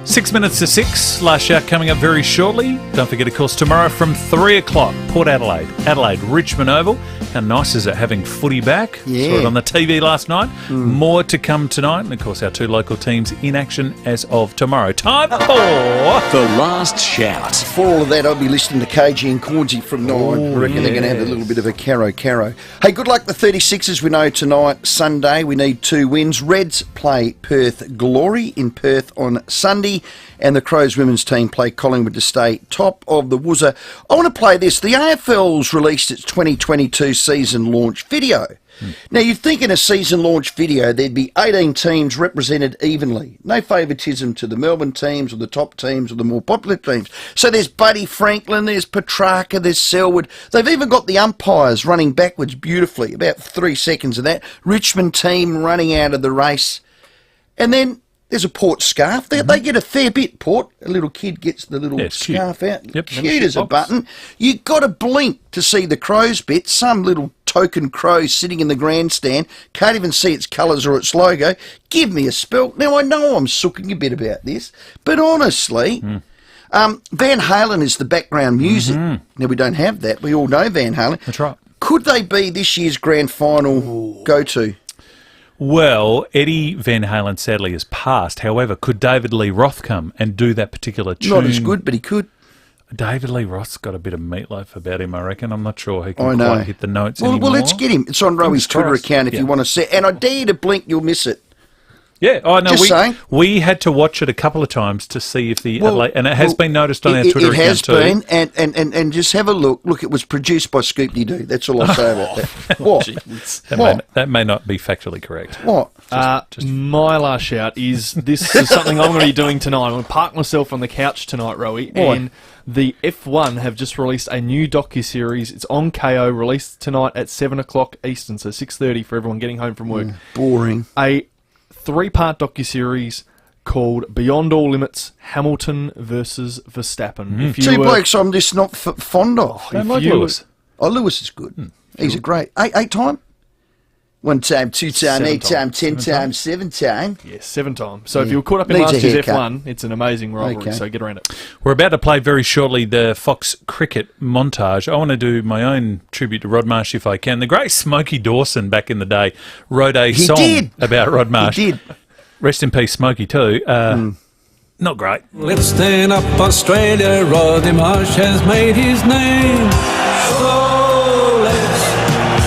6 minutes to 6. Last shout coming up very shortly. Don't forget, of course, tomorrow from 3 o'clock, Port Adelaide. Adelaide, Richmond Oval. How nice is it having footy back? Yeah. Saw it on the TV last night. More to come tonight. And, of course, our 2 local teams in action as of tomorrow. Time for The Last Shout. For all of that, I'll be listening to KG and Cornsey from 9. I reckon they're going to have a little bit of a caro. Hey, good luck the 36ers. We know tonight, Sunday, we need 2 wins. Reds play Perth Glory in Perth on Sunday, and the Crows women's team play Collingwood to stay top of the Woozer. I want to play this. The AFL's released its 2022 season launch video. Now, you'd think in a season launch video there'd be 18 teams represented evenly. No favouritism to the Melbourne teams or the top teams or the more popular teams. So there's Buddy Franklin, there's Petrarca, there's Selwood. They've even got the umpires running backwards beautifully, about 3 seconds of that. Richmond team running out of the race. And then there's a Port scarf. They get a fair bit, Port. A little kid gets the little scarf out. Yep, cute as a button. You got to blink to see the Crows bit. Some little token crow sitting in the grandstand. Can't even see its colours or its logo. Give me a spell. Now, I know I'm sooking a bit about this, but honestly, Van Halen is the background music. Now, we don't have that. We all know Van Halen. That's right. Could they be this year's grand final go-to? Well, Eddie Van Halen sadly has passed. However, could David Lee Roth come and do that particular tune? Not as good, but he could. David Lee Roth's got a bit of meatloaf about him, I reckon. I'm not sure he can quite hit the notes anymore. Well, let's get him. It's on Roey's Twitter account if you want to see it. And I dare you to blink, you'll miss it. Yeah, I know. Just saying. We had to watch it a couple of times to see if the Adelaide, and it has been noticed on our Twitter account too. It has been, and just have a look. Look, it was produced by Scoop-de-Doo. That's all I'll say about that. What? That may not be factually correct. What? My last shout is this is something I'm going to be doing tonight. I'm going to park myself on the couch tonight, Roey, and the F1 have just released a new docu-series. It's on KO, released tonight at 7 o'clock Eastern, so 6:30 for everyone getting home from work. Boring. A 3-part docu-series called Beyond All Limits, Hamilton versus Verstappen. Two blokes I'm just not fond of. I like Lewis. Oh, Lewis is good. He's a great... 8 time? 1 time, 2 time, 8 time, 10 time, 7 time. Yes, 7 times. So if you were caught up in last year's F1, it's an amazing rivalry, so get around it. We're about to play very shortly the Fox Cricket montage. I want to do my own tribute to Rod Marsh if I can. The great Smokey Dawson back in the day wrote a song about Rod Marsh. He did. Rest in peace, Smokey, too. Not great. Let's stand up, Australia. Roddy Marsh has made his name. So let's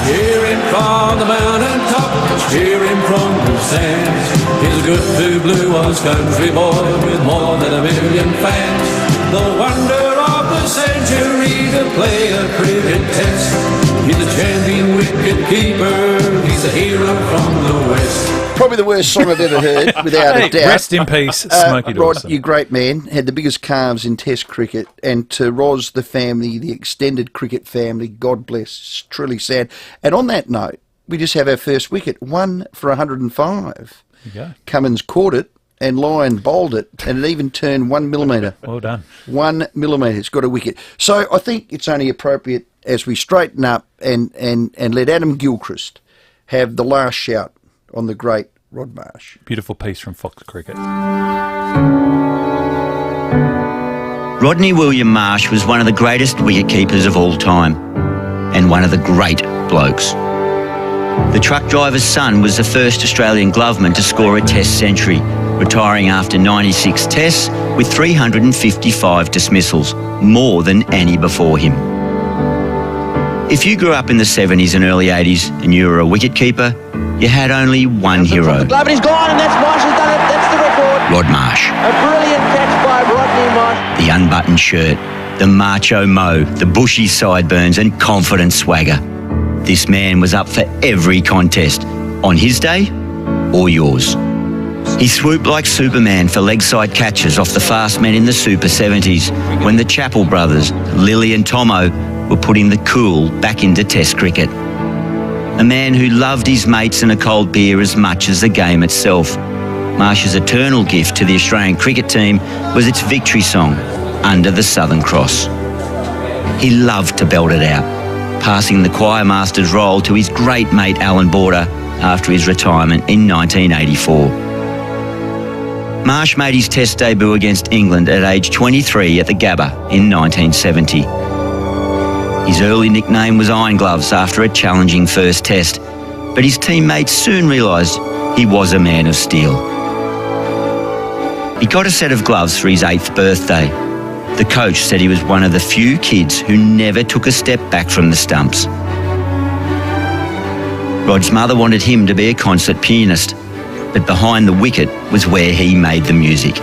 hear him from the mountain top, let's hear him from the sands. He's a good blue Oz country boy with more than 1 million fans. The wonder of the century to play a cricket test. He's a champion wicket keeper. He's a hero from the West. Probably the worst song I've ever heard, without a doubt. Rest in peace, Smokey Dawson. Rod, you great man, had the biggest calves in Test cricket, and to Roz, the family, the extended cricket family, God bless. It's truly sad. And on that note, we just have our first wicket, 1 for 105. There you go. Cummins caught it, and Lyon bowled it, and it even turned 1 millimetre. Well done. 1 millimetre, it's got a wicket. So I think it's only appropriate as we straighten up and let Adam Gilchrist have the last shout on the great Rod Marsh. Beautiful piece from Fox Cricket. Rodney William Marsh was one of the greatest wicketkeepers of all time, and one of the great blokes. The truck driver's son was the first Australian gloveman to score a Test century, retiring after 96 Tests with 355 dismissals, more than any before him. If you grew up in the 70s and early 80s and you were a wicketkeeper, you had only one hero. The glove and he's gone, and that's Marsh has done it. That's the record. Rod Marsh. A brilliant catch by Rodney Marsh. The unbuttoned shirt, the macho mo, the bushy sideburns and confident swagger. This man was up for every contest, on his day or yours. He swooped like Superman for leg side catches off the fast men in the Super 70s when the Chappell brothers, Lilly and Tomo, were putting the cool back into Test cricket. A man who loved his mates and a cold beer as much as the game itself. Marsh's eternal gift to the Australian cricket team was its victory song, Under the Southern Cross. He loved to belt it out. passing the choir master's role to his great mate Alan Border after his retirement in 1984. Marsh made his Test debut against England at age 23 at the Gabba in 1970. His early nickname was Iron Gloves after a challenging first Test, but his teammates soon realised he was a man of steel. He got a set of gloves for his 8th birthday. The coach said he was one of the few kids who never took a step back from the stumps. Rod's mother wanted him to be a concert pianist, but behind the wicket was where he made the music.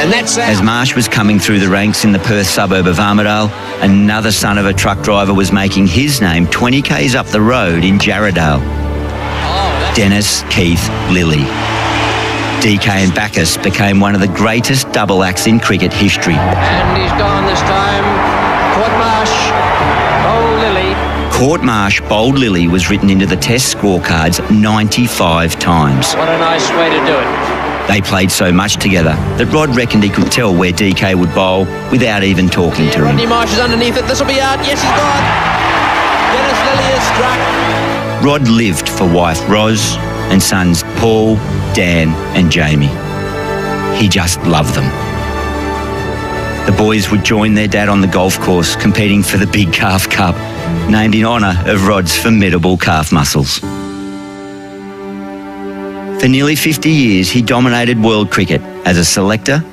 And that's As Marsh was coming through the ranks in the Perth suburb of Armidale, another son of a truck driver was making his name 20 k's up the road in Jarradale. Dennis Keith Lilly. DK and Bacchus became one of the greatest double acts in cricket history. And he's gone this time. Court Marsh. Oh, Lilly. Court Marsh bowled Lilly was written into the Test scorecards 95 times. What a nice way to do it. They played so much together that Rod reckoned he could tell where DK would bowl without even talking to him. Rodney Marsh is underneath it. This will be out. Yes, he's gone. Dennis Lilly is struck. Rod lived for wife Ros and sons Paul, Dan and Jamie. He just loved them. The boys would join their dad on the golf course competing for the Big Calf Cup, named in honour of Rod's formidable calf muscles. For nearly 50 years, he dominated world cricket as a selector,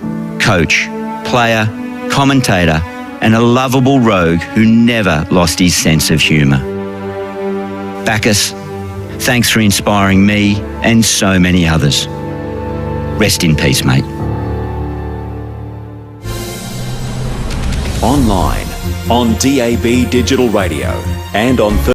coach, player, commentator and a lovable rogue who never lost his sense of humour. Bacchus, thanks for inspiring me and so many others. Rest in peace, mate. Online, on DAB Digital Radio and on